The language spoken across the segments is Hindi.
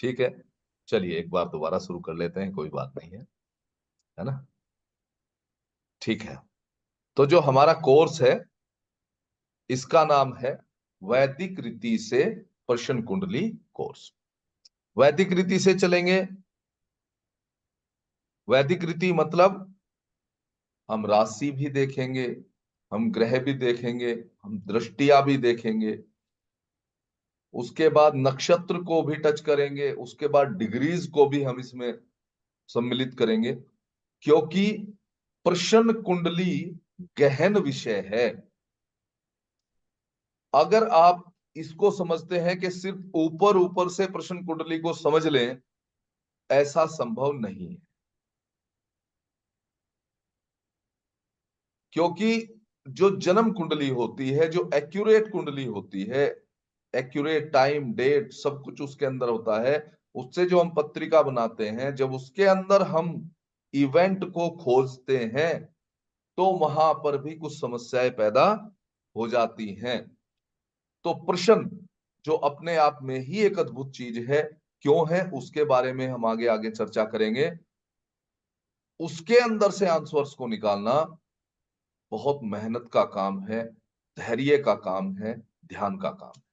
ठीक है, चलिए एक बार दोबारा शुरू कर लेते हैं, कोई बात नहीं है ना। ठीक है, तो जो हमारा कोर्स है इसका नाम है वैदिक रीति से प्रश्न कुंडली कोर्स। वैदिक रीति से चलेंगे। वैदिक रीति मतलब हम राशि भी देखेंगे, हम ग्रह भी देखेंगे, हम दृष्टिया भी देखेंगे, उसके बाद नक्षत्र को भी टच करेंगे, उसके बाद डिग्रीज को भी हम इसमें सम्मिलित करेंगे, क्योंकि प्रश्न कुंडली गहन विषय है। अगर आप इसको समझते हैं कि सिर्फ ऊपर ऊपर से प्रश्न कुंडली को समझ लें, ऐसा संभव नहीं है। क्योंकि जो जन्म कुंडली होती है, जो एक्यूरेट कुंडली होती है, एक्यूरेट टाइम डेट सब कुछ उसके अंदर होता है, उससे जो हम पत्रिका बनाते हैं, जब उसके अंदर हम इवेंट को खोजते हैं तो वहां पर भी कुछ समस्याएं पैदा हो जाती हैं। तो प्रश्न जो अपने आप में ही एक अद्भुत चीज है, क्यों है उसके बारे में हम आगे आगे चर्चा करेंगे। उसके अंदर से आंसर्स को निकालना बहुत मेहनत का काम है, धैर्य का काम है, ध्यान का काम है।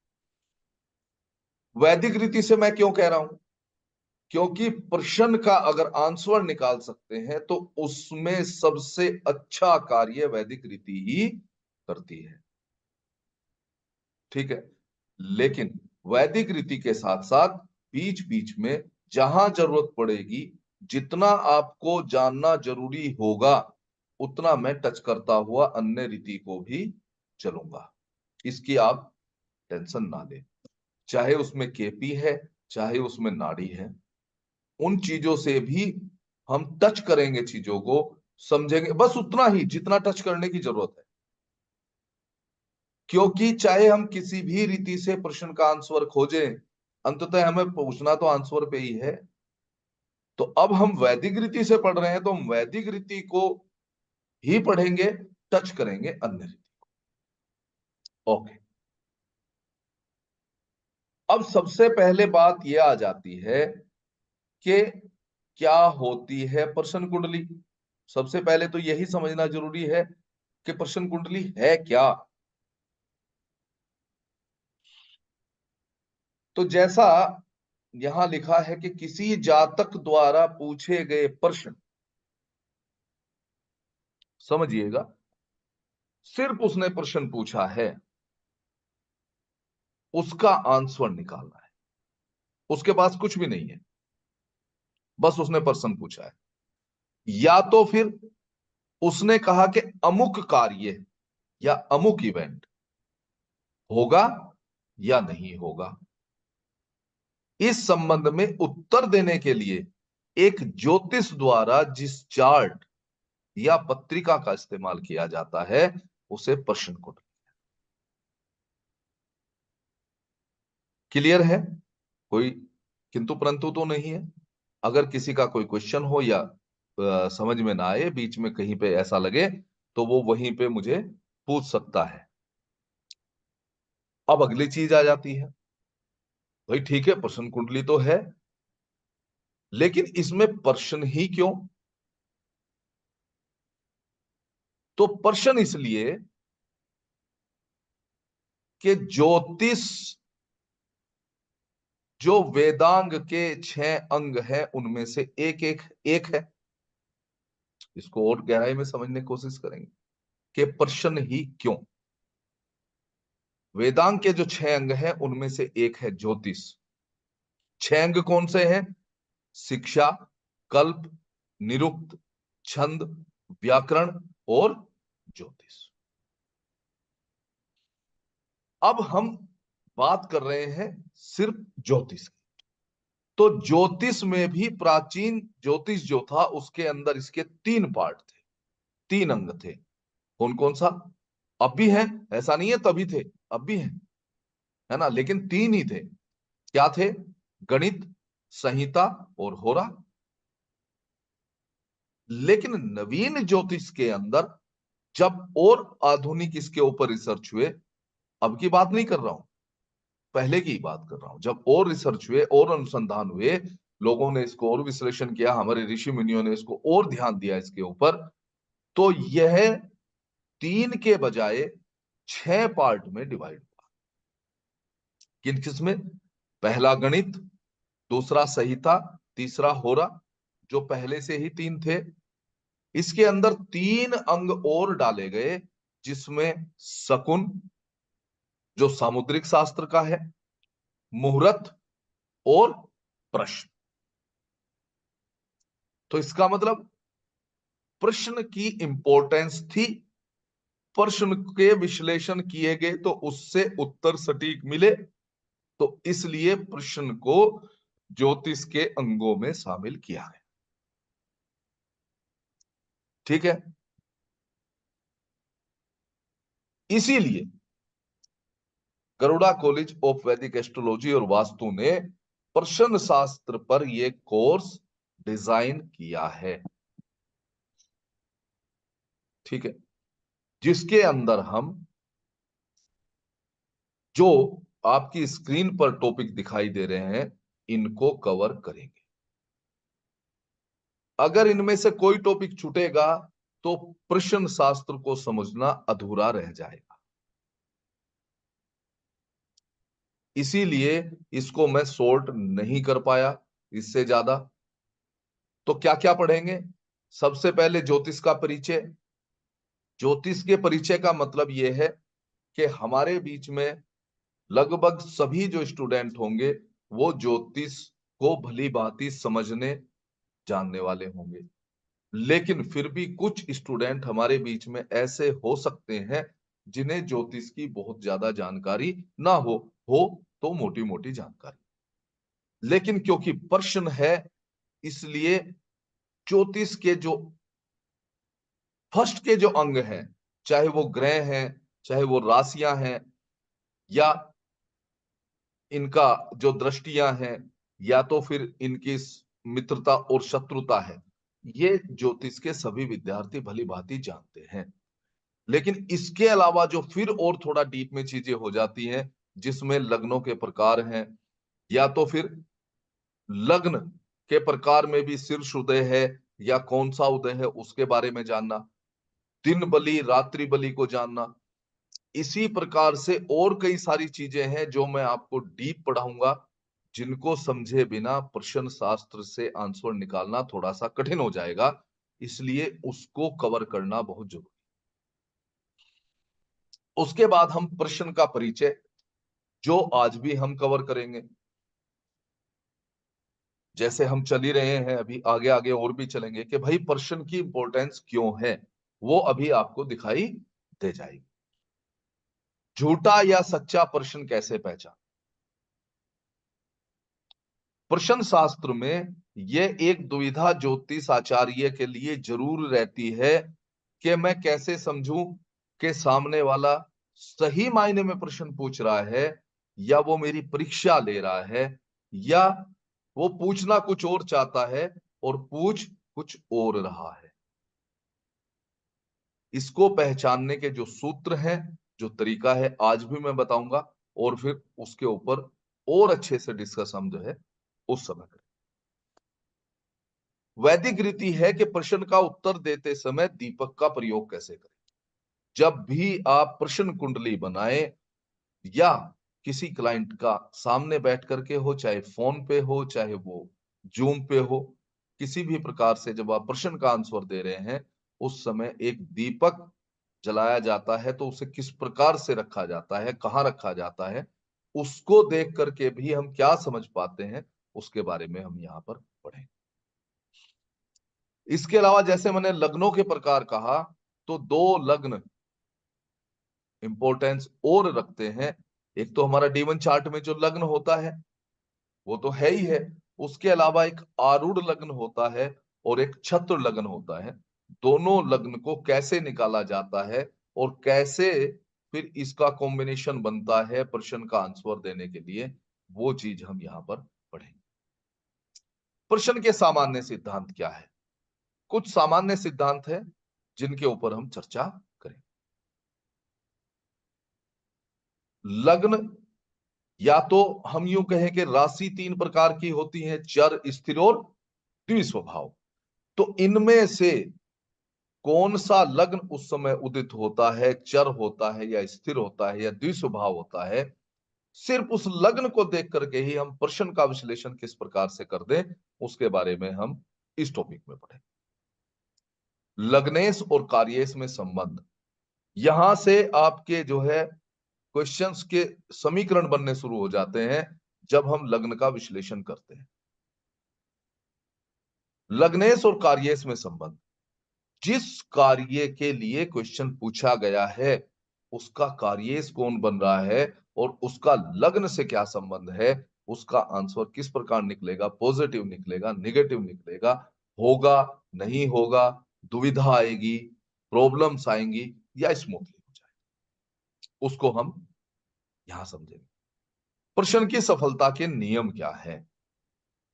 वैदिक रीति से मैं क्यों कह रहा हूं? क्योंकि प्रश्न का अगर आंसर निकाल सकते हैं तो उसमें सबसे अच्छा कार्य वैदिक रीति ही करती है। ठीक है, लेकिन वैदिक रीति के साथ साथ बीच बीच में जहां जरूरत पड़ेगी, जितना आपको जानना जरूरी होगा, उतना मैं टच करता हुआ अन्य रीति को भी चलूंगा। इसकी आप टेंशन ना लें। चाहे उसमें केपी है, चाहे उसमें नाड़ी है, उन चीजों से भी हम टच करेंगे, चीजों को समझेंगे, बस उतना ही जितना टच करने की जरूरत है। क्योंकि चाहे हम किसी भी रीति से प्रश्न का आंसर खोजें, अंततः हमें पूछना तो आंसर पे ही है। तो अब हम वैदिक रीति से पढ़ रहे हैं तो हम वैदिक रीति को ही पढ़ेंगे, टच करेंगे अन्य रीति। ओके, अब सबसे पहले बात यह आ जाती है कि क्या होती है प्रश्न कुंडली। सबसे पहले तो यही समझना जरूरी है कि प्रश्न कुंडली है क्या। तो जैसा यहां लिखा है कि किसी जातक द्वारा पूछे गए प्रश्न, समझिएगा, सिर्फ उसने प्रश्न पूछा है, उसका आंसर निकालना है। उसके पास कुछ भी नहीं है, बस उसने प्रश्न पूछा है। या तो फिर उसने कहा कि अमुक कार्य या अमुक इवेंट होगा या नहीं होगा। इस संबंध में उत्तर देने के लिए एक ज्योतिष द्वारा जिस चार्ट या पत्रिका का इस्तेमाल किया जाता है, उसे प्रश्न कुंडली। क्लियर है? कोई किंतु परंतु तो नहीं है? अगर किसी का कोई क्वेश्चन हो या समझ में ना आए, बीच में कहीं पे ऐसा लगे, तो वो वहीं पे मुझे पूछ सकता है। अब अगली चीज आ जाती है, भाई ठीक है प्रश्न कुंडली तो है, लेकिन इसमें प्रश्न ही क्यों? तो प्रश्न इसलिए कि ज्योतिष जो वेदांग के 6 अंग हैं उनमें से एक है। इसको और गहराई में समझने की कोशिश करेंगे कि प्रश्न ही क्यों। वेदांग के जो 6 अंग हैं उनमें से एक है ज्योतिष। 6 अंग कौन से हैं? शिक्षा, कल्प, निरुक्त, छंद, व्याकरण और ज्योतिष। अब हम बात कर रहे हैं सिर्फ ज्योतिष की। तो ज्योतिष में भी प्राचीन ज्योतिष जो था उसके अंदर इसके 3 पार्ट थे, 3 अंग थे। कौन कौन सा? अब भी है, ऐसा नहीं है तभी थे, अब भी है ना, लेकिन 3 ही थे। क्या थे? गणित, संहिता और होरा। लेकिन नवीन ज्योतिष के अंदर जब और आधुनिक इसके ऊपर रिसर्च हुए, अब की बात नहीं कर रहा हूं, पहले की बात कर रहा हूं, जब और रिसर्च हुए और अनुसंधान हुए, लोगों ने इसको और विश्लेषण किया, हमारे ऋषि मुनियों ने इसको और ध्यान दिया इसके ऊपर, तो यह 3 के बजाय 6 पार्ट में डिवाइड हुआ। किन किसमें? पहला गणित, दूसरा संहिता, तीसरा होरा, जो पहले से ही 3 थे। इसके अंदर 3 अंग और डाले गए, जिसमें शकुन जो सामुद्रिक शास्त्र का है, मुहूर्त और प्रश्न। तो इसका मतलब प्रश्न की इंपॉर्टेंस थी, प्रश्न के विश्लेषण किए गए तो उससे उत्तर सटीक मिले, तो इसलिए प्रश्न को ज्योतिष के अंगों में शामिल किया है। ठीक है, इसीलिए गरुड़ा कॉलेज ऑफ वैदिक एस्ट्रोलॉजी और वास्तु ने प्रश्न शास्त्र पर यह कोर्स डिजाइन किया है। ठीक है, जिसके अंदर हम जो आपकी स्क्रीन पर टॉपिक दिखाई दे रहे हैं, इनको कवर करेंगे। अगर इनमें से कोई टॉपिक छूटेगा तो प्रश्न शास्त्र को समझना अधूरा रह जाएगा। इसीलिए इसको मैं शॉर्ट नहीं कर पाया इससे ज्यादा। तो क्या क्या पढ़ेंगे? सबसे पहले ज्योतिष का परिचय। ज्योतिष के परिचय का मतलब यह है कि हमारे बीच में लगभग सभी जो स्टूडेंट होंगे वो ज्योतिष को भली भांति समझने जानने वाले होंगे, लेकिन फिर भी कुछ स्टूडेंट हमारे बीच में ऐसे हो सकते हैं जिन्हें ज्योतिष की बहुत ज्यादा जानकारी ना हो तो मोटी मोटी जानकारी। लेकिन क्योंकि प्रश्न है, इसलिए ज्योतिष के जो फर्स्ट के जो अंग हैं, चाहे वो ग्रह हैं, चाहे वो राशियां हैं, या इनका जो दृष्टियां हैं, या तो फिर इनकी मित्रता और शत्रुता है, ये ज्योतिष के सभी विद्यार्थी भली भांति जानते हैं। लेकिन इसके अलावा जो फिर और थोड़ा डीप में चीजें हो जाती हैं, जिसमें लग्नों के प्रकार हैं, या तो फिर लग्न के प्रकार में भी शीर्ष उदय है या कौन सा उदय है उसके बारे में जानना, दिन बलि रात्रि बलि को जानना, इसी प्रकार से और कई सारी चीजें हैं जो मैं आपको डीप पढ़ाऊंगा, जिनको समझे बिना प्रश्न शास्त्र से आंसर निकालना थोड़ा सा कठिन हो जाएगा। इसलिए उसको कवर करना बहुत जरूरी। उसके बाद हम प्रश्न का परिचय, जो आज भी हम कवर करेंगे। जैसे हम चल ही रहे हैं, अभी आगे आगे और भी चलेंगे कि भाई प्रश्न की इंपॉर्टेंस क्यों है, वो अभी आपको दिखाई दे जाएगी। झूठा या सच्चा प्रश्न कैसे पहचान? प्रश्न शास्त्र में यह एक दुविधा ज्योतिष आचार्य के लिए जरूर रहती है कि मैं कैसे समझूं कि सामने वाला सही मायने में प्रश्न पूछ रहा है, या वो मेरी परीक्षा ले रहा है, या वो पूछना कुछ और चाहता है और पूछ कुछ और रहा है। इसको पहचानने के जो सूत्र हैं, जो तरीका है, आज भी मैं बताऊंगा, और फिर उसके ऊपर और अच्छे से डिस्कस हम जो है उस समय करें। वैदिक रीति है कि प्रश्न का उत्तर देते समय दीपक का प्रयोग कैसे करें। जब भी आप प्रश्न कुंडली बनाएं, या किसी क्लाइंट का सामने बैठ करके हो, चाहे फोन पे हो, चाहे वो जूम पे हो, किसी भी प्रकार से जब आप प्रश्न का आंसर दे रहे हैं, उस समय एक दीपक जलाया जाता है। तो उसे किस प्रकार से रखा जाता है, कहाँ रखा जाता है, उसको देख करके भी हम क्या समझ पाते हैं, उसके बारे में हम यहाँ पर पढ़ेंगे। इसके अलावा जैसे मैंने लग्नों के प्रकार कहा, तो 2 लग्न इंपॉर्टेंस और रखते हैं। एक तो हमारा D1 चार्ट में जो लग्न होता है वो तो है ही है, उसके अलावा एक आरूढ़ लग्न होता है और एक छत्र लग्न होता है। दोनों लग्न को कैसे निकाला जाता है और कैसे फिर इसका कॉम्बिनेशन बनता है प्रश्न का आंसर देने के लिए, वो चीज हम यहाँ पर पढ़ेंगे। प्रश्न के सामान्य सिद्धांत क्या है? कुछ सामान्य सिद्धांत है जिनके ऊपर हम चर्चा करें। लग्न या तो हम यूं कहें कि राशि 3 प्रकार की होती है, चर, स्थिर और द्विस्वभाव। तो इनमें से कौन सा लग्न उस समय उदित होता है, चर होता है या स्थिर होता है या द्विस्वभाव होता है, सिर्फ उस लग्न को देख करके ही हम प्रश्न का विश्लेषण किस प्रकार से कर दें, उसके बारे में हम इस टॉपिक में पढ़ें। लग्नेश और कार्येश में संबंध। यहां से आपके जो है क्वेश्चंस के समीकरण बनने शुरू हो जाते हैं जब हम लग्न का विश्लेषण करते हैं। लग्नेश और कार्येश में संबंध। जिस कार्य के लिए क्वेश्चन पूछा गया है उसका कार्येश कौन बन रहा है और उसका लग्न से क्या संबंध है, उसका आंसर किस प्रकार निकलेगा, पॉजिटिव निकलेगा, नेगेटिव निकलेगा, होगा, नहीं होगा, दुविधा आएगी, प्रॉब्लम्स आएंगी या स्मूथली हो जाएगा, उसको हम यहां समझेंगे। प्रश्न की सफलता के नियम क्या है,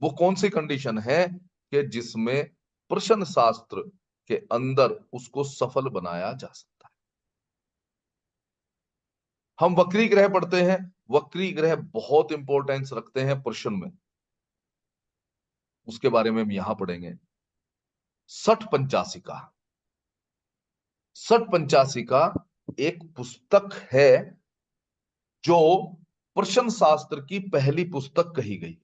वो कौन सी कंडीशन है कि जिसमें प्रश्न शास्त्र के अंदर उसको सफल बनाया जा सकता है। हम वक्री ग्रह पढ़ते हैं, वक्री ग्रह बहुत इंपॉर्टेंस रखते हैं प्रश्न में, उसके बारे में हम यहां पढ़ेंगे। सठ पंचाशिका, सठ पंचाशिका एक पुस्तक है जो प्रश्न शास्त्र की पहली पुस्तक कही गई,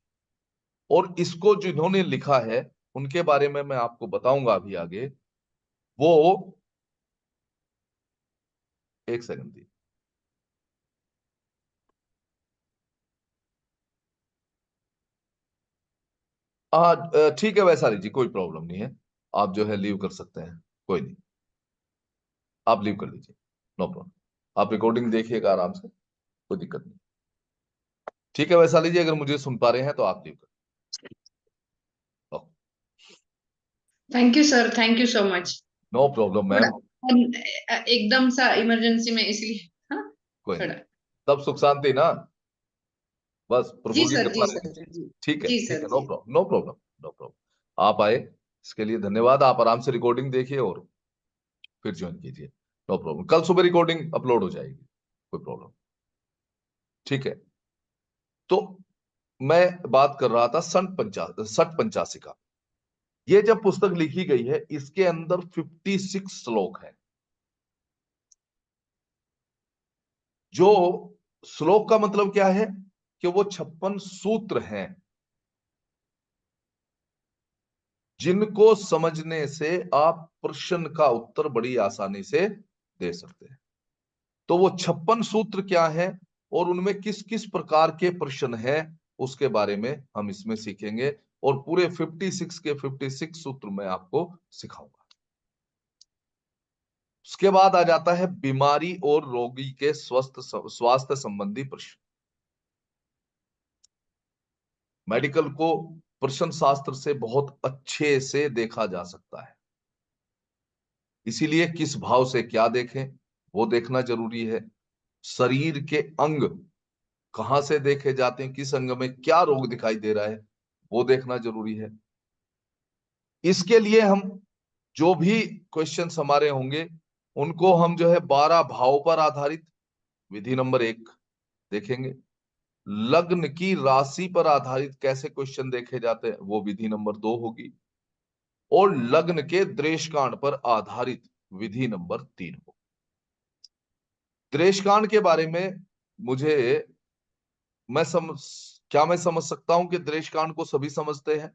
और इसको जिन्होंने लिखा है उनके बारे में मैं आपको बताऊंगा अभी आगे। वो, एक सेकंड दी। ठीक है वैशाली जी, कोई प्रॉब्लम नहीं है, आप जो है लीव कर सकते हैं, कोई नहीं, आप लीव कर लीजिए, नो प्रॉब्लम। आप रिकॉर्डिंग देखिएगा आराम से, कोई दिक्कत नहीं। ठीक है वैशाली जी, अगर मुझे सुन पा रहे हैं तो आप लीव कर। Thank you sir, thank you so much. No problem ma'am. एकदम सा इमरजेंसी में इसलिए। हाँ, कोई नहीं, थोड़ा। सब सुख शांति ना, बस जी प्रभु की सर, कृपा जी रहेगी। सर, जी। ठीक है जी ठीक सर, है, नो जी। Problem, no problem, no problem. आप आए इसके लिए धन्यवाद। आप आराम से रिकॉर्डिंग देखिए और फिर ज्वाइन कीजिए, नो प्रॉब्लम। कल सुबह रिकॉर्डिंग अपलोड हो जाएगी, कोई प्रॉब्लम। ठीक है, तो मैं बात कर रहा था सठ पंचासी का। ये जब पुस्तक लिखी गई है इसके अंदर 56 श्लोक है। जो श्लोक का मतलब क्या है कि वो 56 सूत्र हैं जिनको समझने से आप प्रश्न का उत्तर बड़ी आसानी से दे सकते हैं। तो वो 56 सूत्र क्या है और उनमें किस किस प्रकार के प्रश्न हैं उसके बारे में हम इसमें सीखेंगे, और पूरे 56 के 56 सूत्र मैं आपको सिखाऊंगा। उसके बाद आ जाता है बीमारी और रोगी के स्वास्थ्य संबंधी प्रश्न। मेडिकल को प्रश्न शास्त्र से बहुत अच्छे से देखा जा सकता है, इसीलिए किस भाव से क्या देखें वो देखना जरूरी है। शरीर के अंग कहां से देखे जाते हैं, किस अंग में क्या रोग दिखाई दे रहा है वो देखना जरूरी है। इसके लिए हम जो भी क्वेश्चंस हमारे होंगे उनको हम जो है 12 भाव पर आधारित विधि नंबर 1 देखेंगे। लग्न की राशि पर आधारित कैसे क्वेश्चन देखे जाते हैं वो विधि नंबर 2 होगी, और लग्न के द्रेशकांड पर आधारित विधि नंबर 3 होगी। द्रेशकांड के बारे में मुझे, मैं समझ क्या मैं समझ सकता हूं कि द्रेशकांड को सभी समझते हैं?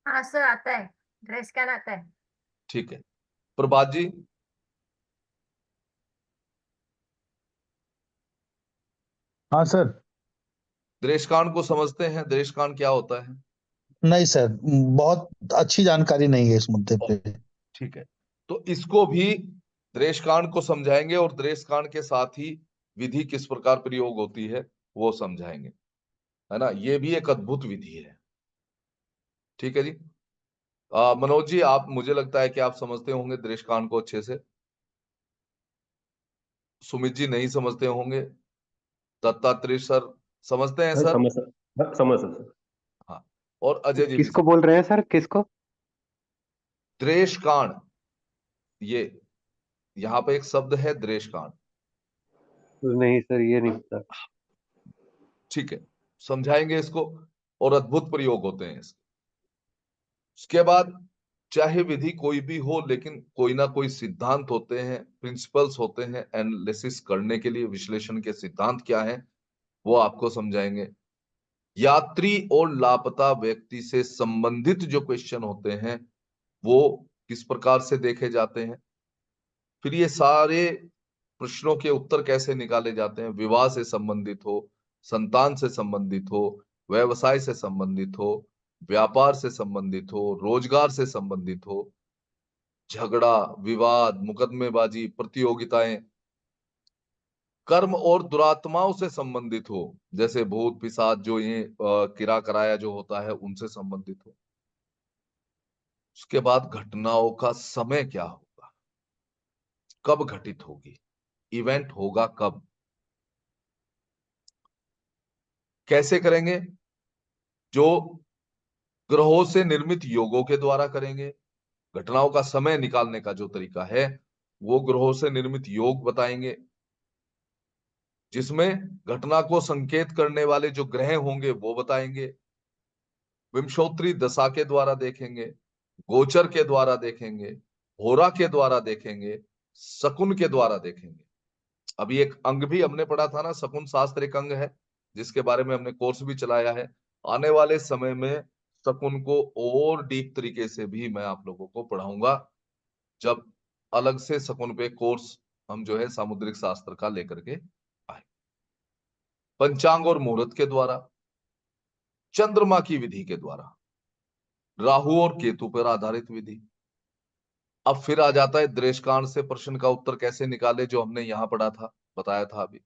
हाँ सर, आता है, ड्रेस कैन आता है। ठीक है, प्रभात जी। हाँ सर। द्रेशकांड को समझते हैं? द्रेशकांड क्या होता है? नहीं सर, बहुत अच्छी जानकारी नहीं है इस मुद्दे पे। ठीक है, तो इसको भी द्रेशकांड को समझाएंगे और द्रेशकांड के साथ ही विधि किस प्रकार प्रयोग होती है वो समझाएंगे, है ना। ये भी एक अद्भुत विधि है। ठीक है जी। मनोज जी, आप, मुझे लगता है कि आप समझते होंगे द्रेशकांड को अच्छे से। सुमित जी नहीं समझते होंगे। दत्तात्रेय सर समझते हैं सर? समझ सर, समझ सर। हाँ, और अजय जी भी किसको बोल रहे हैं सर, किसको? द्रेशकांड, ये यहाँ पे एक शब्द है द्रेशकांड, नहीं सर, ये नहीं पता। ठीक है, समझाएंगे इसको, और अद्भुत प्रयोग होते हैं इसके। उसके बाद चाहे विधि कोई भी हो, लेकिन कोई ना कोई सिद्धांत होते हैं, प्रिंसिपल्स होते हैं एनालिसिस करने के लिए। विश्लेषण के सिद्धांत क्या है वो आपको समझाएंगे। यात्री और लापता व्यक्ति से संबंधित जो क्वेश्चन होते हैं वो किस प्रकार से देखे जाते हैं। फिर ये सारे प्रश्नों के उत्तर कैसे निकाले जाते हैं। विवाह से संबंधित हो, संतान से संबंधित हो, व्यवसाय से संबंधित हो, व्यापार से संबंधित हो, रोजगार से संबंधित हो, झगड़ा, विवाद, मुकदमेबाजी, प्रतियोगिताएं, कर्म और दुरात्माओं से संबंधित हो, जैसे भूत पिशाच जो ये किरा कराया जो होता है उनसे संबंधित हो। उसके बाद घटनाओं का समय क्या होगा, कब घटित होगी, इवेंट होगा कब, कैसे करेंगे। जो ग्रहों से निर्मित योगों के द्वारा करेंगे। घटनाओं का समय निकालने का जो तरीका है वो ग्रहों से निर्मित योग बताएंगे, जिसमें घटना को संकेत करने वाले जो ग्रह होंगे वो बताएंगे। विंशोत्तरी दशा के द्वारा देखेंगे, गोचर के द्वारा देखेंगे, होरा के द्वारा देखेंगे, शकुन के द्वारा देखेंगे। अभी एक अंग भी हमने पढ़ा था ना, शकुन शास्त्र एक अंग है जिसके बारे में हमने कोर्स भी चलाया है। आने वाले समय में शकुन को और डीप तरीके से भी मैं आप लोगों को पढ़ाऊंगा, जब अलग से शकुन पे कोर्स हम जो है सामुद्रिक शास्त्र का लेकर के आए। पंचांग और मुहूर्त के द्वारा, चंद्रमा की विधि के द्वारा, राहु और केतु पर आधारित विधि। अब फिर आ जाता है दृष्टांत से प्रश्न का उत्तर कैसे निकाले, जो हमने यहां पढ़ा था, बताया था अभी।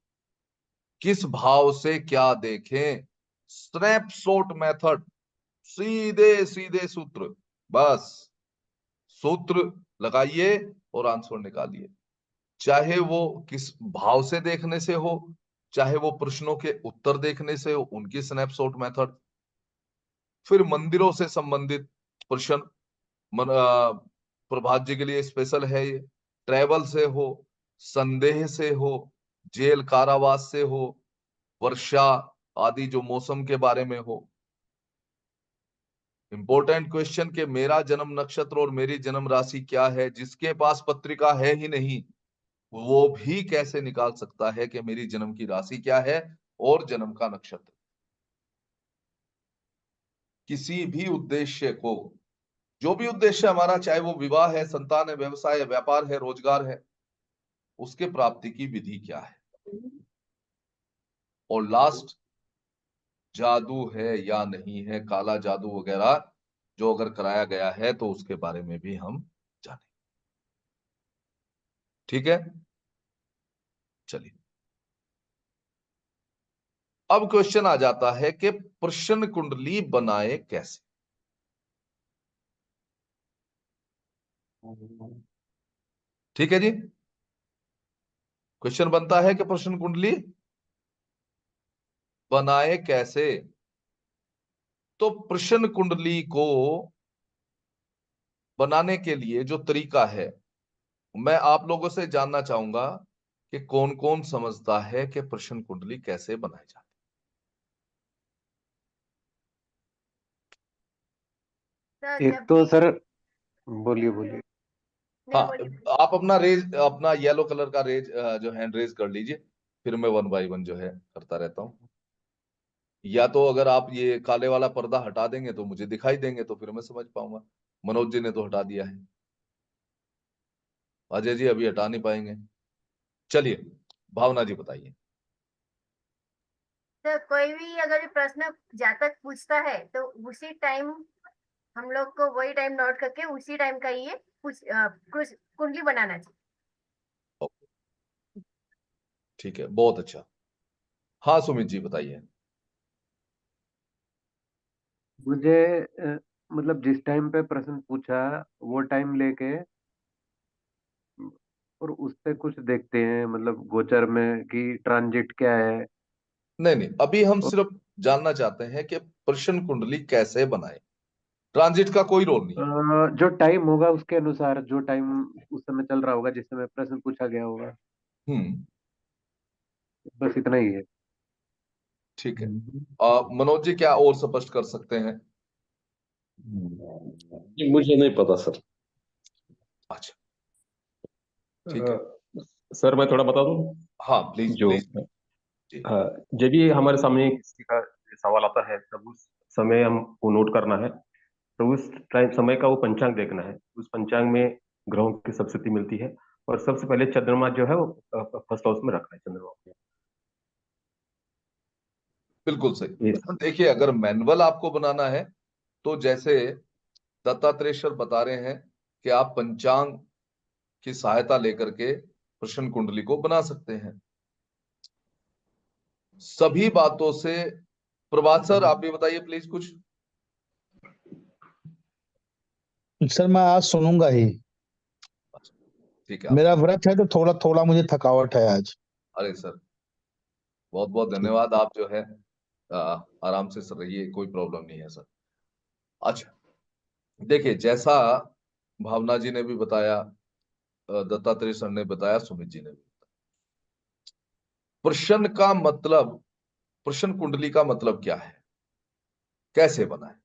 किस भाव से क्या देखें, स्नैपशॉट मेथड, सीधे सीधे सूत्र, बस सूत्र लगाइए और आंसर निकालिए। चाहे वो किस भाव से देखने से हो, चाहे वो प्रश्नों के उत्तर देखने से हो, उनकी स्नैपशॉट मेथड। फिर मंदिरों से संबंधित प्रश्न, प्रभात जी के लिए स्पेशल है ये। ट्रैवल से हो, संदेह से हो, जेल कारावास से हो, वर्षा आदि जो मौसम के बारे में हो। इंपॉर्टेंट क्वेश्चन के मेरा जन्म नक्षत्र और मेरी जन्म राशि क्या है, जिसके पास पत्रिका है ही नहीं वो भी कैसे निकाल सकता है कि मेरी जन्म की राशि क्या है और जन्म का नक्षत्र। किसी भी उद्देश्य को, जो भी उद्देश्य हमारा, चाहे वो विवाह है, संतान है, व्यवसाय है, व्यापार है, रोजगार है, उसके प्राप्ति की विधि क्या है। और लास्ट, जादू है या नहीं है, काला जादू वगैरह जो अगर कराया गया है तो उसके बारे में भी हम जाने। ठीक है, चलिए अब क्वेश्चन आ जाता है कि प्रश्न कुंडली बनाए कैसे। ठीक है जी, क्वेश्चन बनता है कि प्रश्न कुंडली बनाए कैसे। तो प्रश्न कुंडली को बनाने के लिए जो तरीका है, मैं आप लोगों से जानना चाहूंगा कि कौन कौन समझता है कि प्रश्न कुंडली कैसे बनाई जाती सर एक जब तो भी सर, बोलिए बोलिए। नहीं हाँ, बोलिए। आप अपना रेज, अपना येलो कलर का रेज जो हैंड रेज कर लीजिए, फिर मैं वन बाय वन जो है करता रहता हूँ। या तो अगर आप ये काले वाला पर्दा हटा देंगे तो मुझे दिखाई देंगे, तो फिर मैं समझ पाऊंगा। मनोज जी ने तो हटा दिया है, अजय जी अभी हटा नहीं पाएंगे। चलिए, भावना जी बताइए। सर कोई भी अगर प्रश्न जातक पूछता है तो उसी टाइम हम लोग को वही टाइम नोट करके उसी टाइम का ये कुंडली बनाना चाहिए। ठीक है, बहुत अच्छा। हाँ सुमित जी बताइए। मुझे मतलब जिस टाइम पे प्रश्न पूछा वो टाइम लेके, और उस पे कुछ देखते हैं, मतलब गोचर में कि ट्रांजिट क्या है। नहीं नहीं, अभी हम और सिर्फ जानना चाहते हैं कि प्रश्न कुंडली कैसे बनाए, ट्रांजिट का कोई रोल नहीं है। जो टाइम होगा उसके अनुसार, जो टाइम उस समय चल रहा होगा, जिस समय प्रश्न पूछा गया होगा। हम्म, बस इतना ही है। ठीक है। मनोज जी, क्या और स्पष्ट कर सकते हैं? जी मुझे नहीं पता सर। अच्छा, ठीक है। सर मैं थोड़ा बता दूं। हाँ, प्लीज जो प्लीज जी। जब भी हमारे सामने किसी का सवाल आता है तब उस समय हमको नोट करना है। तो उस टाइम समय का वो पंचांग देखना है। उस पंचांग में ग्रहों की सब स्थिति मिलती है और सबसे पहले चंद्रमा जो है वो फर्स्ट हाउस में रखना है चंद्रमा को। बिल्कुल सही। ये देखिए, अगर मैनुअल आपको बनाना है तो जैसे दत्तात्रेय सर बता रहे हैं कि आप पंचांग की सहायता लेकर के प्रश्न कुंडली को बना सकते हैं सभी बातों से। प्रभात सर, आप भी बताइए प्लीज कुछ। सर मैं आज सुनूंगा ही। ठीक है, आप मेरा सुन। व्रत है तो थोड़ा थोड़ा मुझे थकावट है आज। अरे सर, बहुत बहुत ठीक। धन्यवाद। आप जो है आराम से सर रहिए, कोई प्रॉब्लम नहीं है सर। अच्छा, देखिए, जैसा भावना जी ने भी बताया, दत्तात्रेय सर ने बताया, सुमित जी ने भी। प्रश्न का मतलब, प्रश्न कुंडली का मतलब क्या है, कैसे बनाए?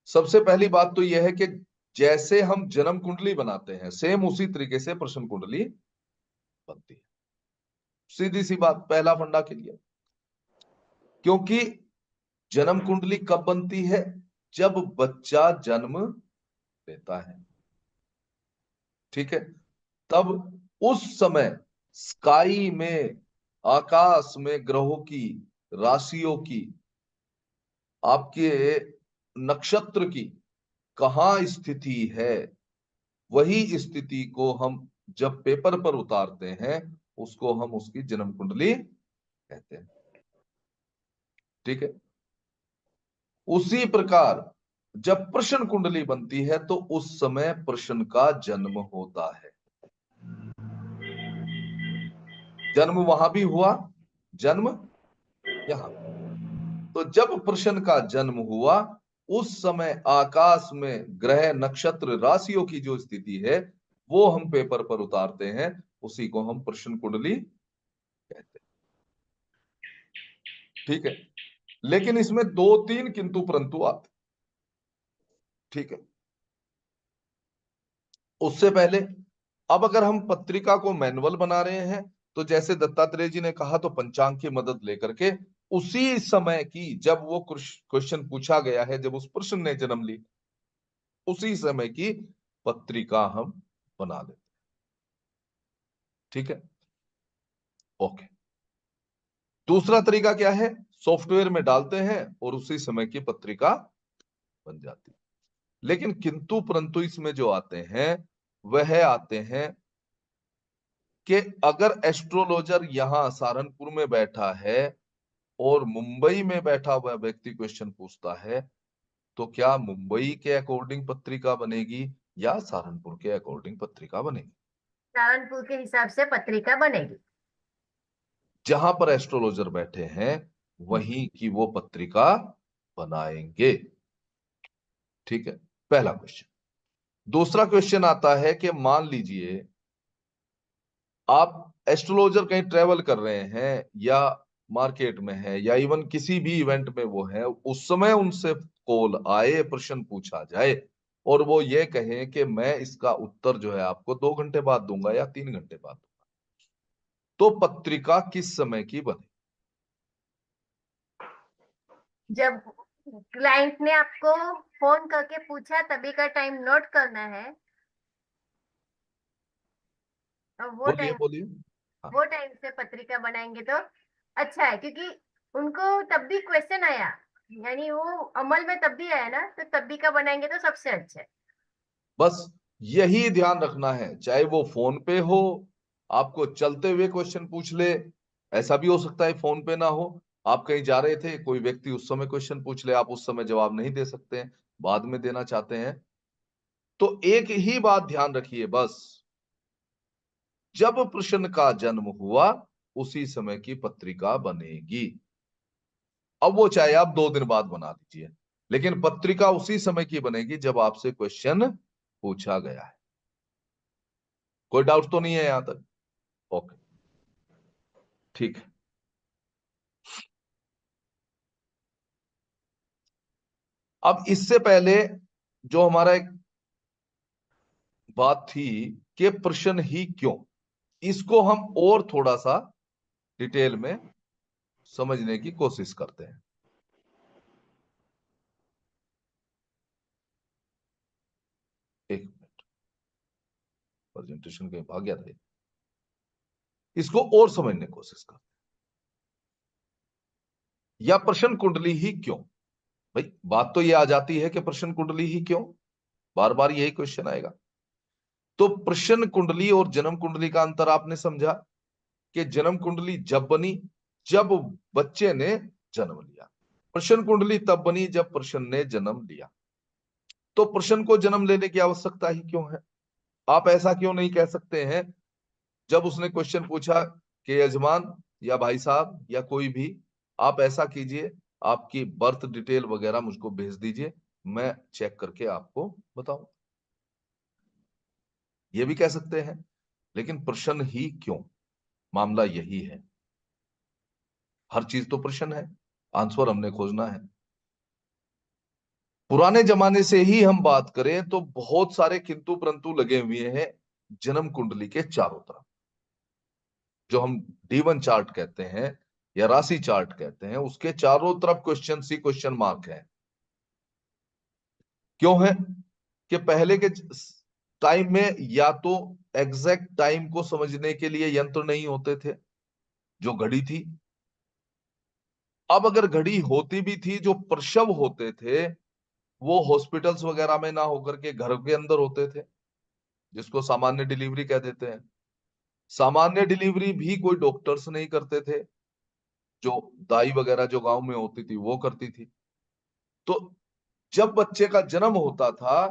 सबसे पहली बात तो यह है कि जैसे हम जन्म कुंडली बनाते हैं सेम उसी तरीके से प्रश्न कुंडली बनती है। सीधी सी बात, पहला फंडा क्लियर। क्योंकि जन्म कुंडली कब बनती है? जब बच्चा जन्म लेता है, ठीक है। तब उस समय स्काई में, आकाश में ग्रहों की, राशियों की, आपके नक्षत्र की कहां स्थिति है, वही स्थिति को हम जब पेपर पर उतारते हैं उसको हम उसकी जन्म कुंडली कहते हैं, ठीक है। उसी प्रकार जब प्रश्न कुंडली बनती है तो उस समय प्रश्न का जन्म होता है। जन्म वहां भी हुआ, जन्म यहां। तो जब प्रश्न का जन्म हुआ उस समय आकाश में ग्रह, नक्षत्र, राशियों की जो स्थिति है वो हम पेपर पर उतारते हैं, उसी को हम प्रश्न कुंडली कहते हैं, ठीक है। लेकिन इसमें दो तीन किंतु परंतु आते, ठीक है। उससे पहले, अब अगर हम पत्रिका को मैनुअल बना रहे हैं तो जैसे दत्तात्रेय जी ने कहा, तो पंचांग की मदद लेकर के उसी समय की, जब वो क्वेश्चन पूछा गया है, जब उस प्रश्न ने जन्म ली, उसी समय की पत्रिका हम बना देते, ठीक है। ओके। दूसरा तरीका क्या है? सॉफ्टवेयर में डालते हैं और उसी समय की पत्रिका बन जाती है। लेकिन किंतु परंतु इसमें जो आते हैं वह आते हैं कि अगर एस्ट्रोलॉजर यहां सहारनपुर में बैठा है और मुंबई में बैठा हुआ व्यक्ति क्वेश्चन पूछता है, तो क्या मुंबई के अकॉर्डिंग पत्रिका बनेगी या सहारनपुर के अकॉर्डिंग पत्रिका बनेगी? सहारनपुर के हिसाब से पत्रिका बनेगी। जहां पर एस्ट्रोलॉजर बैठे हैं वहीं की वो पत्रिका बनाएंगे, ठीक है। पहला क्वेश्चन। दूसरा क्वेश्चन आता है कि मान लीजिए आप एस्ट्रोलॉजर कहीं ट्रेवल कर रहे हैं या मार्केट में है या इवन किसी भी इवेंट में वो है, उस समय उनसे कॉल आए, प्रश्न पूछा जाए और वो ये कहें कि मैं इसका उत्तर जो है आपको 2 घंटे बाद दूंगा या 3 घंटे बाद दूंगा, तो पत्रिका किस समय की बने? जब क्लाइंट ने आपको फोन करके पूछा तभी का टाइम नोट करना है, और बोलिए बोलिए। हाँ, वो टाइम से पत्रिका बनाएंगे तो अच्छा है, क्योंकि उनको तब भी क्वेश्चन आया, यानी वो अमल में तब भी आया ना, तो तब भी का बनाएंगे तो सबसे अच्छा है। बस यही ध्यान रखना है, चाहे वो फोन पे हो, आपको चलते हुए क्वेश्चन पूछ ले, ऐसा भी हो सकता है फोन पे ना हो, आप कहीं जा रहे थे, कोई व्यक्ति उस समय क्वेश्चन पूछ ले, आप उस समय जवाब नहीं दे सकते हैं, बाद में देना चाहते हैं, तो एक ही बात ध्यान रखिए बस, जब प्रश्न का जन्म हुआ उसी समय की पत्रिका बनेगी। अब वो चाहे आप 2 दिन बाद बना दीजिए, लेकिन पत्रिका उसी समय की बनेगी जब आपसे क्वेश्चन पूछा गया है। कोई डाउट तो नहीं है यहां तक? ओके, ठीक है। अब इससे पहले जो हमारा एक बात थी कि प्रश्न ही क्यों, इसको हम और थोड़ा सा डिटेल में समझने की कोशिश करते हैं। एक मिनट, प्रेजेंटेशन कहीं भाग गया था, इसको और समझने की कोशिश करते हैं। या प्रश्न कुंडली ही क्यों, भाई बात तो ये आ जाती है कि प्रश्न कुंडली ही क्यों, बार बार यही क्वेश्चन आएगा। तो प्रश्न कुंडली और जन्म कुंडली का अंतर आपने समझा कि जन्म कुंडली जब बनी जब बच्चे ने जन्म लिया, प्रश्न कुंडली तब बनी जब प्रश्न ने जन्म लिया। तो प्रश्न को जन्म लेने की आवश्यकता ही क्यों है? आप ऐसा क्यों नहीं कह सकते हैं जब उसने क्वेश्चन पूछा कि यजमान या भाई साहब या कोई भी, आप ऐसा कीजिए, आपकी बर्थ डिटेल वगैरह मुझको भेज दीजिए, मैं चेक करके आपको बताऊं, ये भी कह सकते हैं। लेकिन प्रश्न ही क्यों, मामला यही है। हर चीज तो प्रश्न है, आंसर हमने खोजना है। पुराने जमाने से ही हम बात करें तो बहुत सारे किंतु परंतु लगे हुए हैं जन्म कुंडली के चारों तरफ। जो हम D1 चार्ट कहते हैं या राशि चार्ट कहते हैं, उसके चारों तरफ क्वेश्चन ही क्वेश्चन मार्क है। क्यों है? कि पहले के टाइम में या तो एग्जैक्ट टाइम को समझने के लिए यंत्र नहीं होते थे, जो घड़ी थी। अब अगर घड़ी होती भी थी, जो प्रसव होते थे वो हॉस्पिटल्स वगैरह में ना होकर के घर के अंदर होते थे, जिसको सामान्य डिलीवरी कह देते हैं। सामान्य डिलीवरी भी कोई डॉक्टर्स नहीं करते थे, जो दाई वगैरह जो गांव में होती थी वो करती थी। तो जब बच्चे का जन्म होता था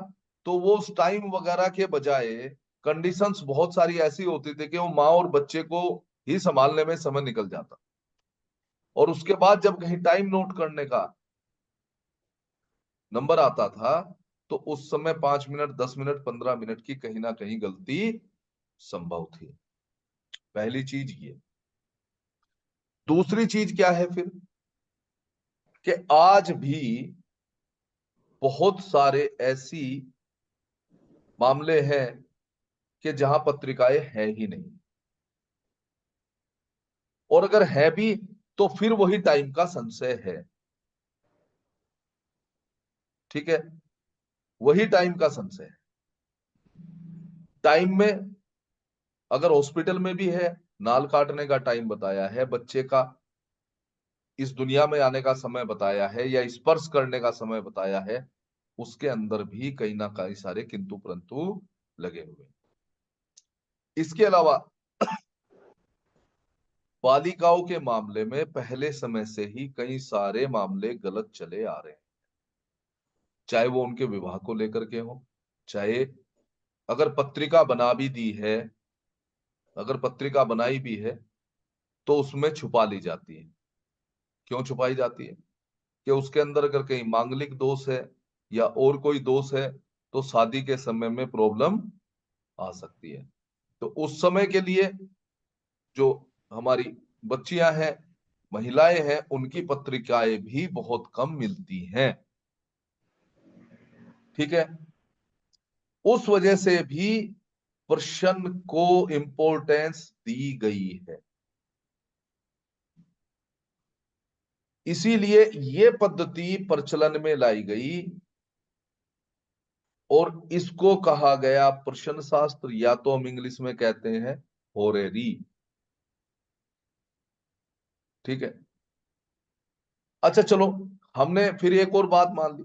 तो वो उस टाइम वगैरह के बजाय कंडीशंस बहुत सारी ऐसी होती थी कि वो माँ और बच्चे को ही संभालने में समय निकल जाता। और उसके बाद जब कहीं टाइम नोट करने का नंबर आता था तो उस समय 5 मिनट 10 मिनट 15 मिनट की कहीं ना कहीं गलती संभव थी। पहली चीज ये। दूसरी चीज क्या है फिर, कि आज भी बहुत सारे ऐसी मामले हैं कि जहां पत्रिकाएं हैं ही नहीं, और अगर है भी तो फिर वही टाइम का संशय है। ठीक है, वही टाइम का संशय है। टाइम में अगर हॉस्पिटल में भी है, नाल काटने का टाइम बताया है, बच्चे का इस दुनिया में आने का समय बताया है, या स्पर्श करने का समय बताया है, उसके अंदर भी कहीं ना कहीं सारे किंतु परंतु लगे हुए। इसके अलावा बालिकाओं के मामले में पहले समय से ही कई सारे मामले गलत चले आ रहे हैं, चाहे वो उनके विवाह को लेकर के हो, चाहे अगर पत्रिका बना भी दी है, अगर पत्रिका बनाई भी है तो उसमें छुपा ली जाती है। क्यों छुपाई जाती है? कि उसके अंदर अगर कहीं मांगलिक दोष है या और कोई दोष है तो शादी के समय में प्रॉब्लम आ सकती है। तो उस समय के लिए जो हमारी बच्चियां हैं, महिलाएं हैं, उनकी पत्रिकाएं भी बहुत कम मिलती हैं। ठीक है, उस वजह से भी प्रश्न को इंपॉर्टेंस दी गई है। इसीलिए ये पद्धति प्रचलन में लाई गई और इसको कहा गया प्रश्न शास्त्र, या तो हम इंग्लिश में कहते हैं होरेरी। ठीक है, अच्छा चलो, हमने फिर एक और बात मान ली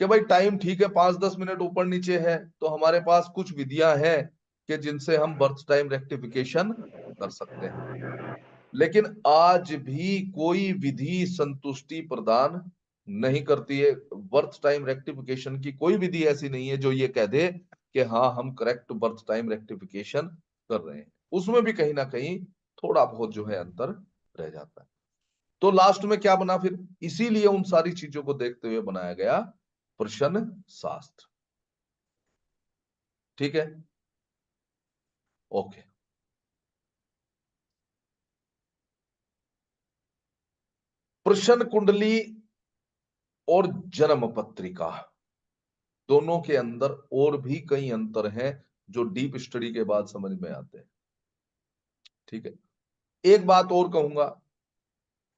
कि भाई टाइम ठीक है 5-10 मिनट ऊपर नीचे है, तो हमारे पास कुछ विधियां हैं कि जिनसे हम बर्थ टाइम रेक्टिफिकेशन कर सकते हैं। लेकिन आज भी कोई विधि संतुष्टि प्रदान नहीं करती है। बर्थ टाइम रेक्टिफिकेशन की कोई विधि ऐसी नहीं है जो ये कह दे कि हाँ हम करेक्ट बर्थ टाइम रेक्टिफिकेशन कर रहे हैं। उसमें भी कहीं ना कहीं थोड़ा बहुत जो है अंतर रह जाता है। तो लास्ट में क्या बना फिर? इसीलिए उन सारी चीजों को देखते हुए बनाया गया प्रश्न शास्त्र। ठीक है, ओके। प्रश्न कुंडली और जन्म पत्रिका, दोनों के अंदर और भी कई अंतर हैं जो डीप स्टडी के बाद समझ में आते हैं। ठीक है, एक बात और कहूंगा,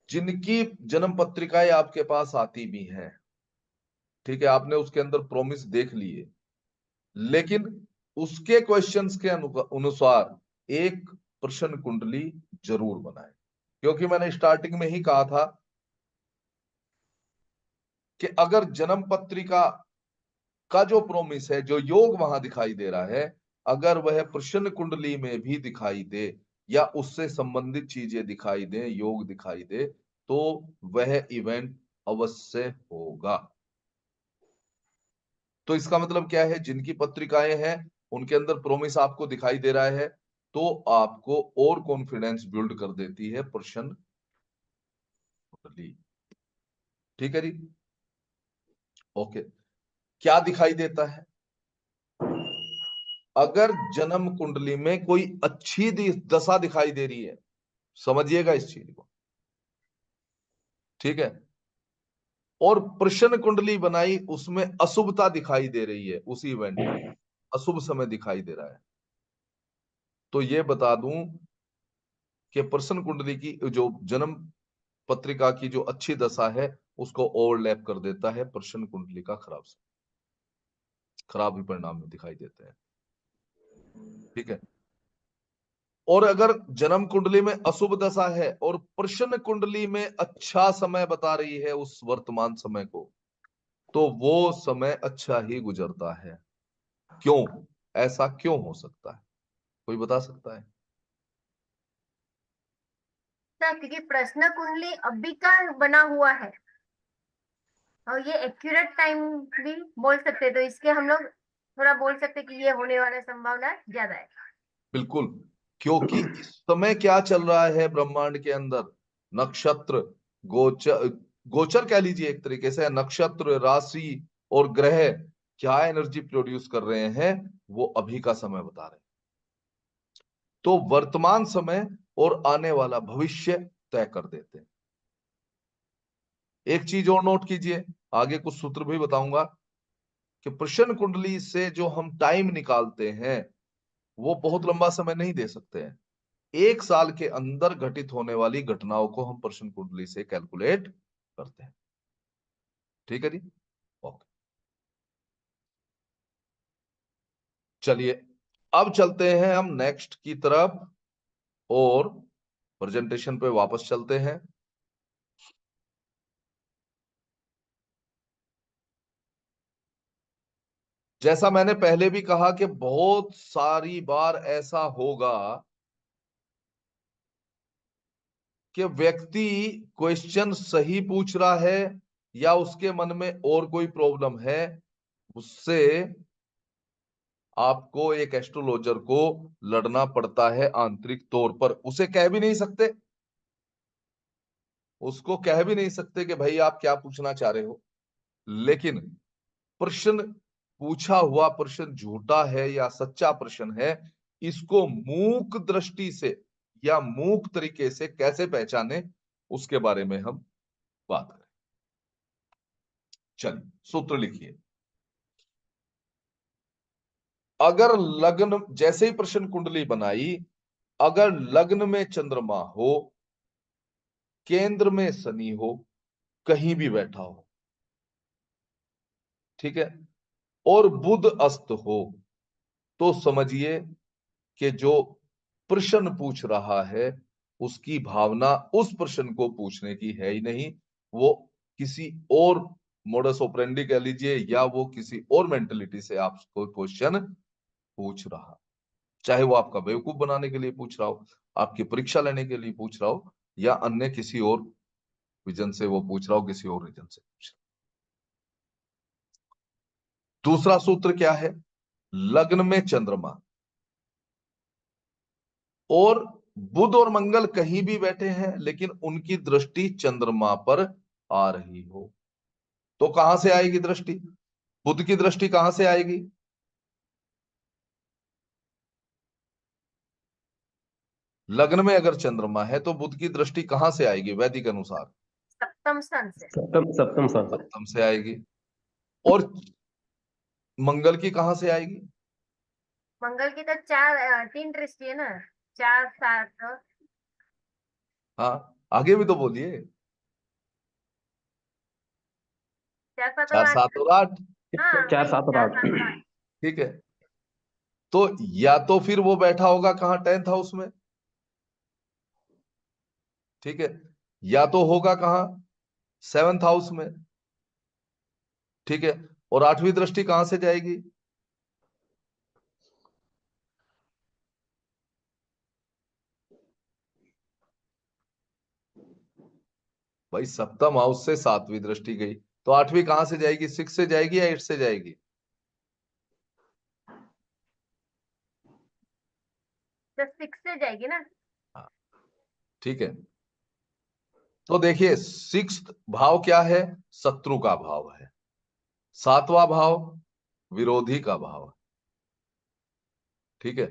जिनकी जन्म पत्रिकाएं आपके पास आती भी हैं, ठीक है, आपने उसके अंदर प्रॉमिस देख लिए, लेकिन उसके क्वेश्चंस के अनुसार एक प्रश्न कुंडली जरूर बनाए, क्योंकि मैंने स्टार्टिंग में ही कहा था कि अगर जन्म पत्रिका का जो प्रोमिस है, जो योग वहां दिखाई दे रहा है, अगर वह प्रश्न कुंडली में भी दिखाई दे या उससे संबंधित चीजें दिखाई दे, योग दिखाई दे, तो वह इवेंट अवश्य होगा। तो इसका मतलब क्या है, जिनकी पत्रिकाएं हैं उनके अंदर प्रोमिस आपको दिखाई दे रहा है, तो आपको और कॉन्फिडेंस बिल्ड कर देती है प्रश्न कुंडली। ठीक है जी, ओके। क्या दिखाई देता है, अगर जन्म कुंडली में कोई अच्छी दशा दिखाई दे रही है, समझिएगा इस चीज को, ठीक है, और प्रश्न कुंडली बनाई, उसमें अशुभता दिखाई दे रही है, उसी इवेंट में अशुभ समय दिखाई दे रहा है, तो ये बता दूं कि प्रश्न कुंडली की जो जन्म पत्रिका की जो अच्छी दशा है उसको ओवरलैप कर देता है प्रश्न कुंडली का खराब ही परिणाम में दिखाई देते हैं। ठीक है, और अगर जन्म कुंडली में अशुभ दशा है और प्रश्न कुंडली में अच्छा समय बता रही है उस वर्तमान समय को, तो वो समय अच्छा ही गुजरता है। क्यों, ऐसा क्यों हो सकता है, कोई बता सकता है? सर क्योंकि प्रश्न कुंडली अभी का बना हुआ है और ये एक्यूरेट टाइम भी बोल सकते हैं, तो इसके हम लोग थोड़ा बोल सकते हैं कि ये होने वाला संभावना ज्यादा है। बिल्कुल, क्योंकि इस समय क्या चल रहा है ब्रह्मांड के अंदर, नक्षत्र, गोचर कह लीजिए एक तरीके से, नक्षत्र, राशि और ग्रह क्या एनर्जी प्रोड्यूस कर रहे हैं, वो अभी का समय बता रहे हैं। तो वर्तमान समय और आने वाला भविष्य तय कर देते हैं। एक चीज और नोट कीजिए, आगे कुछ सूत्र भी बताऊंगा, कि प्रश्न कुंडली से जो हम टाइम निकालते हैं वो बहुत लंबा समय नहीं दे सकते हैं। 1 साल के अंदर घटित होने वाली घटनाओं को हम प्रश्न कुंडली से कैलकुलेट करते हैं। ठीक है जी, ओके। चलिए अब चलते हैं हम नेक्स्ट की तरफ और प्रेजेंटेशन पे वापस चलते हैं। जैसा मैंने पहले भी कहा कि बहुत सारी बार ऐसा होगा कि व्यक्ति क्वेश्चन सही पूछ रहा है या उसके मन में और कोई प्रॉब्लम है, उससे आपको एक एस्ट्रोलॉजर को लड़ना पड़ता है आंतरिक तौर पर। उसे कह भी नहीं सकते, उसको कह भी नहीं सकते कि भाई आप क्या पूछना चाह रहे हो, लेकिन प्रश्न पूछा हुआ प्रश्न झूठा है या सच्चा प्रश्न है, इसको मूक दृष्टि से या मूक तरीके से कैसे पहचाने, उसके बारे में हम बात करें। चलिए सूत्र लिखिए। अगर लग्न, जैसे ही प्रश्न कुंडली बनाई, अगर लग्न में चंद्रमा हो, केंद्र में शनि हो, कहीं भी बैठा हो, ठीक है, और बुध अस्त हो, तो समझिए कि जो प्रश्न पूछ रहा है उसकी भावना उस प्रश्न को पूछने की है ही नहीं, वो किसी और मोडस ऑपरेंडी कह लीजिए, या वो किसी और मेंटेलिटी से आपको क्वेश्चन पूछ रहा, चाहे वो आपका बेवकूफ बनाने के लिए पूछ रहा हो, आपकी परीक्षा लेने के लिए पूछ रहा हो, या अन्य किसी और विजन से वो पूछ रहा हो, किसी और रीजन से पूछ रहा हो। दूसरा सूत्र क्या है, लग्न में चंद्रमा और बुध और मंगल कहीं भी बैठे हैं लेकिन उनकी दृष्टि चंद्रमा पर आ रही हो, तो कहां से आएगी दृष्टि, बुध की दृष्टि कहां से आएगी, लग्न में अगर चंद्रमा है तो बुध की दृष्टि कहां से आएगी वैदिक अनुसार, सप्तम स्थान से। सप्तम सप्तम स्थान से। सप्तम से आएगी। और मंगल की कहां से आएगी? मंगल की तो तीन दृष्टि है ना, 4 7। हाँ, आगे भी तो बोलिए। 4 7 4 और 8। 7 और 8। हाँ 4 वही, 7 और 4 8। 7 और 8। ठीक है, तो या तो फिर वो बैठा होगा कहाँ, 10th हाउस में। ठीक है, या तो होगा कहाँ, 7th हाउस में। ठीक है, और 8वीं दृष्टि कहां से जाएगी? भाई सप्तम हाउस से 7वीं दृष्टि गई, तो 8वीं कहां से जाएगी? 6 से जाएगी या 8 से जाएगी? तो 6 से जाएगी ना। हाँ, ठीक है। तो देखिए 6th भाव क्या है? शत्रु का भाव है। 7वां भाव विरोधी का भाव है। ठीक है,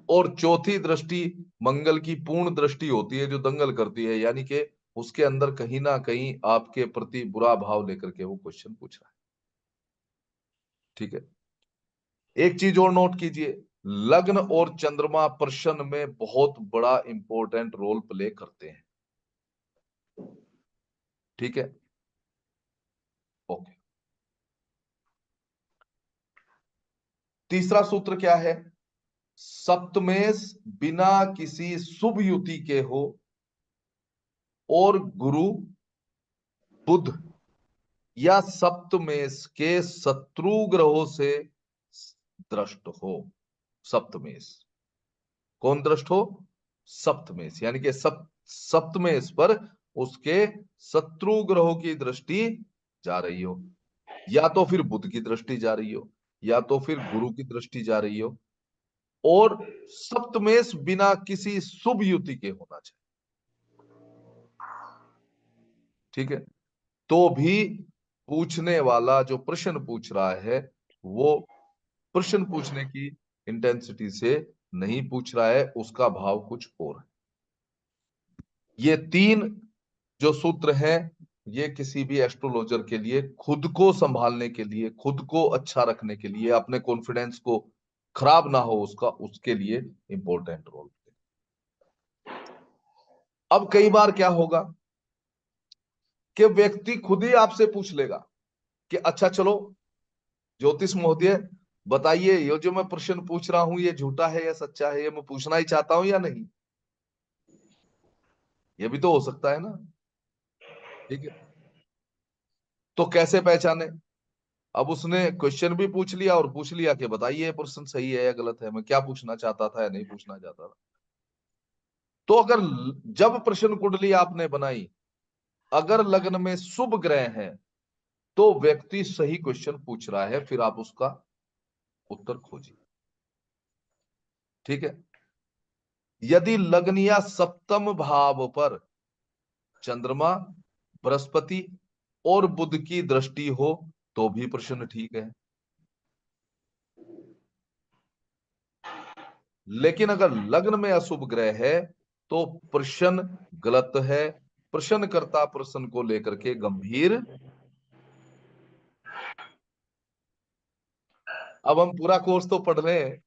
और चौथी दृष्टि मंगल की पूर्ण दृष्टि होती है जो दंगल करती है, यानी कि उसके अंदर कहीं ना कहीं आपके प्रति बुरा भाव लेकर के वो क्वेश्चन पूछ रहा है। ठीक है, एक चीज और नोट कीजिए, लग्न और चंद्रमा प्रश्न में बहुत बड़ा इंपॉर्टेंट रोल प्ले करते हैं। ठीक है, ओके। तीसरा सूत्र क्या है? सप्तमेश बिना किसी शुभ युति के हो और गुरु बुध या सप्तमेश के शत्रु ग्रहों से दृष्ट हो। सप्तमेश कौन दृष्ट हो? सप्तमेश, यानी कि सप्तमेश पर उसके शत्रु ग्रहों की दृष्टि जा रही हो, या तो फिर बुध की दृष्टि जा रही हो, या तो फिर गुरु की दृष्टि जा रही हो, और सप्तमेश बिना किसी शुभ युति के होना चाहिए। ठीक है, तो भी पूछने वाला जो प्रश्न पूछ रहा है वो प्रश्न पूछने की इंटेंसिटी से नहीं पूछ रहा है, उसका भाव कुछ और है। ये 3 जो सूत्र हैं, ये किसी भी एस्ट्रोलॉजर के लिए खुद को संभालने के लिए, खुद को अच्छा रखने के लिए, अपने कॉन्फिडेंस को खराब ना हो उसका, उसके लिए इंपॉर्टेंट रोल। अब कई बार क्या होगा कि व्यक्ति खुद ही आपसे पूछ लेगा कि अच्छा चलो ज्योतिष महोदय बताइए, ये जो मैं प्रश्न पूछ रहा हूं ये झूठा है या सच्चा है, ये मैं पूछना ही चाहता हूं या नहीं। ये भी तो हो सकता है ना। ठीक है, तो कैसे पहचाने? अब उसने क्वेश्चन भी पूछ लिया और पूछ लिया कि बताइए ये प्रश्न सही है या गलत है, मैं क्या पूछना चाहता था या नहीं पूछना चाहता था। तो अगर जब प्रश्न कुंडली आपने बनाई, अगर लग्न में शुभ ग्रह हैं तो व्यक्ति सही क्वेश्चन पूछ रहा है, फिर आप उसका उत्तर खोजिए। ठीक है, यदि लग्न या सप्तम भाव पर चंद्रमा, बृहस्पति और बुध की दृष्टि हो तो भी प्रश्न ठीक है। लेकिन अगर लग्न में अशुभ ग्रह है तो प्रश्न गलत है, प्रश्नकर्ता प्रश्न को लेकर के गंभीर। अब हम पूरा कोर्स तो पढ़ रहे हैं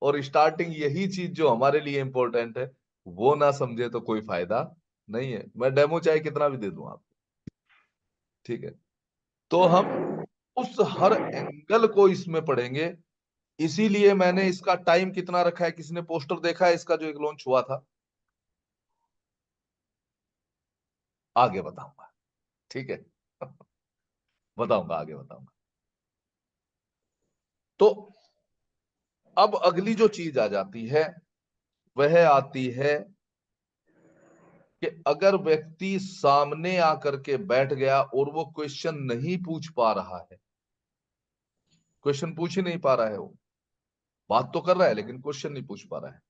और स्टार्टिंग यही चीज जो हमारे लिए इंपॉर्टेंट है वो ना समझे तो कोई फायदा नहीं है। मैं डेमो चाहे कितना भी दे दूं आपको। ठीक है, तो हम उस हर एंगल को इसमें पढ़ेंगे। इसीलिए मैंने इसका टाइम कितना रखा है, किसने पोस्टर देखा है इसका जो एक लॉन्च हुआ था? आगे बताऊंगा। ठीक है, बताऊंगा, आगे बताऊंगा। तो अब अगली जो चीज आ जाती है वह आती है कि अगर व्यक्ति सामने आकर के बैठ गया और वो क्वेश्चन नहीं पूछ पा रहा है, क्वेश्चन पूछ ही नहीं पा रहा है, वो बात तो कर रहा है लेकिन क्वेश्चन नहीं पूछ पा रहा है,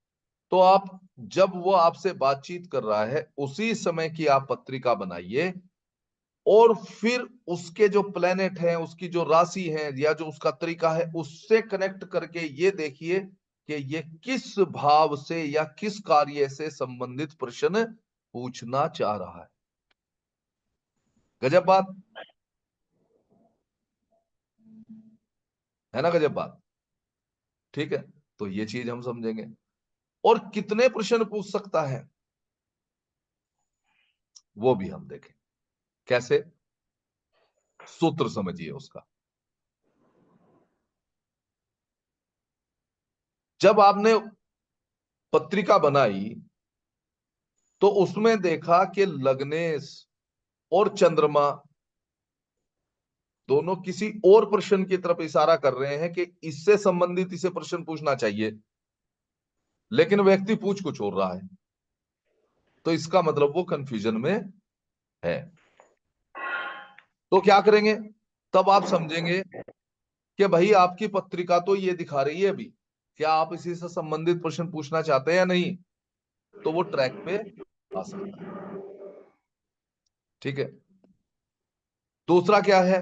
तो आप जब वो आपसे बातचीत कर रहा है उसी समय की आप पत्रिका बनाइए और फिर उसके जो प्लेनेट हैं, उसकी जो राशि है या जो उसका तरीका है उससे कनेक्ट करके ये देखिए कि ये किस भाव से या किस कार्य से संबंधित प्रश्न पूछना चाह रहा है। गजब बात है ना, गजब बात। ठीक है, तो ये चीज हम समझेंगे। और कितने प्रश्न पूछ सकता है वो भी हम देखें। कैसे? सूत्र समझिए उसका। जब आपने पत्रिका बनाई तो उसमें देखा कि लग्नेश और चंद्रमा दोनों किसी और प्रश्न की तरफ इशारा कर रहे हैं कि इससे संबंधित इसे प्रश्न पूछना चाहिए, लेकिन व्यक्ति पूछ कुछ और रहा है। तो इसका मतलब वो कंफ्यूजन में है। तो क्या करेंगे? तब आप समझेंगे कि भाई आपकी पत्रिका तो ये दिखा रही है अभी, क्या आप इसी से संबंधित प्रश्न पूछना चाहते हैं या नहीं, तो वो ट्रैक पे आ सकता है। ठीक है। दूसरा क्या है?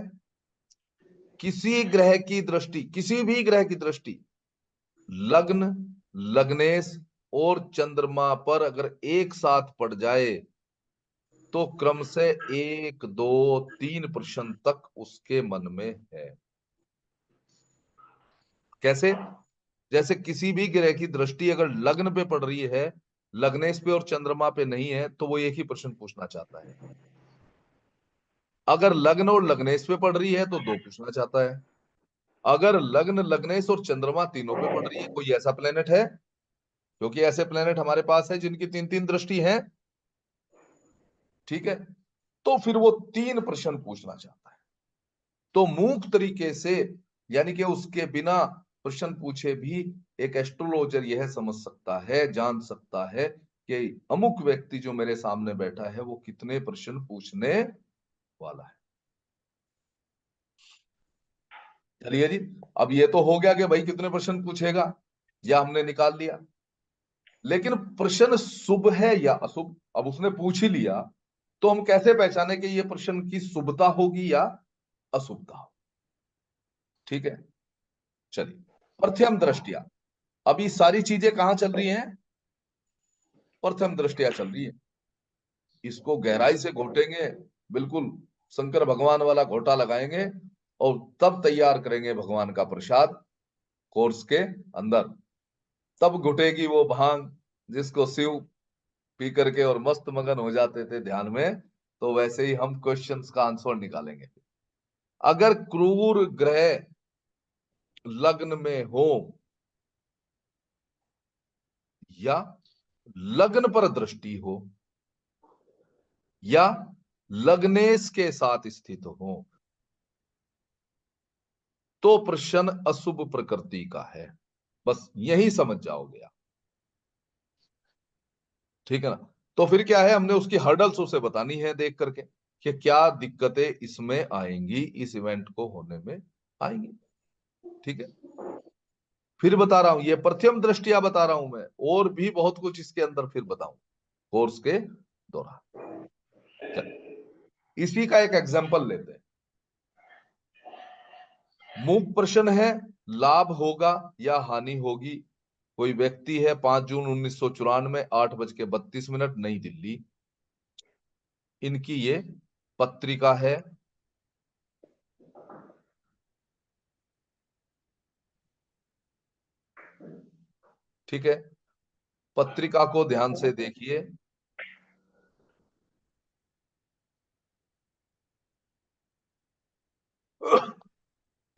किसी ग्रह की दृष्टि, किसी भी ग्रह की दृष्टि लग्न, लग्नेश और चंद्रमा पर अगर एक साथ पड़ जाए तो क्रम से 1 2 3 प्रश्न तक उसके मन में है। कैसे? जैसे किसी भी ग्रह की दृष्टि अगर लग्न पे पड़ रही है, लग्नेश पे और चंद्रमा पे नहीं है, तो वो एक ही प्रश्न पूछना चाहता है। अगर लग्न और लग्नेश पे पड़ रही है तो 2 पूछना चाहता है। अगर लग्न, लग्नेश और चंद्रमा तीनों पे पड़ रही है, कोई ऐसा प्लेनेट है, क्योंकि ऐसे प्लेनेट हमारे पास है जिनकी 3 3 दृष्टि है, ठीक है, तो फिर वो 3 प्रश्न पूछना चाहता है। तो मूक तरीके से, यानी कि उसके बिना प्रश्न पूछे भी एक एस्ट्रोलॉजर यह समझ सकता है, जान सकता है कि अमुक व्यक्ति जो मेरे सामने बैठा है वो कितने प्रश्न पूछने वाला है। चलिए जी, अब ये तो हो गया कि भाई कितने प्रश्न पूछेगा, या हमने निकाल लिया। लेकिन प्रश्न शुभ है या अशुभ, अब उसने पूछ ही लिया, तो हम कैसे पहचाने कि ये प्रश्न की शुभता होगी या अशुभता होगी? ठीक है, चलिए। प्रथम दृष्टिया, अभी सारी चीजें कहां चल रही हैं? प्रथम दृष्टिया चल रही है। इसको गहराई से घोटेंगे, बिल्कुल शंकर भगवान वाला घोटा लगाएंगे और तब तैयार करेंगे भगवान का प्रसाद कोर्स के अंदर। तब घुटेगी वो भांग जिसको शिव पी करके और मस्त मगन हो जाते थे ध्यान में। तो वैसे ही हम क्वेश्चंस का आंसर निकालेंगे। अगर क्रूर ग्रह लग्न में हो या लग्न पर दृष्टि हो या लग्नेश के साथ स्थित हो तो प्रश्न अशुभ प्रकृति का है। बस यही समझ जाओगे आप। ठीक है ना? तो फिर क्या है, हमने उसकी हर्डल्स उसे बतानी है देख करके कि क्या दिक्कतें इसमें आएंगी, इस इवेंट को होने में आएंगी। ठीक है, फिर बता रहा हूं, ये प्रथम दृष्टिया बता रहा हूं मैं, और भी बहुत कुछ इसके अंदर फिर बताऊं कोर्स के दौरान। चलिए, इसी का एक एग्जांपल लेते हैं। मूक प्रश्न है, लाभ होगा या हानि होगी। कोई व्यक्ति है 5 जून 1994, 8:32 नई दिल्ली, इनकी ये पत्रिका है। ठीक है, पत्रिका को ध्यान से देखिए।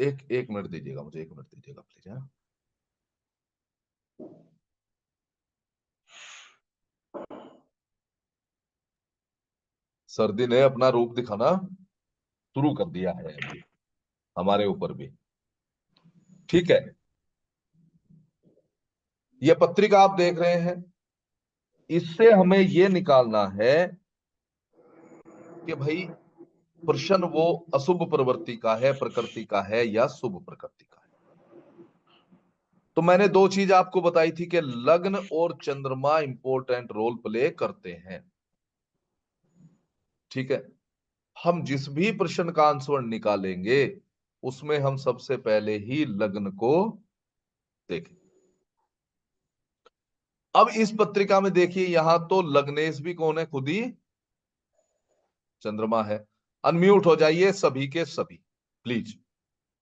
एक मिनट दीजिएगा मुझे, 1 मिनट दीजिएगा प्लीज। हाँ, सर्दी ने अपना रूप दिखाना शुरू कर दिया है अभी हमारे ऊपर भी। ठीक है, ये पत्रिका आप देख रहे हैं, इससे हमें ये निकालना है कि भाई प्रश्न वो अशुभ प्रवृत्ति का है, प्रकृति का है या शुभ प्रकृति का है। तो मैंने 2 चीज आपको बताई थी कि लग्न और चंद्रमा इंपॉर्टेंट रोल प्ले करते हैं। ठीक है, हम जिस भी प्रश्न का आंसर निकालेंगे उसमें हम सबसे पहले ही लग्न को देखें। अब इस पत्रिका में देखिए, यहां तो लग्नेश भी कौन है? खुद ही चंद्रमा है। अनम्यूट हो जाइए सभी के सभी प्लीज।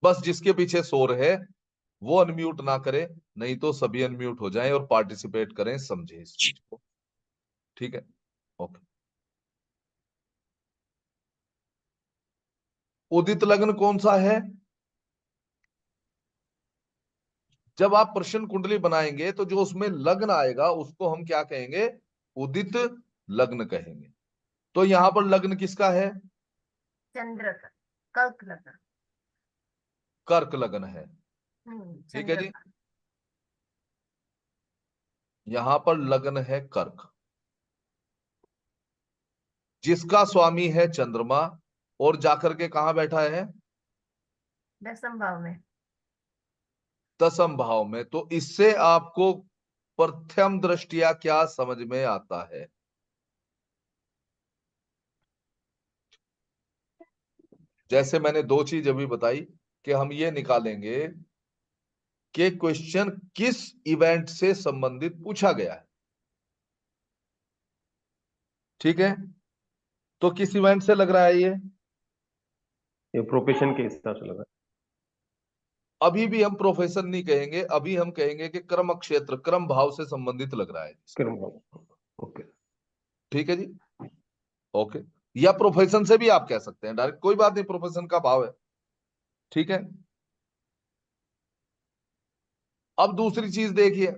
बस जिसके पीछे शोर है वो अनम्यूट ना करे, नहीं तो सभी अनम्यूट हो जाएं और पार्टिसिपेट करें, समझे इस चीज को। ठीक है, ओके। उदित लग्न कौन सा है? जब आप प्रश्न कुंडली बनाएंगे तो जो उसमें लग्न आएगा उसको हम क्या कहेंगे? उदित लग्न कहेंगे। तो यहां पर लग्न किसका है? चंद्र का, कर्क लग्न। कर्क लग्न है। ठीक है चंद्र जी, का। यहां पर लग्न है कर्क, जिसका स्वामी है चंद्रमा, और जाकर के कहां बैठा है? 10th भाव में। 10th भाव में। तो इससे आपको प्रथम दृष्टिया क्या समझ में आता है? जैसे मैंने दो चीज अभी बताई कि हम ये निकालेंगे कि क्वेश्चन किस इवेंट से संबंधित पूछा गया है। ठीक है, तो किस इवेंट से लग रहा है ये प्रोफेशन के हिसाब से लगा। अभी भी हम प्रोफेशन नहीं कहेंगे, अभी हम कहेंगे कि कर्म क्षेत्र, कर्म भाव से संबंधित लग रहा है। कर्म भाव। ओके। ठीक है जी, ओके। या प्रोफेशन से भी आप कह सकते हैं डायरेक्ट, कोई बात नहीं, प्रोफेशन का भाव है। ठीक है, अब दूसरी चीज देखिए,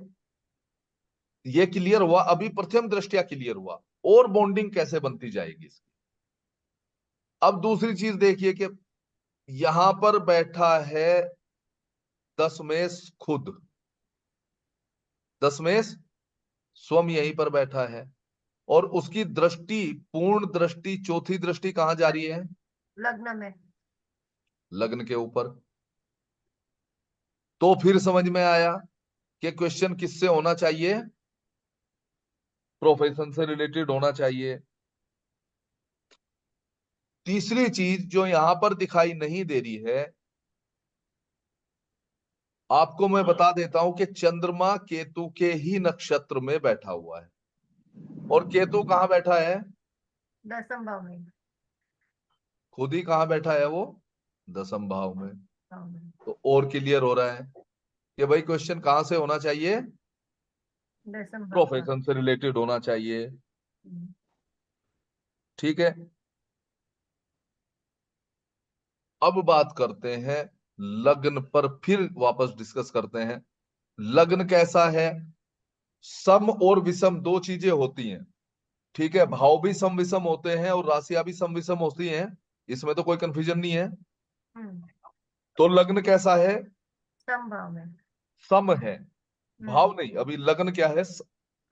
ये क्लियर हुआ, अभी प्रथम दृष्टिया क्लियर हुआ, और बॉन्डिंग कैसे बनती जाएगी इसकी। अब दूसरी चीज देखिए कि यहां पर बैठा है दशमेश खुद, दशमेश स्वयं यहीं पर बैठा है, और उसकी दृष्टि, पूर्ण दृष्टि, चौथी दृष्टि कहां जा रही है? लग्न में। लग्न के ऊपर। तो फिर समझ में आया कि क्वेश्चन किससे होना चाहिए? प्रोफेशन से रिलेटेड होना चाहिए। तीसरी चीज जो यहां पर दिखाई नहीं दे रही है, आपको मैं बता देता हूं कि चंद्रमा केतु के ही नक्षत्र में बैठा हुआ है, और केतु कहां बैठा है? 10th भाव में। खुद ही कहां बैठा है वो? 10th भाव में। भाव में। तो और क्लियर हो रहा है कि भाई क्वेश्चन कहां से होना चाहिए? 10th भाव का। प्रोफेशन से रिलेटेड होना चाहिए। ठीक है, अब बात करते हैं लग्न पर, फिर वापस डिस्कस करते हैं। लग्न कैसा है? सम और विषम दो चीजें होती हैं। ठीक है, भाव भी सम विषम होते हैं और राशियां भी सम विषम होती हैं, इसमें तो कोई कंफ्यूजन नहीं है। हम्म, तो लग्न कैसा है? समभाव में। सम है, भाव हम्म, नहीं। अभी लग्न क्या है?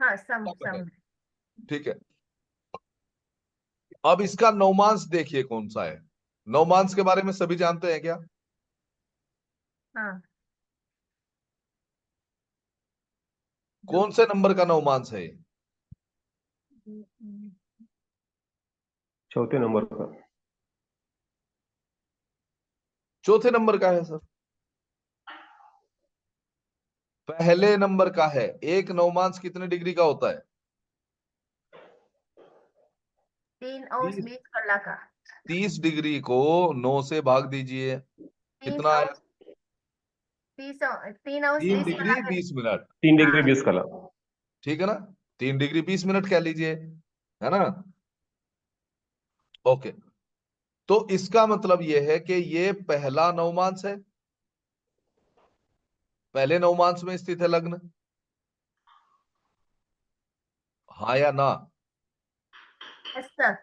हाँ, सम सम है। सम। ठीक है, अब इसका नवमांश देखिए कौन सा है। नवमांश के बारे में सभी जानते हैं क्या? हाँ, कौन से नंबर का नवमांश है ये? चौथे नंबर का। चौथे नंबर का है सर। पहले नंबर का है। एक नवमांश कितने डिग्री का होता है? 3 अंश 20 कला का। 30 डिग्री को 9 से भाग दीजिए, 3 कितना आया? अंश 3 अंश 3 20 डिग्री कला है। 20 मिनट। 3 डिग्री हाँ, 20 कला। ठीक है ना, 3 डिग्री 20 मिनट कह लीजिए, है ना। ओके, तो इसका मतलब यह है कि ये पहला नवमांश है, पहले नवमांश में स्थित है लग्न। हाँ या ना? yes sir।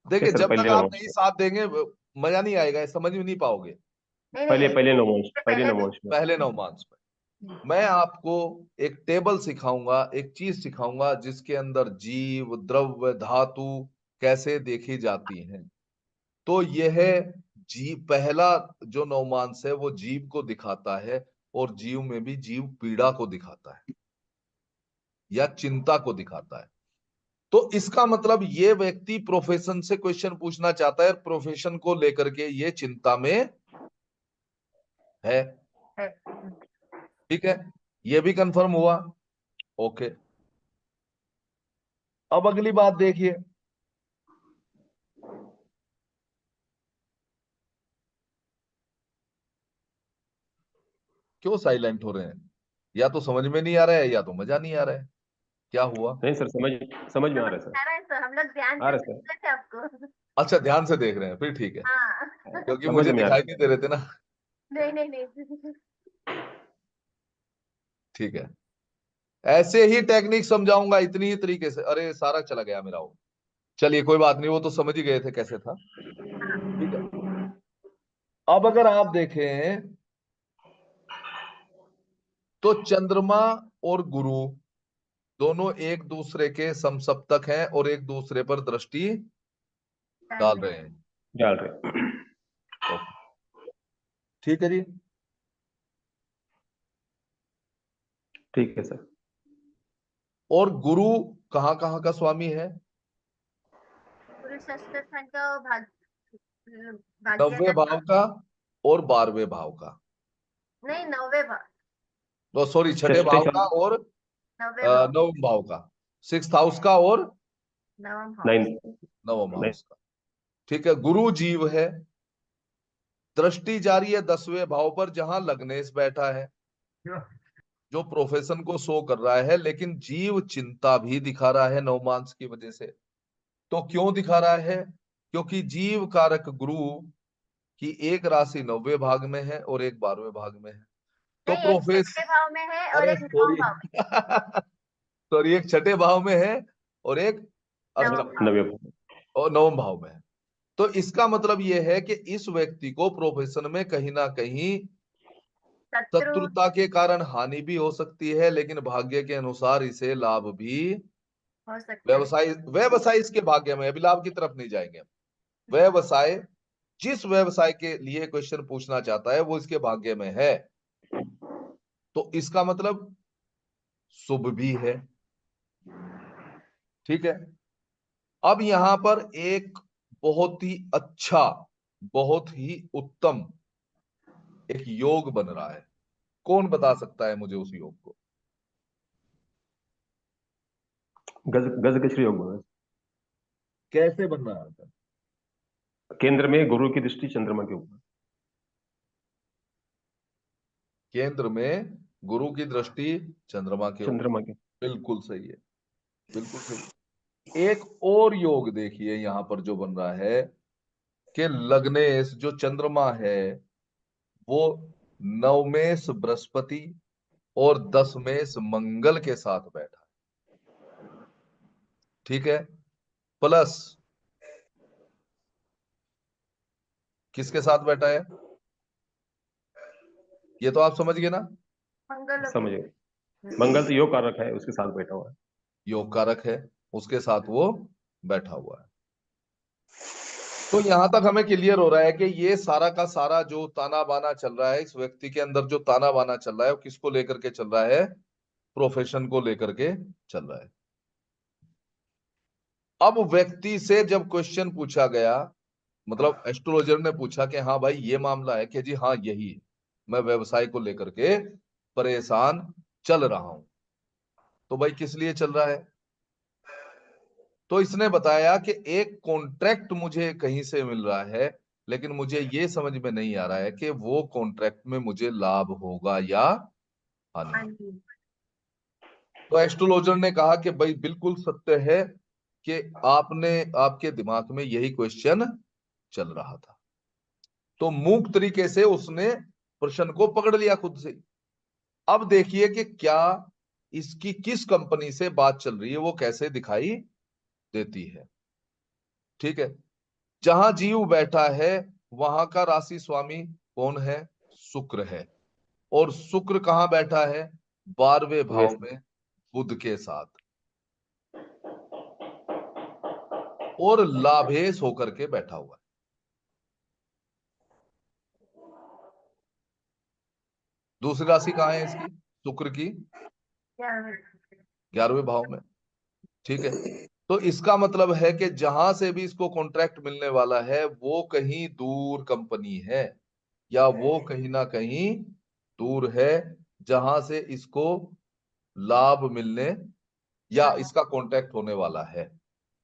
देखिए, सर, जब तक पहले आप नवंश नहीं में। साथ देंगे मजा नहीं आएगा, समझ में नहीं पाओगे। नहीं पहले नहीं, पहले नवंश, इससे पहले पहले भी। नवंश में। पहले नवमांश में मैं आपको एक टेबल सिखाऊंगा, एक चीज सिखाऊंगा जिसके अंदर जीव, द्रव्य, धातु कैसे देखी जाती हैं। तो यह जीव, पहला जो नवमांश है वो जीव को दिखाता है, और जीव में भी जीव पीड़ा को दिखाता है या चिंता को दिखाता है। तो इसका मतलब ये व्यक्ति प्रोफेशन से क्वेश्चन पूछना चाहता है, प्रोफेशन को लेकर के ये चिंता में है। है। ठीक है, ये भी कंफर्म हुआ। ओके, अब अगली बात देखिए, क्यों साइलेंट हो रहे हैं? या तो समझ में नहीं आ रहा है या तो मजा नहीं आ रहा है, क्या हुआ? नहीं सर, समझ में आ रहा है सर। आ रहा है सर, हम लोग ध्यान आ से रहा है सुन सर। रहे थे आपको। अच्छा, ध्यान से देख रहे हैं, फिर ठीक है, हाँ। क्योंकि समझ मुझे में आ दिखाई रहा नहीं दे रहे थे ना। नहीं नहीं नहीं। ठीक है, ऐसे ही टेक्निक समझाऊंगा, इतनी ही तरीके से। अरे सारा चला गया मेरा वो। चलिए कोई बात नहीं, वो तो समझ ही गए थे कैसे था। ठीक है, अब अगर आप देखें तो चंद्रमा और गुरु दोनों एक दूसरे के समसप्तक हैं और एक दूसरे पर दृष्टि डाल रहे हैं। डाल रहे। ओके, ठीक है जी। ठीक है सर। और गुरु कहां कहां का स्वामी है? पूरे षष्ठ स्थान का भाग्य 9वें भाव का और 12वें भाव का। नहीं, 9वें भाव, तो सॉरी, छठे षष्ठे भाव का और 9वें भाव, नवम भाव का, 6th हाउस का और नवम भाव। 9। नवम हाउस का। ठीक है, गुरु जीव है, दृष्टि जारी है 10वें भाव पर जहां लग्नेश बैठा है, जो प्रोफेशन को शो कर रहा है, लेकिन जीव चिंता भी दिखा रहा है नवमांस की वजह से। तो क्यों दिखा रहा है? क्योंकि जीव कारक गुरु की एक राशि 9वें भाग में है और एक 12वें भाग में है। तो नहीं, एक प्रोफेस छठे भाव में है और अरे एक नवम सॉरी भाव में। सॉरी, एक छठे भाव में है और एक नवम भाव। नवे। और नवम भाव में है। तो इसका मतलब यह है कि इस व्यक्ति को प्रोफेशन में कहीं ना कहीं शत्रु शत्रुता के कारण हानि भी हो सकती है, लेकिन भाग्य के अनुसार इसे लाभ भी। हो सकता है। व्यवसाय व्यवसाय इसके भाग्य में, अभी लाभ की तरफ नहीं जाएंगे हम। व्यवसाय, जिस व्यवसाय के लिए क्वेश्चन पूछना चाहता है वो इसके भाग्य में है, तो इसका मतलब शुभ भी है। ठीक है, अब यहां पर एक बहुत ही अच्छा, बहुत ही उत्तम एक योग बन रहा है। कौन बता सकता है मुझे उस योग को? गजकेसरी योग बोला। कैसे बन रहा है? केंद्र में गुरु की दृष्टि चंद्रमा के ऊपर। केंद्र में गुरु की दृष्टि चंद्रमा के ऊपर। चंद्रमा के। बिल्कुल सही है, बिल्कुल सही। एक और योग देखिए यहां पर जो बन रहा है कि लग्नेश जो चंद्रमा है वो नवमेश बृहस्पति और 10मेश मंगल के साथ बैठा है। ठीक है, प्लस किसके साथ बैठा है? ये तो आप समझ गए ना? मंगल समझ गए। मंगल तो योग कारक है, उसके साथ बैठा हुआ है। योग कारक है, उसके साथ वो बैठा हुआ है। तो यहां तक हमें क्लियर हो रहा है कि ये सारा का सारा जो ताना बाना चल रहा है, इस व्यक्ति के अंदर जो ताना बाना चल रहा है वो किसको लेकर के चल रहा है? प्रोफेशन को लेकर के चल रहा है। अब व्यक्ति से जब क्वेश्चन पूछा गया, मतलब एस्ट्रोलॉजर ने पूछा कि हाँ भाई ये मामला है, कि जी हाँ यही है, मैं व्यवसाय को लेकर के परेशान चल रहा हूं। तो भाई किस लिए चल रहा है? तो इसने बताया कि एक कॉन्ट्रैक्ट मुझे कहीं से मिल रहा है, लेकिन मुझे ये समझ में नहीं आ रहा है कि वो कॉन्ट्रैक्ट में मुझे लाभ होगा या हानि। हाँ जी। तो एस्ट्रोलॉजर ने कहा कि भाई बिल्कुल सत्य है कि आपके दिमाग में यही क्वेश्चन चल रहा था। तो मूक तरीके से उसने प्रश्न को पकड़ लिया खुद से। अब देखिए कि क्या इसकी किस कंपनी से बात चल रही है, वो कैसे दिखाई देती है। ठीक है, जहां जीव बैठा है वहां का राशि स्वामी कौन है? शुक्र है। और शुक्र कहां बैठा है? 12वें भाव में बुध के साथ, और लाभेश होकर के बैठा हुआ है। दूसरी राशि कहां है इसकी? शुक्र की 11वें भाव में। ठीक है, तो इसका मतलब है कि जहां से भी इसको कॉन्ट्रैक्ट मिलने वाला है वो कहीं दूर कंपनी है, या वो कहीं ना कहीं दूर है जहां से इसको लाभ मिलने या इसका कॉन्ट्रैक्ट होने वाला है।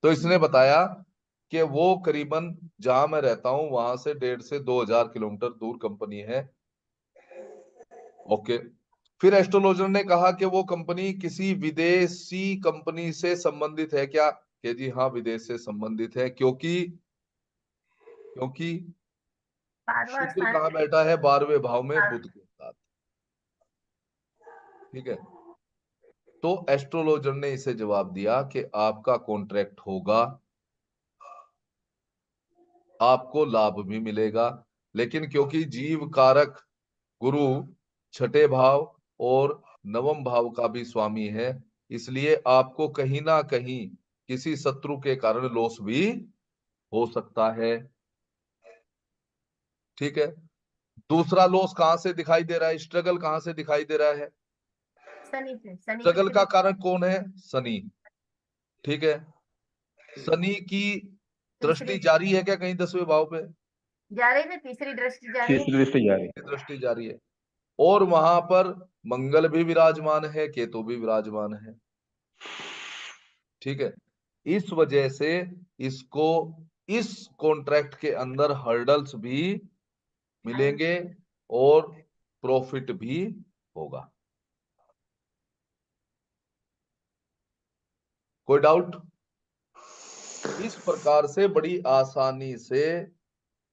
तो इसने बताया कि वो करीबन जहां मैं रहता हूं वहां से 1.5 से 2 हजार किलोमीटर दूर कंपनी है, ओके। फिर एस्ट्रोलॉजर ने कहा कि वो कंपनी किसी विदेशी कंपनी से संबंधित है क्या? कि जी हाँ, विदेश से संबंधित है, क्योंकि क्योंकि 12वां शुक्र स्थान कहाँ बैठा है? 12वें भाव में बुध के साथ। ठीक है। तो एस्ट्रोलॉजर ने इसे जवाब दिया कि आपका कॉन्ट्रैक्ट होगा, आपको लाभ भी मिलेगा, लेकिन क्योंकि जीव कारक गुरु छठे भाव और नवम भाव का भी स्वामी है, इसलिए आपको कहीं ना कहीं किसी शत्रु के कारण लॉस भी हो सकता है। ठीक है। दूसरा लॉस कहां से दिखाई दे रहा है? स्ट्रगल कहां से दिखाई दे रहा है? शनि से, शनि की स्ट्रगल का दृष्टि कारण कौन है? शनि। ठीक है। शनि की तीसरी दृष्टि जारी है क्या कहीं 10वें भाव पे? जा रही है, तीसरी दृष्टि जा रही है। तीसरी दृष्टि जा रही है। दृष्टि जारी है, और वहां पर मंगल भी विराजमान है, केतु भी विराजमान है। ठीक है। इस वजह से इसको इस कॉन्ट्रैक्ट के अंदर हर्डल्स भी मिलेंगे और प्रॉफिट भी होगा। कोई डाउट? इस प्रकार से बड़ी आसानी से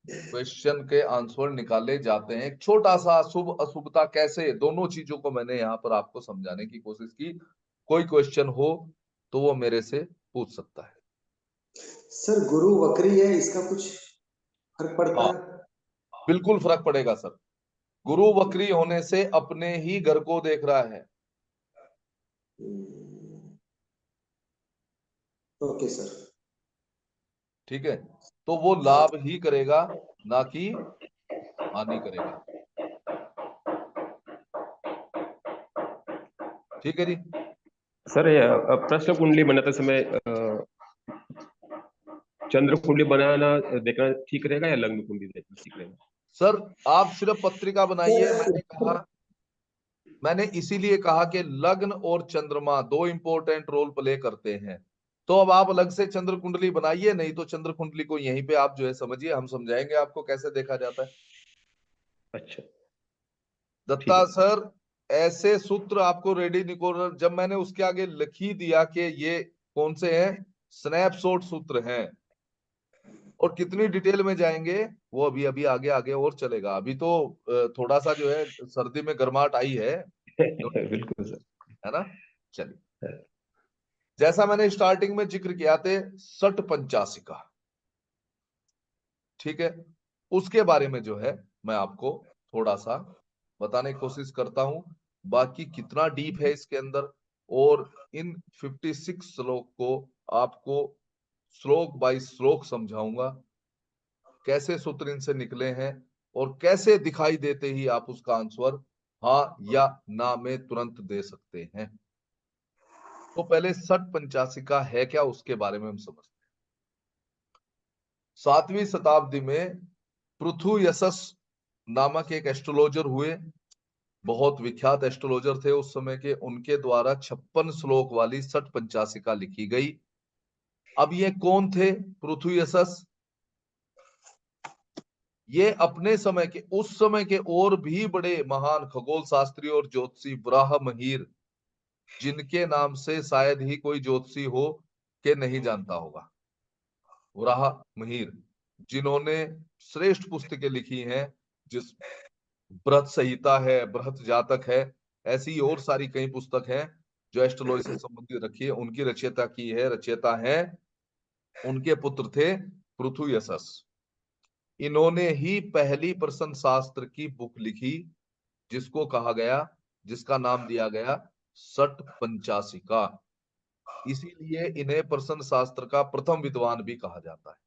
क्वेश्चन के आंसर निकाले जाते हैं। एक छोटा सा शुभ अशुभता कैसे, दोनों चीजों को मैंने यहाँ पर आपको समझाने की कोशिश की। कोई क्वेश्चन हो तो वो मेरे से पूछ सकता है। सर गुरु वक्री है, इसका कुछ फर्क पड़ता हाँ, है? बिल्कुल फर्क पड़ेगा सर। गुरु वक्री होने से अपने ही घर को देख रहा है। Okay sir. ठीक है। तो वो लाभ ही करेगा, ना कि हानि करेगा। ठीक है जी। सर ये प्रश्न कुंडली बनाते समय चंद्र कुंडली बनाना देखना ठीक रहेगा या लग्न कुंडली देखना ठीक रहेगा? सर आप सिर्फ पत्रिका बनाइए। मैंने इसीलिए कहा कि लग्न और चंद्रमा दो इंपॉर्टेंट रोल प्ले करते हैं। तो अब आप अलग से चंद्र कुंडली बनाइए, नहीं तो चंद्र कुंडली को यहीं पे आप जो है समझिए, हम समझाएंगे आपको कैसे देखा जाता है। अच्छा, ठीक दत्ता है। सर, ऐसे सूत्र आपको रेडी निकोलर, जब मैंने उसके आगे लिख ही दिया कि ये कौन से हैं, स्नैपशॉट सूत्र हैं, और कितनी डिटेल में जाएंगे वो अभी अभी आगे आगे और चलेगा। अभी तो थोड़ा सा जो है सर्दी में गर्माहट आई है बिल्कुल सर। है ना। चलिए, जैसा मैंने स्टार्टिंग में जिक्र किया थे सठ पंचासी का, ठीक है, उसके बारे में जो है मैं आपको थोड़ा सा बताने की कोशिश करता हूं। बाकी कितना डीप है इसके अंदर, और इन 56 श्लोक को आपको श्लोक बाय श्लोक समझाऊंगा, कैसे सूत्र इनसे निकले हैं, और कैसे दिखाई देते ही आप उसका आंसर हाँ या ना में तुरंत दे सकते हैं। तो पहले सठ पंचासी का है क्या, उसके बारे में हम समझते हैं। 7वीं शताब्दी में पृथु यशस नामक एक एस्ट्रोलॉजर हुए, बहुत विख्यात एस्ट्रोलॉजर थे उस समय के। उनके द्वारा 56 श्लोक वाली सठ पंचासिका लिखी गई। अब ये कौन थे पृथु यशस? ये अपने समय के, उस समय के और भी बड़े महान खगोल शास्त्री और ज्योतिषी ब्राह्महीर, जिनके नाम से शायद ही कोई ज्योतिषी हो के नहीं जानता होगा, ब्राह्महीर, जिन्होंने श्रेष्ठ पुस्तकें लिखी हैं, जिस बृहत संहिता है, बृहत जातक है, ऐसी और सारी कई पुस्तक हैं जो एस्ट्रोलॉजी से संबंधित रखी है। उनकी रचयिता की है, रचयिता है, उनके पुत्र थे पृथु यशस। इन्होंने ही पहली प्रश्न शास्त्र की बुक लिखी, जिसको कहा गया, जिसका नाम दिया गया सठ पंचासिका। इसीलिए इन्हें प्रश्न शास्त्र का प्रथम विद्वान भी कहा जाता है।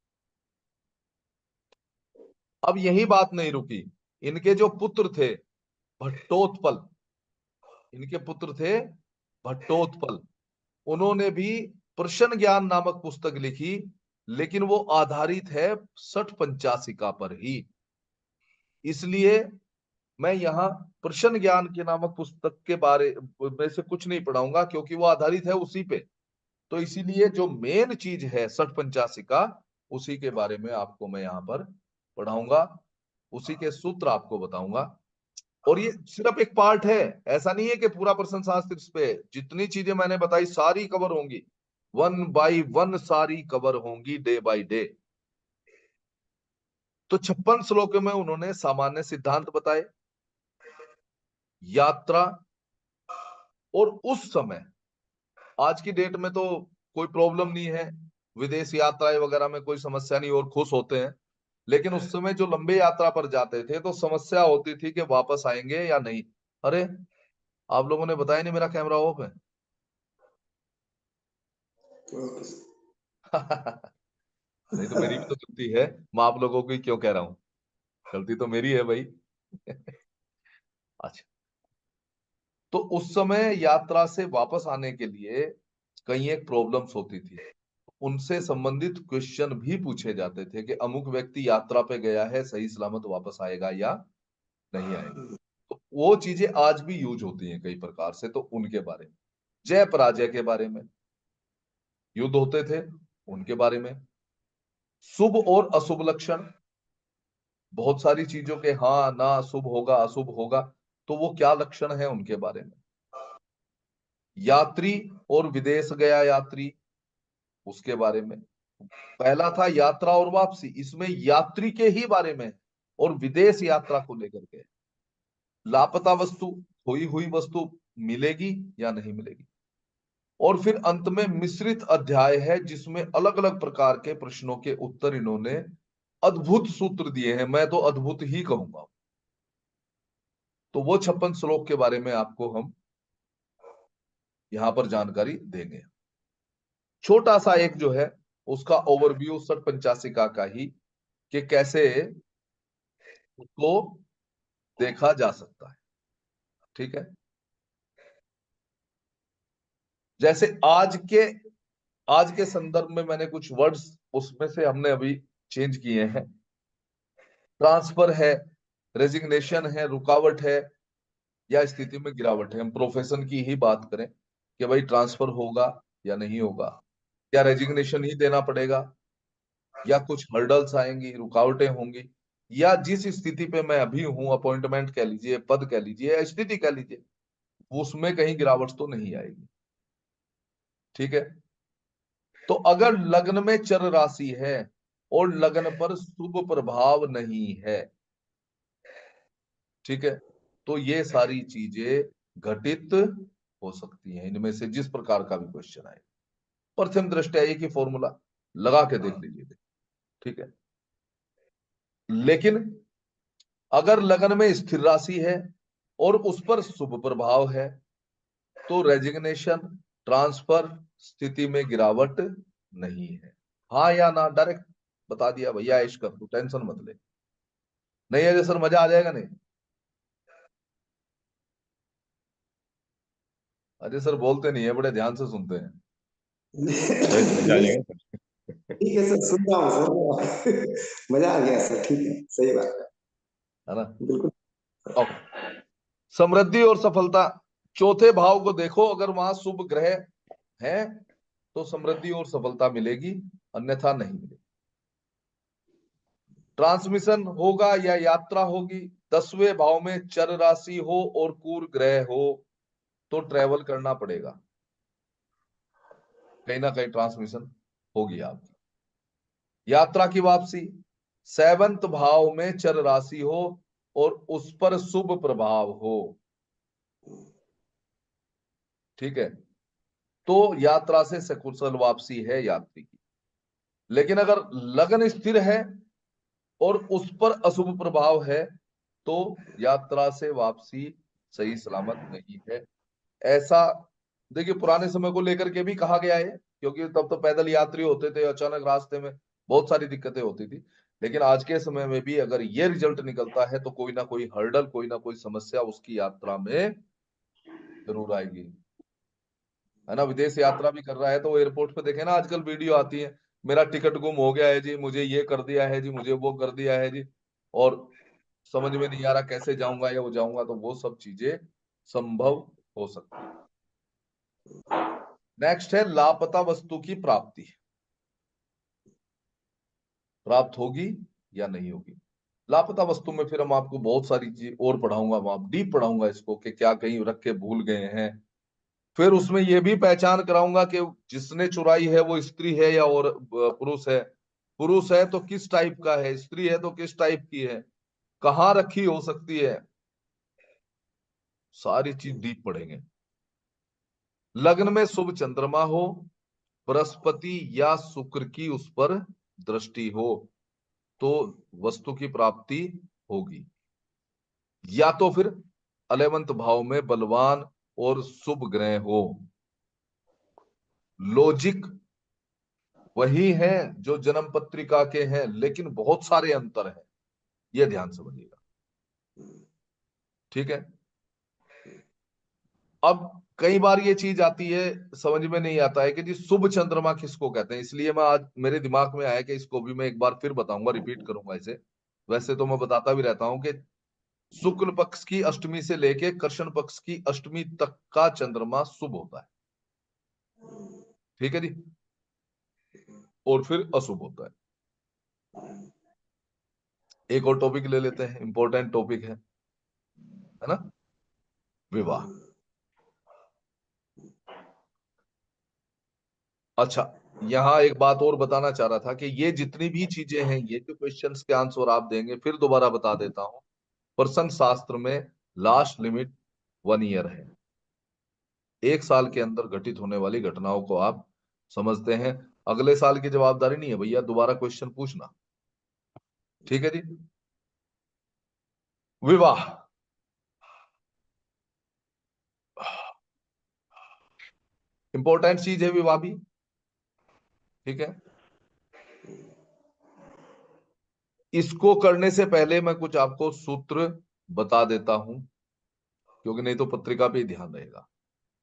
अब यही बात नहीं रुकी, इनके जो पुत्र थे भट्टोत्पल, इनके पुत्र थे भट्टोत्पल, उन्होंने भी प्रश्न ज्ञान नामक पुस्तक लिखी, लेकिन वो आधारित है सठ पंचासिका पर ही। इसलिए मैं यहाँ प्रश्न ज्ञान के नामक पुस्तक के बारे में से कुछ नहीं पढ़ाऊंगा, क्योंकि वो आधारित है उसी पे। तो इसीलिए जो मेन चीज है सठ पंचासिका, उसी के बारे में आपको मैं यहाँ पर पढ़ाऊंगा, उसी के सूत्र आपको बताऊंगा। और ये सिर्फ एक पार्ट है, ऐसा नहीं है कि पूरा प्रश्न शास्त्र इस पे है। जितनी चीजें मैंने बताई सारी कवर होंगी, 1 by 1 सारी कवर होंगी, डे बाय डे। तो 56 श्लोकों में उन्होंने सामान्य सिद्धांत बताए, यात्रा, और उस समय, आज की डेट में तो कोई प्रॉब्लम नहीं है, विदेश यात्राएं वगैरह में कोई समस्या नहीं और खुश होते हैं। लेकिन उस समय जो लंबे यात्रा पर जाते थे तो समस्या होती थी कि वापस आएंगे या नहीं। अरे, आप लोगों ने बताया नहीं मेरा कैमरा ऑफ है। नहीं तो मेरी भी तो गलती है, मैं आप लोगों की क्यों कह रहा हूं, गलती तो मेरी है भाई। अच्छा, तो उस समय यात्रा से वापस आने के लिए कई एक प्रॉब्लम्स होती थी, उनसे संबंधित क्वेश्चन भी पूछे जाते थे कि अमुक व्यक्ति यात्रा पे गया है, सही सलामत वापस आएगा या नहीं आएगा। तो वो चीजें आज भी यूज होती हैं कई प्रकार से, तो उनके बारे में, जय पराजय के बारे में, युद्ध होते थे उनके बारे में, शुभ और अशुभ लक्षण, बहुत सारी चीजों के हाँ ना, शुभ होगा अशुभ होगा, तो वो क्या लक्षण है उनके बारे में, यात्री और विदेश गया यात्री, उसके बारे में। पहला था यात्रा और वापसी, इसमें यात्री के ही बारे में और विदेश यात्रा को लेकर के। लापता वस्तु, खोई हुई वस्तु मिलेगी या नहीं मिलेगी। और फिर अंत में मिश्रित अध्याय है जिसमें अलग अलग प्रकार के प्रश्नों के उत्तर इन्होंने अद्भुत सूत्र दिए हैं, मैं तो अद्भुत ही कहूंगा। तो वो 56 श्लोक के बारे में आपको हम यहां पर जानकारी देंगे। छोटा सा एक जो है उसका ओवरव्यू षट पंचाशिका का ही, कि कैसे उसको देखा जा सकता है। ठीक है, जैसे आज के संदर्भ में मैंने कुछ वर्ड्स उसमें से हमने अभी चेंज किए हैं। ट्रांसफर है, रेजिग्नेशन है, रुकावट है, या स्थिति में गिरावट है। हम प्रोफेशन की ही बात करें कि भाई ट्रांसफर होगा या नहीं होगा, या रेजिग्नेशन ही देना पड़ेगा, या कुछ हर्डल्स आएंगी, रुकावटें होंगी, या जिस स्थिति पे मैं अभी हूं, अपॉइंटमेंट कह लीजिए, पद कह लीजिए, या स्थिति कह लीजिए, उसमें कहीं गिरावट तो नहीं आएगी। ठीक है, तो अगर लग्न में चर राशि है और लग्न पर शुभ प्रभाव नहीं है, ठीक है, तो ये सारी चीजें घटित हो सकती हैं, इनमें से जिस प्रकार का भी क्वेश्चन आए। प्रथम दृष्टया एक ही फॉर्मूला लगा के देख लीजिए। ठीक है, लेकिन अगर लग्न में स्थिर राशि है और उस पर शुभ प्रभाव है, तो रेजिग्नेशन, ट्रांसफर, स्थिति में गिरावट नहीं है। हाँ या ना डायरेक्ट बता दिया भैया, ऐश कर, तू टेंशन मत ले। नहीं है सर, मजा आ जाएगा नहीं। अजय सर बोलते नहीं है, बड़े ध्यान से सुनते हैं। मजा आ जाएगा सर। ठीक है सर, सुन रहा हूँ सर। मजा आ गया सर, ठीक है, सही बात है ना। है, बिल्कुल। ओके, समृद्धि और सफलता, चौथे भाव को देखो, अगर वहां शुभ ग्रह है तो समृद्धि और सफलता मिलेगी, अन्यथा नहीं मिलेगी। ट्रांसमिशन होगा या यात्रा होगी, 10वें भाव में चर राशि हो और कूर ग्रह हो तो ट्रेवल करना पड़ेगा, कहीं ना कहीं ट्रांसमिशन होगी आपकी। यात्रा की वापसी, 7th भाव में चर राशि हो और उस पर शुभ प्रभाव हो, ठीक है, तो यात्रा से सकुशल वापसी है यात्री की। लेकिन अगर लग्न स्थिर है और उस पर अशुभ प्रभाव है तो यात्रा से वापसी सही सलामत नहीं है। ऐसा देखिए, पुराने समय को लेकर के भी कहा गया है, क्योंकि तब तो पैदल यात्री होते थे, अचानक रास्ते में बहुत सारी दिक्कतें होती थी। लेकिन आज के समय में भी अगर ये रिजल्ट निकलता है तो कोई ना कोई हर्डल, कोई ना कोई समस्या उसकी यात्रा में जरूर आएगी, है ना। विदेश यात्रा भी कर रहा है तो एयरपोर्ट पे देखे ना आजकल वीडियो आती है, मेरा टिकट गुम हो गया है जी, मुझे ये कर दिया है जी, मुझे वो कर दिया है जी, और समझ में नहीं आ रहा कैसे जाऊंगा या वो जाऊंगा। तो वो सब चीजें संभव हो सकती है। नेक्स्ट है लापता वस्तु की प्राप्ति, प्राप्त होगी या नहीं होगी। लापता वस्तु में फिर हम आपको बहुत सारी चीज और पढ़ाऊंगा, मैं आप डीप पढ़ाऊंगा इसको कि क्या कहीं रख के भूल गए हैं। फिर उसमें ये भी पहचान कराऊंगा कि जिसने चुराई है वो स्त्री है या और पुरुष है। पुरुष है तो किस टाइप का है, स्त्री है तो किस टाइप की है, कहाँ रखी हो सकती है, सारी चीज डीप पढ़ेंगे। लग्न में शुभ चंद्रमा हो, बृहस्पति या शुक्र की उस पर दृष्टि हो तो वस्तु की प्राप्ति होगी, या तो फिर 11वें भाव में बलवान और शुभ ग्रह हो। लॉजिक वही है जो जन्म पत्रिका के हैं, लेकिन बहुत सारे अंतर हैं, ये ध्यान समझिएगा। ठीक है। अब कई बार ये चीज आती है, समझ में नहीं आता है कि जी शुभ चंद्रमा किसको कहते हैं, इसलिए मैं आज मेरे दिमाग में आया कि इसको भी मैं एक बार फिर बताऊंगा, रिपीट करूंगा इसे। वैसे तो मैं बताता भी रहता हूं कि शुक्ल पक्ष की अष्टमी से लेके कृष्ण पक्ष की अष्टमी तक का चंद्रमा शुभ होता है, ठीक है जी, और फिर अशुभ होता है। एक और टॉपिक ले लेते हैं, इंपॉर्टेंट टॉपिक है ना, विवाह। अच्छा, यहाँ एक बात और बताना चाह रहा था कि ये जितनी भी चीजें हैं, ये जो क्वेश्चंस के आंसर आप देंगे, फिर दोबारा बता देता हूं, प्रश्न शास्त्र में लास्ट लिमिट 1 ईयर है। 1 साल के अंदर घटित होने वाली घटनाओं को आप समझते हैं, अगले साल की जवाबदारी नहीं है भैया, दोबारा क्वेश्चन पूछना, ठीक है जी। विवाह, इंपॉर्टेंट चीज है विवाह भी, ठीक है। इसको करने से पहले मैं कुछ आपको सूत्र बता देता हूं, क्योंकि नहीं तो पत्रिका पे ही ध्यान रहेगा।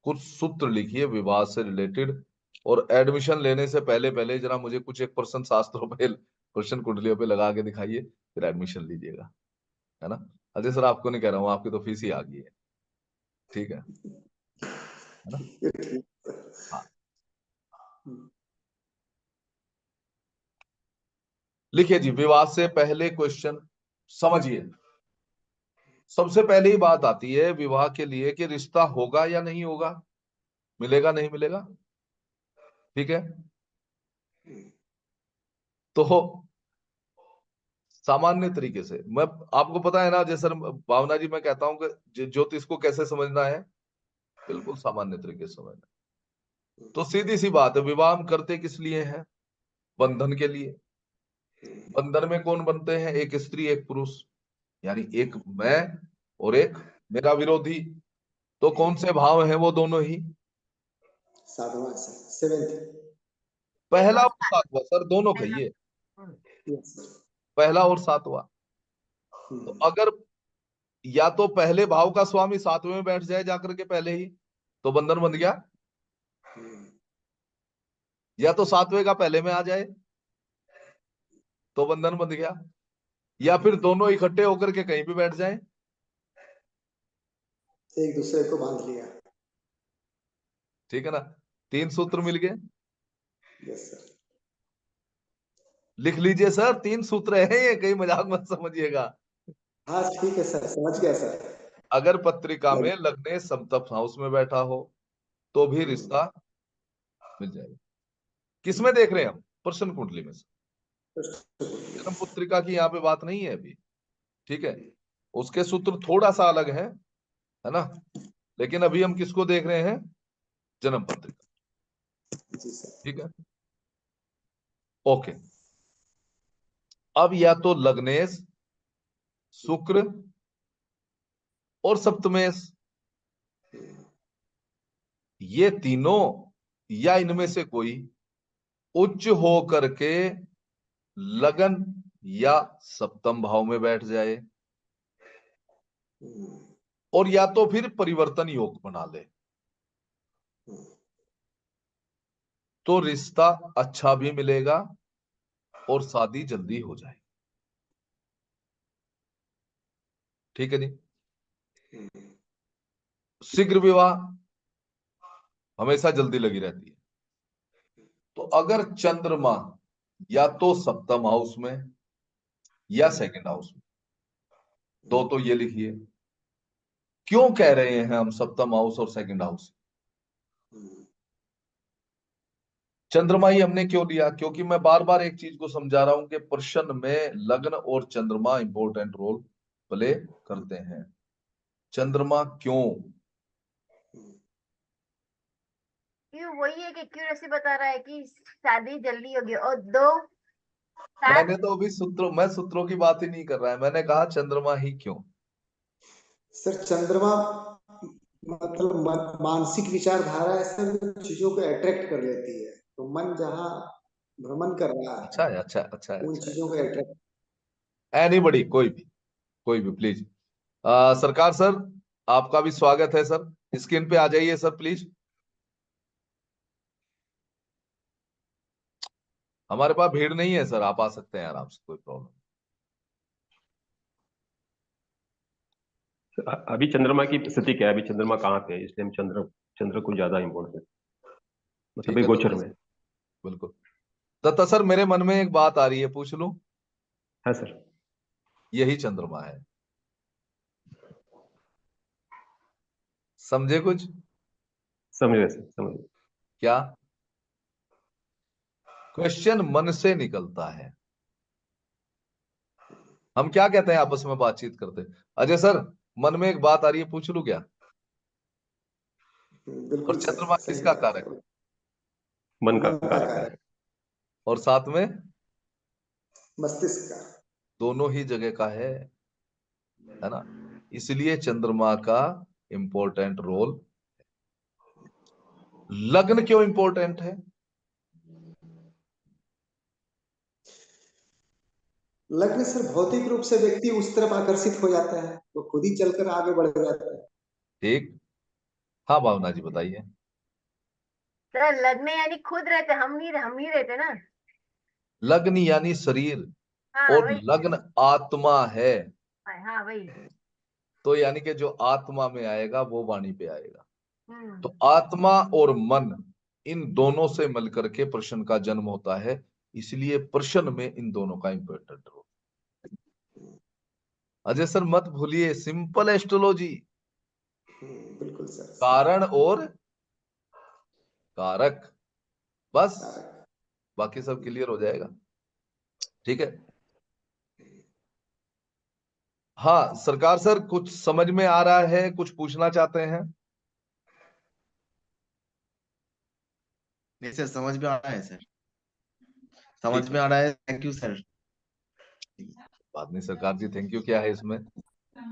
कुछ सूत्र लिखिए विवाह से रिलेटेड, और एडमिशन लेने से पहले पहले जरा मुझे कुछ एक प्रश्न शास्त्रों पे, प्रश्न कुंडलियों पे लगा के दिखाइए, फिर एडमिशन लीजिएगा, है ना। अजय सर आपको नहीं कह रहा हूँ, आपकी तो फीस ही आ गई है, ठीक है ना। हाँ, लिखिए जी, विवाह से पहले क्वेश्चन समझिए। सबसे पहले ही बात आती है विवाह के लिए कि रिश्ता होगा या नहीं होगा, मिलेगा नहीं मिलेगा, ठीक है। तो सामान्य तरीके से मैं, आपको पता है ना जैसे भावना जी, मैं कहता हूं कि ज्योतिष को कैसे समझना है, बिल्कुल सामान्य तरीके से समझना है। तो सीधी सी बात है, विवाह हम करते किस लिए हैं, बंधन के लिए। बंधन में कौन बनते हैं, एक स्त्री एक पुरुष, यानी एक मैं और एक मेरा विरोधी। तो कौन से भाव हैं वो दोनों ही, 7वां सर, 7th। पहला और सातवां सर, दोनों कहिए, यस सर। पहला और सातवां। तो अगर या तो पहले भाव का स्वामी 7वें में बैठ जाए जाकर के पहले ही, तो बंधन बन गया, या तो 7वें का पहले में आ जाए तो बंधन बन गया, या फिर दोनों इकट्ठे होकर के कहीं भी बैठ जाएं, एक दूसरे को बांध लिया। ठीक है ना। 3 सूत्र मिल गए, यस सर। लिख लीजिए सर, 3 सूत्र हैं ये, कहीं मजाक मत समझिएगा। हाँ ठीक है सर, समझ गया सर। अगर पत्रिका में लग्न समतप हाउस में बैठा हो तो भी रिश्ता मिल जाएगा। किसमें देख रहे हैं हम, प्रश्न कुंडली में से, जन्म पत्रिका की यहाँ पे बात नहीं है अभी, ठीक है। उसके सूत्र थोड़ा सा अलग है ना, लेकिन अभी हम किसको देख रहे हैं, जन्म पत्रिका, जी सर। ठीक है, ओके। अब या तो लग्नेश, शुक्र और सप्तमेश, ये तीनों या इनमें से कोई उच्च हो करके लगन या सप्तम भाव में बैठ जाए, और या तो फिर परिवर्तन योग बना ले, तो रिश्ता अच्छा भी मिलेगा और शादी जल्दी हो जाए, ठीक है जी। शीघ्र विवाह हमेशा जल्दी लगी रहती है। तो अगर चंद्रमा या तो सप्तम हाउस में या सेकंड हाउस में, दो तो ये लिखिए, क्यों कह रहे हैं हम सप्तम हाउस और सेकंड हाउस? चंद्रमा ही हमने क्यों लिया? क्योंकि मैं बार बार एक चीज को समझा रहा हूं कि प्रश्न में लग्न और चंद्रमा इंपॉर्टेंट रोल प्ले करते हैं। चंद्रमा क्यों? क्यों? वही एक एक्यूरेसी बता रहा है कि शादी जल्दी होगी। और दो सात मैंने तो अभी मैं सूत्रों की बात ही नहीं कर रहा है, मैंने कहा चंद्रमा ही क्यों। सर चंद्रमा मतलब मानसिक विचारधारा ऐसे चीजों को अट्रैक्ट कर लेती है, तो मन जहाँ भ्रमण कर रहा है अच्छा है, अच्छा है, अच्छा है, उन अच्छा चीजों को अट्रैक्ट। है। एनीबडी, कोई भी प्लीज। सरकार सर, आपका भी स्वागत है सर। स्क्रीन पे आ जाइए सर प्लीज। हमारे पास भीड़ नहीं है सर, आप आ सकते हैं आराम से, कोई प्रॉब्लम। अभी चंद्रमा की स्थिति क्या है? अभी चंद्रमा कहाँ पे है? इसलिए हम चंद्र को ज्यादा इम्पोर्टेंट है, मतलब ठीक अभी है गोचर दत्ता में। सर, बिल्कुल। दत्ता सर, मेरे मन में एक बात आ रही है, पूछ लूं? है सर। यही चंद्रमा है, समझे कुछ? समझ गए सर, समझ गए। क्या क्वेश्चन मन से निकलता है? हम क्या कहते हैं आपस में बातचीत करते? अजय सर, मन में एक बात आ रही है, पूछ लूं क्या? और बिल्कुल सर, चंद्रमा सही किसका बात कारक है। है? मन का मन का कारक है। कारक, और साथ में मस्तिष्क का। दोनों ही जगह का है ना? इसलिए चंद्रमा का इंपॉर्टेंट रोल। लग्न क्यों इंपॉर्टेंट है? लग्न सर भौतिक रूप से व्यक्ति उस तरफ आकर्षित हो जाता है, वो खुद ही चलकर आगे बढ़ जाता है। ठीक। हाँ भावना जी, बताइए। सर लग्न यानी खुद रहते, हम ही रहते ना। लग्न यानी शरीर, हाँ और वही। लग्न आत्मा है। हाँ वही। तो यानी कि जो आत्मा में आएगा वो वाणी पे आएगा। हम्म। तो आत्मा और मन, इन दोनों से मिलकर के प्रश्न का जन्म होता है। इसलिए प्रश्न में इन दोनों का इंपॉर्टेंट रोल। अजय सर मत भूलिए, सिंपल एस्ट्रोलॉजी, बिल्कुल सर, कारण और कारक, बस। कारक। बाकी सब क्लियर हो जाएगा। ठीक है। हाँ सरकार सर, कुछ समझ में आ रहा है? कुछ पूछना चाहते हैं? नहीं सर, समझ में आ रहा है सर, समझ ठीक में है, आ रहा है। Thank you sir. बात नहीं सरकार जी, थैंक यू क्या है इसमें?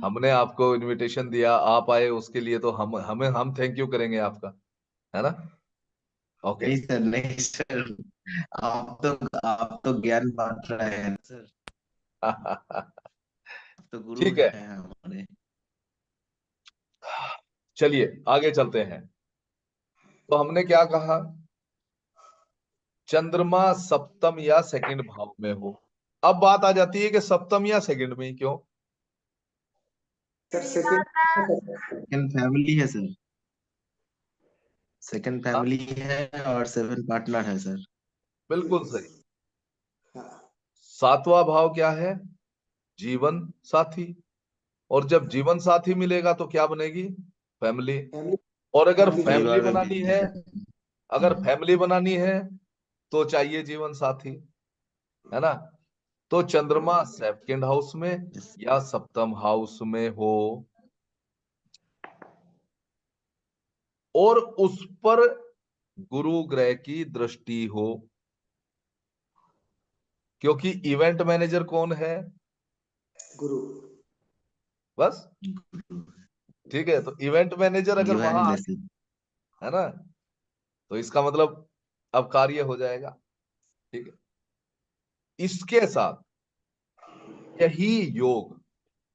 हमने आपको इनविटेशन दिया, आप आए, उसके लिए तो हम थैंक यू करेंगे आपका, है ना? ओके। नहीं सर, नहीं सर, आप तो ज्ञान बांट रहे हैं सर, तो गुरु ठीक है, हैं हमारे। चलिए आगे चलते हैं। तो हमने क्या कहा? चंद्रमा सप्तम या सेकंड भाव में हो। अब बात आ जाती है कि सप्तम या सेकंड में ही क्यों? सर विवाह सेकंड फैमिली है सर, सेकंड हाँ, फैमिली है और सेवन पार्टनर है सर। बिल्कुल सही। हाँ, सातवां भाव क्या है? जीवन साथी। और जब जीवन साथी मिलेगा तो क्या बनेगी? फैमिली। फैमिली, और अगर फैमिली का फैमिली परिवार में बनानी वृद्धि है, सर। अगर फैमिली बनानी है तो चाहिए जीवन साथी, है ना? तो चंद्रमा सेकंड हाउस में या सप्तम हाउस में हो, और उस पर गुरु ग्रह की दृष्टि हो, क्योंकि इवेंट मैनेजर कौन है? गुरु। बस। ठीक है, तो इवेंट मैनेजर अगर डिवाइन वहां, ब्लेसिंग। है ना, तो इसका मतलब अब कार्य हो जाएगा। ठीक है। इसके साथ यही योग,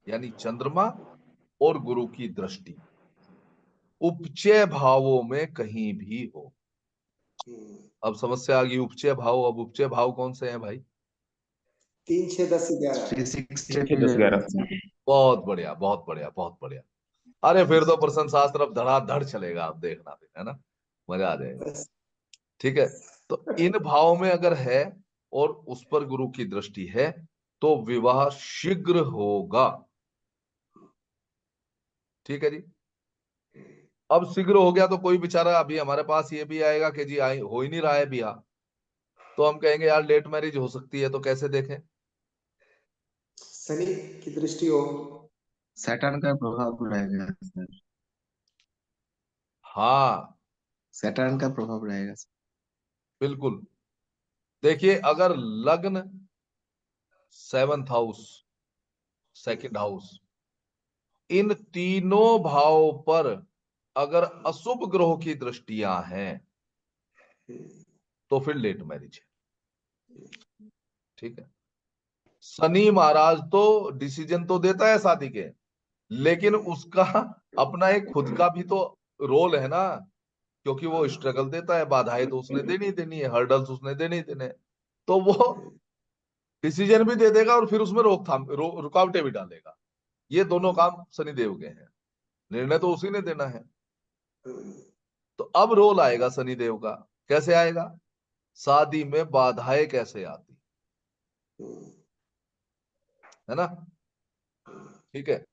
यानी चंद्रमा और गुरु की दृष्टि उपचय भावों में कहीं भी हो। अब समस्या आ गई, उपचय भाव। अब उपचय भाव कौन से हैं भाई? 3, 6, 10, 11। 3, 6, 10, 11। बहुत बढ़िया, बहुत बढ़िया, बहुत बढ़िया। अरे फिर तो प्रश्न शास्त्र अब धड़ाधड़ चलेगा, आप देखना फिर, है ना? मजा आ जाएगा। बस। ठीक है। तो इन भाव में अगर है और उस पर गुरु की दृष्टि है तो विवाह शीघ्र होगा। ठीक है जी। अब शीघ्र हो गया तो कोई बेचारा अभी हमारे पास ये भी आएगा कि जी हो ही नहीं रहा है ब्याह, तो हम कहेंगे यार लेट मैरिज हो सकती है, तो कैसे देखें? शनि की दृष्टि हो। सैटर्न का प्रभाव रहेगा सर। हाँ सैटर्न का प्रभाव रहेगा सर। बिल्कुल। देखिए अगर लग्न 7th हाउस, 2nd हाउस, इन तीनों भाव पर अगर अशुभ ग्रहों की दृष्टियां हैं तो फिर लेट मैरिज है। ठीक है। शनि महाराज तो डिसीजन तो देता है शादी के, लेकिन उसका अपना एक खुद का भी तो रोल है ना, क्योंकि वो स्ट्रगल देता है, बाधाएं तो उसने देनी देनी है, हर्डल्स उसने देने ही देने हैं। तो वो डिसीजन भी दे देगा और फिर उसमें रोकथाम रुकावटें भी डालेगा। ये दोनों काम शनिदेव के हैं, निर्णय तो उसी ने देना है। तो अब रोल आएगा शनिदेव का, कैसे आएगा? शादी में बाधाएं कैसे आती है ना। ठीक है।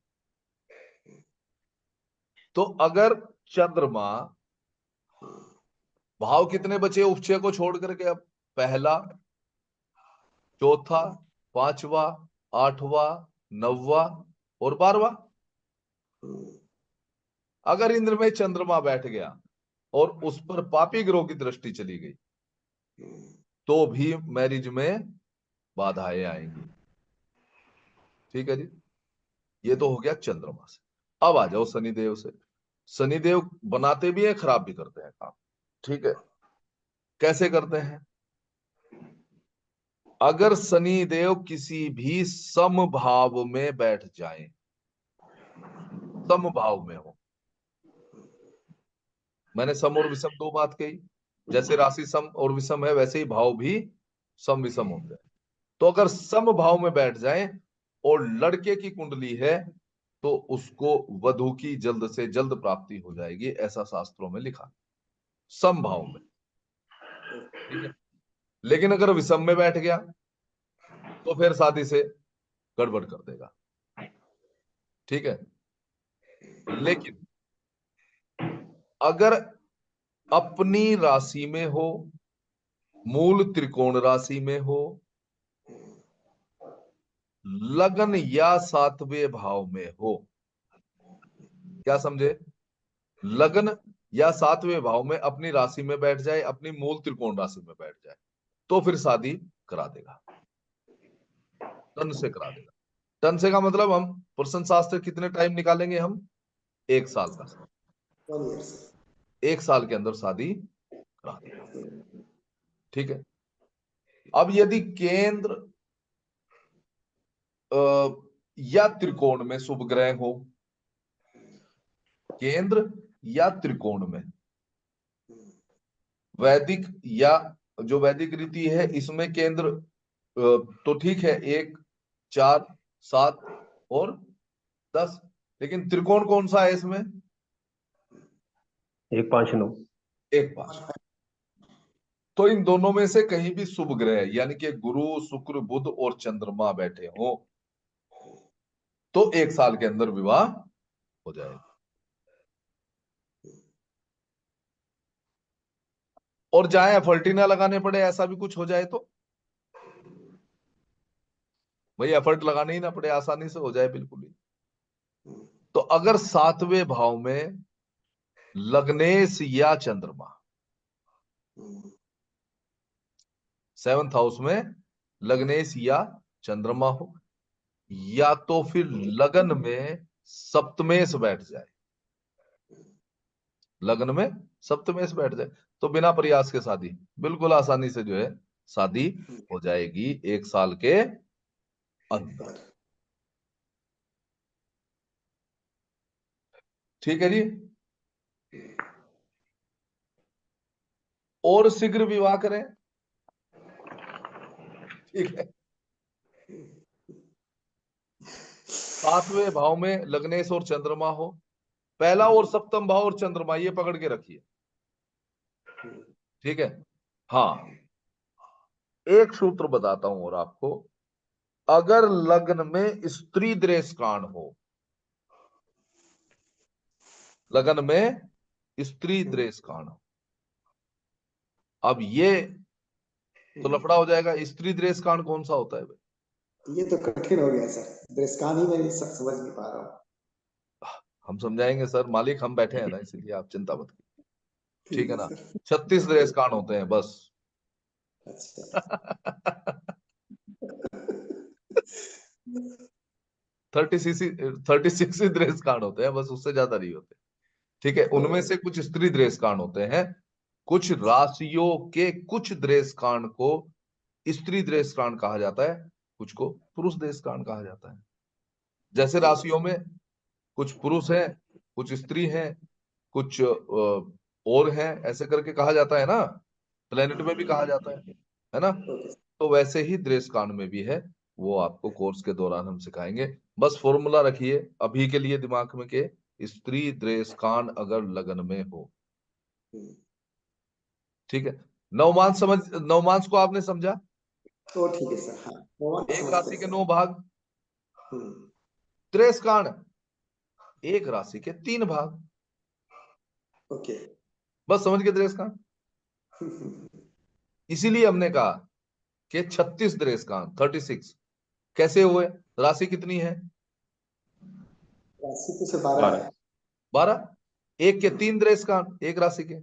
तो अगर चंद्रमा, भाव कितने बचे उपचय को छोड़ करके? अब पहला, चौथा, पांचवा, आठवां, नौवा और 12वां। अगर इंद्र में चंद्रमा बैठ गया और उस पर पापी ग्रह की दृष्टि चली गई तो भी मैरिज में बाधाएं आएंगी। ठीक है जी। ये तो हो गया चंद्रमा से। अब आ जाओ शनिदेव से। शनिदेव बनाते भी हैं, खराब भी करते हैं काम। ठीक है। कैसे करते हैं? अगर शनिदेव किसी भी समभाव में बैठ जाए, समभाव में हो, मैंने सम और विषम दो बात कही, जैसे राशि सम और विषम है वैसे ही भाव भी सम विषम होते हैं। तो अगर सम भाव में बैठ जाए और लड़के की कुंडली है तो उसको वधु की जल्द से जल्द प्राप्ति हो जाएगी, ऐसा शास्त्रों में लिखा, सम भाव में। ठीक है। लेकिन अगर विषम में बैठ गया तो फिर शादी से गड़बड़ कर देगा। ठीक है। लेकिन अगर अपनी राशि में हो, मूल त्रिकोण राशि में हो, लगन या 7वें भाव में हो, क्या समझे? लगन या 7वें भाव में अपनी राशि में बैठ जाए, अपनी मूल त्रिकोण राशि में बैठ जाए, तो फिर शादी करा देगा, तन से करा देगा। तन से का मतलब हम प्रश्न शास्त्र कितने टाइम निकालेंगे हम? 1 साल का। 1 ईयर से। 1 साल के अंदर शादी करा देगा। ठीक है। अब यदि केंद्र या त्रिकोण में शुभ ग्रह हो, केंद्र या त्रिकोण में, वैदिक या जो वैदिक रीति है इसमें केंद्र तो ठीक है 1, 4, 7 और 10, लेकिन त्रिकोण कौन सा है इसमें? 1, 5, 9। 1, 5। तो इन दोनों में से कहीं भी शुभ ग्रह यानी कि गुरु, शुक्र, बुध और चंद्रमा बैठे हो तो 1 साल के अंदर विवाह हो जाएगा। और चाहे एफर्ट ही ना लगाने पड़े, ऐसा भी कुछ हो जाए तो भाई एफर्ट लगाने ही ना पड़े, आसानी से हो जाए बिल्कुल ही। तो अगर 7वें भाव में लग्नेश या चंद्रमा, 7th हाउस में लग्नेश या चंद्रमा हो, या तो फिर लगन में सप्तमेश बैठ जाए, लगन में सप्तमेश बैठ जाए, तो बिना प्रयास के शादी बिल्कुल आसानी से जो है शादी हो जाएगी 1 साल के अंदर। ठीक है जी। और शीघ्र विवाह करें। ठीक है। 7वें भाव में लग्नेश और चंद्रमा हो, पहला और सप्तम भाव और चंद्रमा, ये पकड़ के रखिए। ठीक है। हाँ, एक सूत्र बताता हूं और आपको, अगर लग्न में स्त्री दृश्य कांड हो, लगन में स्त्री द्रेष कांड। अब ये तो लफड़ा हो जाएगा, स्त्री द्रेष कांड कौन सा होता है भाई? ये तो कठिन हो गया सर, दृष्टान ही मैं नहीं समझ नहीं पा रहा हूँ। हम समझाएंगे सर, मालिक हम बैठे हैं ना, इसलिए आप चिंता मत कीजिए, ठीक है ना। सर। 36 द्रेष कांड होते हैं बस। अच्छा। 36 ही द्रेष कांड होते हैं बस, उससे ज्यादा नहीं होते, ठीक है। उनमें से कुछ स्त्री द्रेष कांड होते हैं, कुछ राशियों के कुछ द्रेष कांड को स्त्री द्रेष कांड कहा जाता है, कुछ को पुरुष द्रेष कांड कहा जाता है। जैसे राशियों में कुछ पुरुष हैं, कुछ स्त्री हैं, कुछ और हैं, ऐसे करके कहा जाता है ना। प्लेनेट में भी कहा जाता है ना। तो वैसे ही द्रेष कांड में भी है, वो आपको कोर्स के दौरान हम सिखाएंगे। बस फॉर्मूला रखिए अभी के लिए दिमाग में के स्त्री द्रेष कांड अगर लगन में हो, ठीक है। नवमांस समझ, नवमांस को आपने समझा? तो ठीक है सर, हाँ वो एक समझते राशि के हैं 9 भाग, सर। द्रेष कांड एक राशि के 3 भाग। ओके। बस समझ के द्रेष कांड। इसीलिए हमने कहा कि 36 द्रेष कांड, 36 कैसे हुए? राशि कितनी है? राशि तो सर 12 है। 12। एक के 3 द्रेष कांड एक राशि के,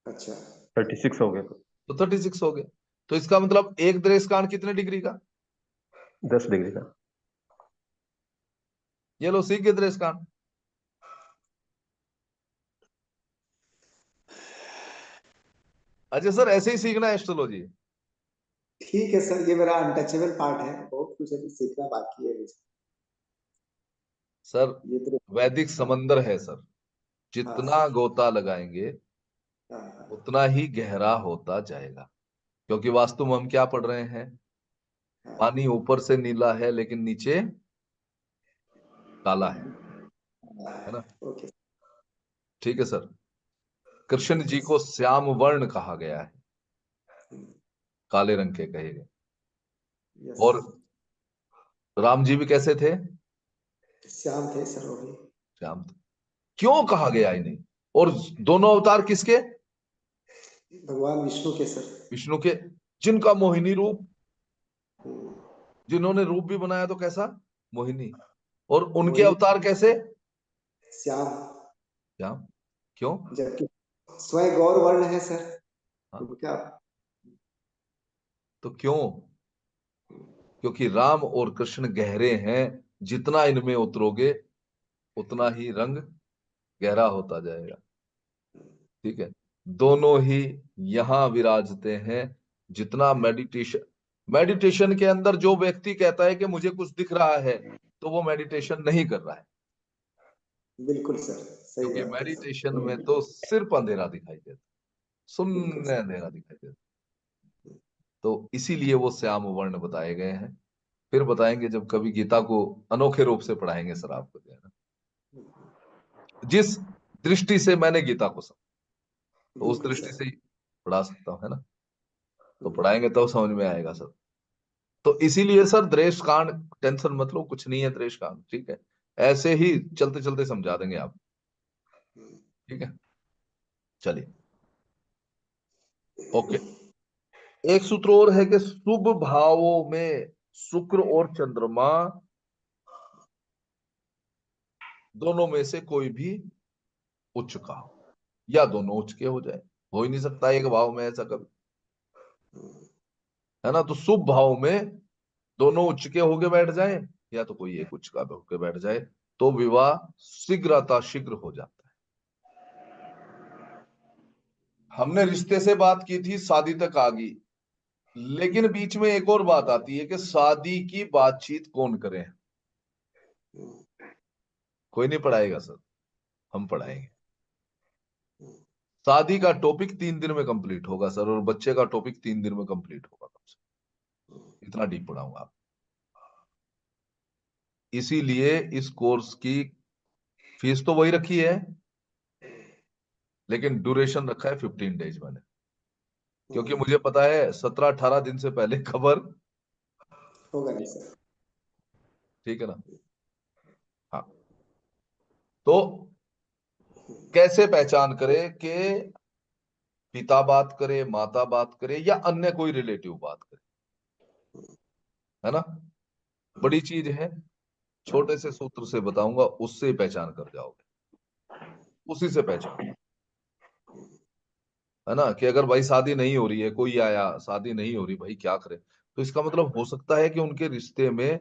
अच्छा। 36 हो गए, तो 36 हो गए। तो इसका मतलब एक द्रेष कांड कितने डिग्री का? 10 डिग्री का। ये लो सीख गए द्रेष कांड। अच्छा सर, ऐसे ही सीखना है एस्ट्रोलॉजी। ठीक है सर, ये मेरा अनटचेबल पार्ट है, बहुत कुछ अभी सीखना बाकी है मुझे। सर ये तो वैदिक समंदर है सर, जितना गोता लगाएंगे हाँ, उतना ही गहरा होता जाएगा। क्योंकि वास्तु में हम क्या पढ़ रहे हैं? पानी ऊपर से नीला है लेकिन नीचे काला है ना। ओके। ठीक है सर। कृष्ण जी को श्याम वर्ण कहा गया है, काले रंग के कहे गए। यस। और राम जी भी कैसे थे? श्याम थे सर वो भी। श्याम थे। क्यों कहा गया इन्हें? और दोनों अवतार किसके? भगवान विष्णु के सर। विष्णु के, जिनका मोहिनी रूप, जिन्होंने रूप भी बनाया तो कैसा? मोहिनी। और उनके मोहिनी अवतार कैसे? श्याम। श्याम। क्यों? जबकि स्वयं गौर वर्ण है सर। हाँ, तो क्या? तो क्यों? क्योंकि राम और कृष्ण गहरे हैं, जितना इनमें उतरोगे उतना ही रंग गहरा होता जाएगा, ठीक है। दोनों ही यहां विराजते हैं। जितना मेडिटेशन, मेडिटेशन के अंदर जो व्यक्ति कहता है कि मुझे कुछ दिख रहा है, तो वो मेडिटेशन नहीं कर रहा है। बिल्कुल सर, सही क्योंकि बात है सर। मेडिटेशन में तो सिर्फ अंधेरा दिखाई देता, बिल्कुल शून्य सर। अंधेरा दिखाई देता। तो इसीलिए वो श्याम वर्ण बताए गए हैं। फिर बताएंगे जब कभी गीता को अनोखे रूप से पढ़ाएंगे सर आपको, जो है ना, जिस दृष्टि से मैंने गीता को समझा, तो उस बिल्कुल दृष्टि सर। से ही पढ़ा सकता हूँ, है ना। तो पढ़ाएंगे तब समझ में आएगा सर। तो इसीलिए सर द्वेष कांड टेंशन मत लो, कुछ नहीं है द्वेष कांड, ठीक है। ऐसे ही चलते चलते समझा देंगे आप, ठीक है। चलिए, ओके। एक सूत्र और है कि शुभ भावों में शुक्र और चंद्रमा दोनों में से कोई भी उच्च का हो, या दोनों उच्च के हो जाए। हो ही नहीं सकता एक भाव में ऐसा कभी, है ना। तो शुभ भाव में दोनों उच्च के होके बैठ जाए, या तो कोई एक उच्च का होके बैठ जाए, तो विवाह शीघ्रता शीघ्र हो जाता है। हमने रिश्ते से बात की थी, शादी तक आ गई, लेकिन बीच में एक और बात आती है कि शादी की बातचीत कौन करे। कोई नहीं पढ़ाएगा सर, हम पढ़ाएंगे। शादी का टॉपिक 3 दिन में कंप्लीट होगा सर, और बच्चे का टॉपिक 3 दिन में कंप्लीट होगा कम से, इतना डीप पढ़ाऊंगा आप। इसीलिए इस कोर्स की फीस तो वही रखी है, लेकिन ड्यूरेशन रखा है 15 डेज मैंने, क्योंकि मुझे पता है 17-18 दिन से पहले खबर होगा नहीं सर। ठीक है ना। हाँ, तो कैसे पहचान करे कि पिता बात करे, माता बात करे या अन्य कोई रिलेटिव बात करे, है ना? बड़ी चीज है, छोटे से सूत्र से बताऊंगा, उससे पहचान कर जाओगे, उसी से पहचान, है ना? कि अगर भाई शादी नहीं हो रही है, कोई आया शादी नहीं हो रही, भाई क्या करे, तो इसका मतलब हो सकता है कि उनके रिश्ते में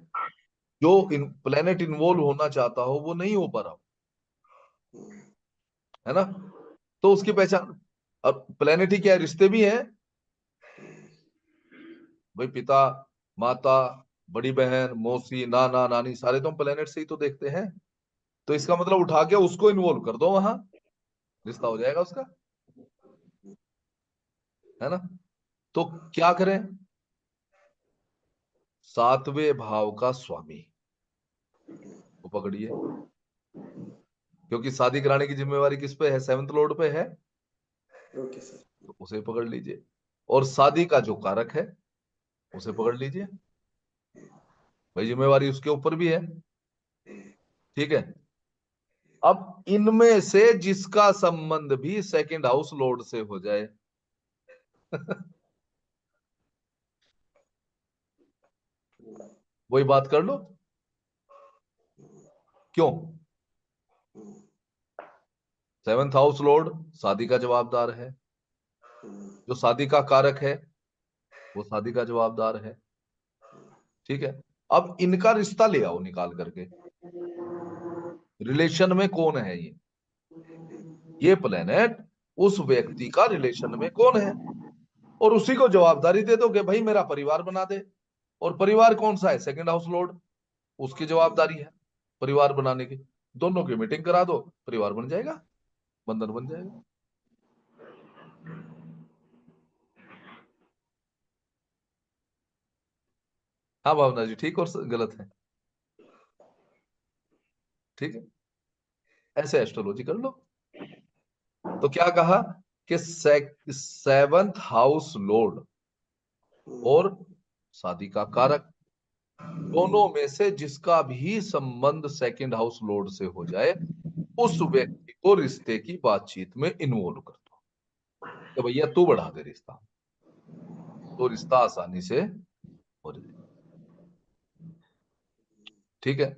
जो प्लेनेट इन्वॉल्व होना चाहता हो वो नहीं हो पा रहा हो, है ना? तो उसकी पहचान, अब प्लेनेट ही क्या है, रिश्ते भी हैं भाई, पिता, माता, बड़ी बहन, मौसी, नाना, नानी, सारे तो हम प्लेनेट से ही तो देखते हैं। तो इसका मतलब उठा के उसको इन्वॉल्व कर दो, वहां रिश्ता हो जाएगा उसका, है ना? तो क्या करें? सातवें भाव का स्वामी को पकड़िए, क्योंकि शादी कराने की जिम्मेवारी किस पे है? सेवंथ लॉर्ड पे है, ओके सर। तो उसे पकड़ लीजिए। और शादी का जो कारक है उसे पकड़ लीजिए, भाई जिम्मेवारी उसके ऊपर भी है, ठीक है? अब इनमें से जिसका संबंध भी सेकंड हाउस लॉर्ड से हो जाए वही बात कर लो। क्यों? सेवंथ हाउस लॉर्ड शादी का जवाबदार है, जो शादी का कारक है वो शादी का जवाबदार है, ठीक है? अब इनका रिश्ता ले आओ निकाल करके, रिलेशन में कौन है ये प्लेनेट उस व्यक्ति का रिलेशन में कौन है, और उसी को जवाबदारी दे दो कि भाई मेरा परिवार बना दे। और परिवार कौन सा है? सेकंड हाउस लॉर्ड, उसकी जवाबदारी है परिवार बनाने की। दोनों की मीटिंग करा दो, परिवार बन जाएगा, बंधन बन जाएगा। हाँ भावना जी, ठीक और गलत है, ठीक है? ऐसे एस्ट्रोलॉजी कर लो। तो क्या कहा कि सेवंथ हाउस लॉर्ड और शादी का कारक, दोनों में से जिसका भी संबंध सेकंड हाउस लॉर्ड से हो जाए उस व्यक्ति को रिश्ते की बातचीत में इन्वॉल्व कर दो कि भैया तू बढ़ा दे रिश्ता, तो रिश्ता आसानी से हो जाए, ठीक है?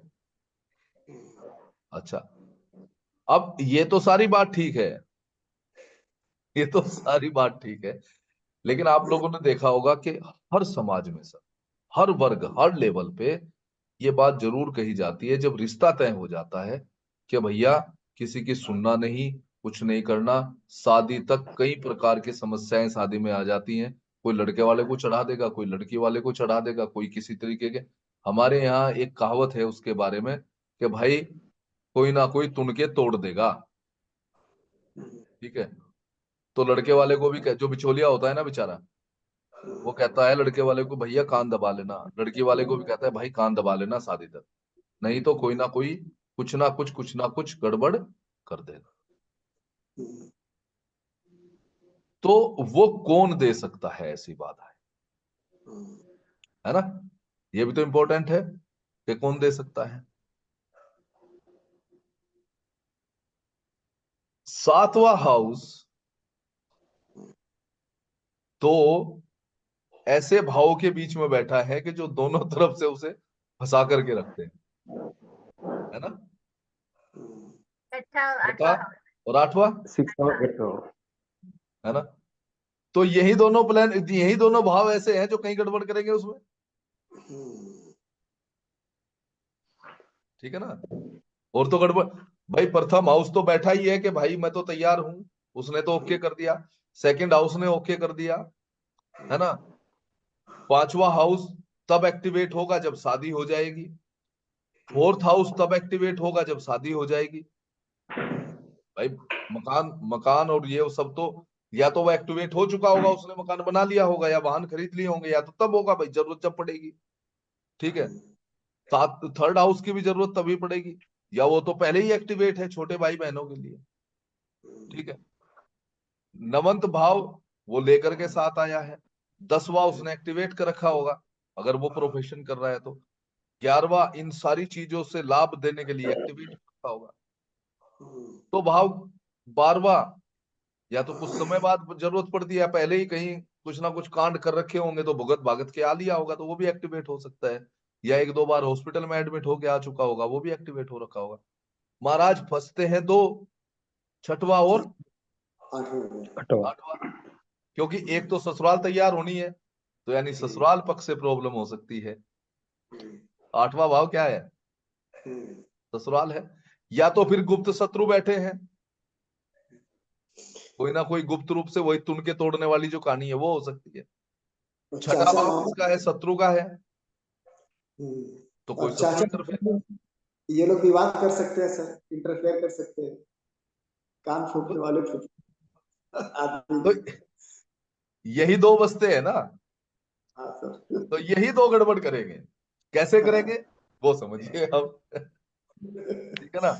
अच्छा, अब ये तो सारी बात ठीक है, ये तो सारी बात ठीक है, लेकिन आप लोगों ने देखा होगा कि हर समाज में सर, हर वर्ग, हर लेवल पे ये बात जरूर कही जाती है जब रिश्ता तय हो जाता है कि भैया किसी की सुनना नहीं, कुछ नहीं करना। शादी तक कई प्रकार की समस्याएं शादी में आ जाती हैं, कोई लड़के वाले को चढ़ा देगा, कोई लड़की वाले को चढ़ा देगा, कोई किसी तरीके के। हमारे यहाँ एक कहावत है उसके बारे में कि भाई कोई ना कोई तुनके तोड़ देगा, ठीक है? तो लड़के वाले को भी जो बिचौलिया होता है ना बेचारा, वो कहता है लड़के वाले को भैया कान दबा लेना, लड़की वाले को भी कहता है भाई कान दबा लेना शादी तक, नहीं तो कोई ना कोई कुछ ना कुछ गड़बड़ कर देगा। तो वो कौन दे सकता है ऐसी बात है ना? ये भी तो इंपॉर्टेंट है कि कौन दे सकता है। सातवां हाउस तो ऐसे भावों के बीच में बैठा है कि जो दोनों तरफ से उसे फंसा करके रखते हैं, है ना? अच्छा, छठा आठवां हाउस। और आठवां, 6 और 8 है ना? तो यही दोनों प्लान, यही दोनों भाव ऐसे हैं जो कहीं गड़बड़ करेंगे उसमें, ठीक है ना? और तो गड़बड़, भाई प्रथम हाउस तो बैठा ही है कि भाई मैं तो तैयार हूं, उसने तो ओके कर दिया, सेकंड हाउस ने ओके कर दिया, है ना? पांचवा हाउस तब एक्टिवेट होगा जब शादी हो जाएगी, फोर्थ हाउस तब एक्टिवेट होगा जब शादी हो जाएगी। भाई मकान मकान और ये सब तो या तो वो एक्टिवेट हो चुका होगा, उसने मकान बना लिया होगा या वाहन खरीद लिए होंगे, या तो तब होगा भाई जरूरत जब पड़ेगी, ठीक है? साथ थर्ड हाउस की भी जरूरत तभी पड़ेगी, या वो तो पहले ही एक्टिवेट है छोटे भाई बहनों के लिए, ठीक है? नवंत भाव वो लेकर के साथ आया है, 10वां उसने एक्टिवेट कर रखा होगा अगर वो प्रोफेशन कर रहा है तो, 11वां इन सारी चीजों से लाभ देने के लिए एक्टिवेट रखा होगा। तो भाव बारवा, या तो कुछ समय बाद जरूरत पड़ती है, पहले ही कहीं कुछ ना कुछ कांड कर रखे होंगे तो भुगत भागत के आ लिया होगा तो वो भी एक्टिवेट हो सकता है, या एक दो बार हॉस्पिटल में एडमिट होके आ चुका होगा, वो भी एक्टिवेट हो रखा होगा। महाराज फंसते हैं दो, छठवा और हटो। आठवां, क्योंकि एक तो ससुराल तैयार होनी है, तो यानी ससुराल पक्ष से प्रॉब्लम हो सकती है। आठवां भाव क्या है? ससुराल है। या तो फिर गुप्त शत्रु बैठे हैं, कोई ना कोई गुप्त रूप से वही तुनके तोड़ने वाली जो कहानी है वो हो सकती है। छठा चाचा भाव मामा, किसका है? शत्रु का है, तो कोई और शत्रु चाचा इंटरफेयर। ये लोग विवाद कर सकते हैं सर, इंटरफेयर कर सकते हैं, कान फूटने वाले फूट आदमी। तो यही दो बचते हैं ना, हाँ सर। तो यही दो गड़बड़ करेंगे। कैसे करेंगे वो समझिए अब, ठीक है ना।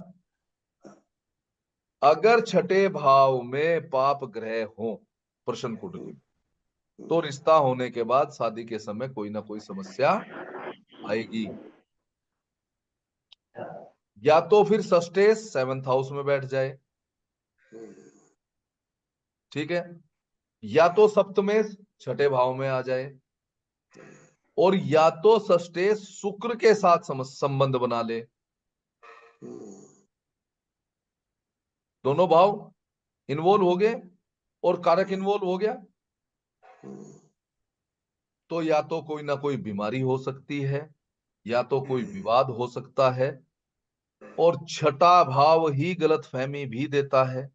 अगर छठे भाव में पाप ग्रह हो प्रश्न कुंडली में, तो रिश्ता होने के बाद शादी के समय कोई ना कोई समस्या आएगी। या तो फिर सस्टेस 7th हाउस में बैठ जाए, ठीक है, या तो सप्तमेश छठे भाव में आ जाए, और या तो सस्टेस शुक्र के साथ संबंध बना ले। दोनों भाव इन्वॉल्व हो गए और कारक इन्वॉल्व हो गया, तो या तो कोई ना कोई बीमारी हो सकती है, या तो कोई विवाद हो सकता है, और छठा भाव ही गलतफहमी भी देता है,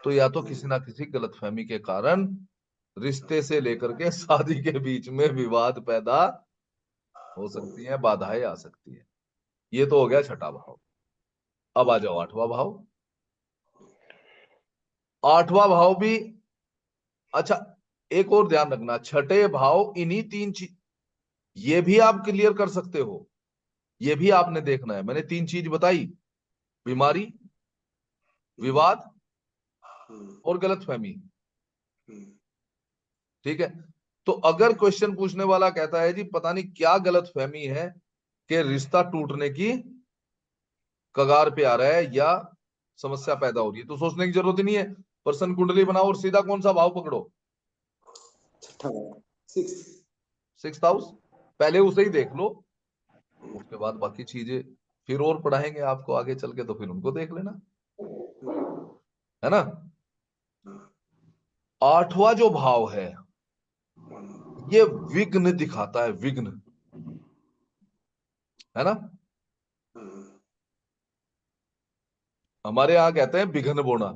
तो या तो किसी ना किसी गलतफहमी के कारण रिश्ते से लेकर के शादी के बीच में विवाद पैदा हो सकती है, बाधाएं आ सकती है। ये तो हो गया छठा भाव। अब आ जाओ आठवां भाव। आठवां भाव भी, अच्छा एक और ध्यान रखना, छठे भाव इन्हीं तीन चीज, ये भी आप क्लियर कर सकते हो, ये भी आपने देखना है। मैंने तीन चीज बताई, बीमारी, विवाद और गलतफहमी, ठीक है। तो अगर क्वेश्चन पूछने वाला कहता है जी पता नहीं क्या गलतफहमी है कि रिश्ता टूटने की कगार पे आ रहा है या समस्या पैदा हो रही है, तो सोचने की जरूरत ही नहीं है। पर्सन कुंडली बनाओ और सीधा कौन सा भाव पकड़ो? छठा भाव, 6th हाउस, पहले उसे ही देख लो, उसके बाद बाकी चीजें फिर और पढ़ाएंगे आपको आगे चल के, तो फिर उनको देख लेना, है ना। आठवां जो भाव है ये विघ्न दिखाता है, विघ्न, है ना। हमारे यहाँ कहते हैं बिघन बोना।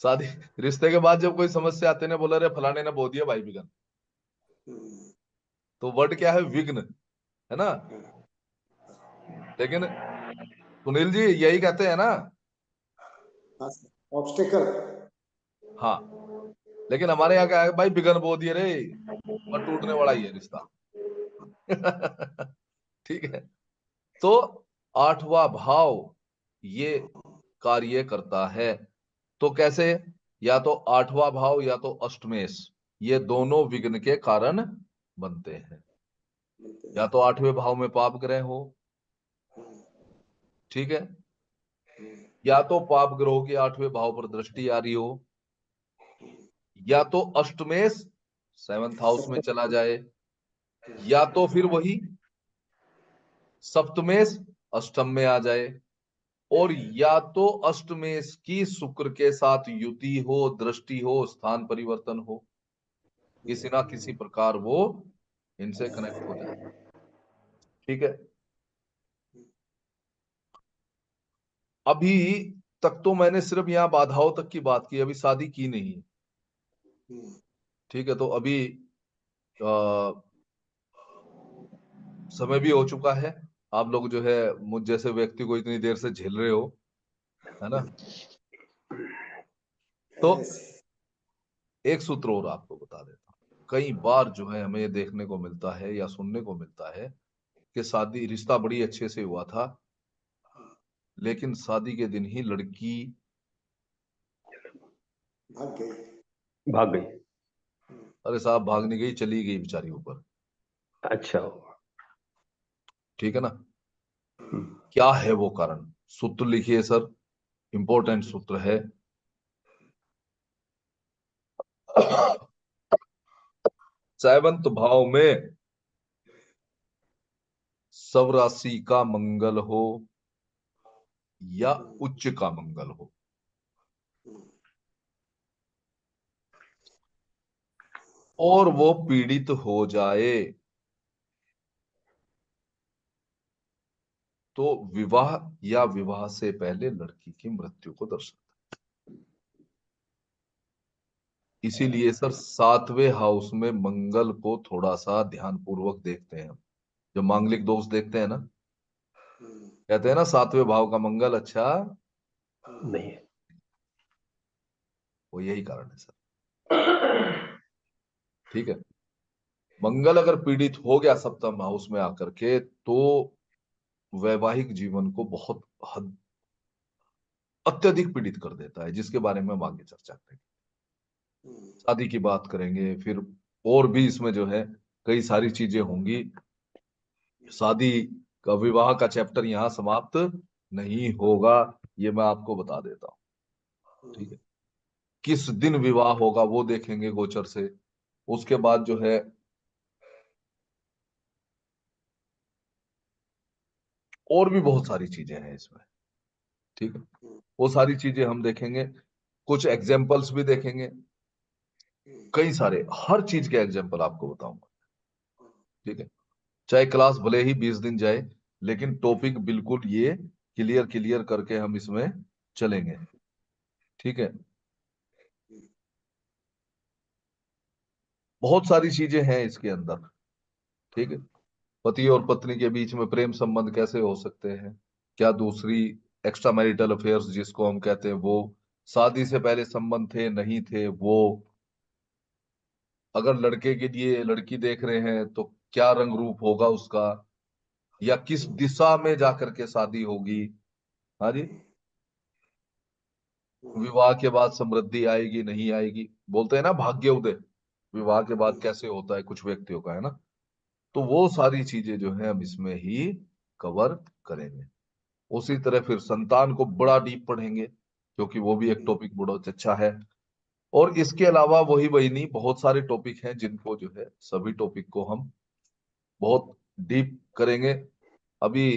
शादी रिश्ते के बाद जब कोई समस्या आते ने बोला रे फलाने ने बो दिया भाई बिघन, तो वर्ड क्या है? विघ्न, है ना। लेकिन सुनील जी यही कहते हैं ना। ऑब्स्टेकल। हाँ, लेकिन हमारे यहाँ क्या है भाई, बिघन बो दिए रे, पर टूटने वाला ही है रिश्ता। ठीक है। तो आठवां भाव ये कार्य करता है, तो कैसे? या तो आठवां भाव या तो अष्टमेश, ये दोनों विघ्न के कारण बनते हैं। या तो आठवें भाव में पाप ग्रह हो, ठीक है, या तो पाप ग्रहों की आठवें भाव पर दृष्टि आ रही हो, या तो अष्टमेश 7th हाउस में चला जाए, या तो फिर वही सप्तमेश अष्टम में आ जाए, और या तो अष्टमेश की शुक्र के साथ युति हो, दृष्टि हो, स्थान परिवर्तन हो, किसी ना किसी प्रकार वो इनसे कनेक्ट हो जाए, ठीक है। अभी तक तो मैंने सिर्फ यहाँ बाधाओं तक की बात की, अभी शादी की नहीं है, ठीक है। तो अभी समय भी हो चुका है, आप लोग जो है मुझ जैसे व्यक्ति को इतनी देर से झेल रहे हो, है ना। तो एक सूत्र और आपको बता देता हूँ। कई बार जो है हमें ये देखने को मिलता है या सुनने को मिलता है कि शादी रिश्ता बड़ी अच्छे से हुआ था, लेकिन शादी के दिन ही लड़की भाग गई। भाग गई। अरे साहब भाग नहीं गई, चली गई बेचारी ऊपर, अच्छा। ठीक है ना। क्या है वो कारण? सूत्र लिखिए सर, इंपॉर्टेंट सूत्र है। सेवंत भाव में स्वराशि का मंगल हो या उच्च का मंगल हो, और वो पीड़ित हो जाए, तो विवाह या विवाह से पहले लड़की की मृत्यु को दर्शाता है। इसीलिए सर 7वें हाउस में मंगल को थोड़ा सा ध्यान पूर्वक देखते हैं। जब मांगलिक दोष देखते हैं ना, कहते हैं ना 7वें भाव का मंगल अच्छा नहीं है। वो यही कारण है सर। ठीक है, मंगल अगर पीड़ित हो गया सप्तम हाउस में आकर के, तो वैवाहिक जीवन को बहुत हद अत्यधिक पीड़ित कर देता है, जिसके बारे में हम आगे चर्चा करेंगे। शादी की बात करेंगे, फिर और भी इसमें जो है कई सारी चीजें होंगी। शादी का, विवाह का चैप्टर यहाँ समाप्त नहीं होगा, ये मैं आपको बता देता हूँ। ठीक है, किस दिन विवाह होगा वो देखेंगे गोचर से। उसके बाद जो है और भी बहुत सारी चीजें हैं इसमें। ठीक है, वो सारी चीजें हम देखेंगे, कुछ एग्जाम्पल्स भी देखेंगे, कई सारे, हर चीज के एग्जाम्पल आपको बताऊंगा। ठीक है, चाहे क्लास भले ही 20 दिन जाए, लेकिन टॉपिक बिल्कुल ये क्लियर क्लियर करके हम इसमें चलेंगे। ठीक है, बहुत सारी चीजें हैं इसके अंदर। ठीक है, पति और पत्नी के बीच में प्रेम संबंध कैसे हो सकते हैं, क्या दूसरी एक्स्ट्रा मैरिटल अफेयर्स जिसको हम कहते हैं, वो शादी से पहले संबंध थे नहीं थे, वो अगर लड़के के लिए लड़की देख रहे हैं तो क्या रंग रूप होगा उसका, या किस दिशा में जाकर के शादी होगी। हाँ जी, विवाह के बाद समृद्धि आएगी नहीं आएगी, बोलते हैं ना भाग्य उदय, विवाह के बाद कैसे होता है कुछ व्यक्तियों का, है ना। तो वो सारी चीजें जो है हम इसमें ही कवर करेंगे। उसी तरह फिर संतान को बड़ा डीप पढ़ेंगे, क्योंकि वो भी एक टॉपिक बहुत अच्छा है। और इसके अलावा वही वही नहीं, बहुत सारे टॉपिक हैं जिनको जो है सभी टॉपिक को हम बहुत डीप करेंगे। अभी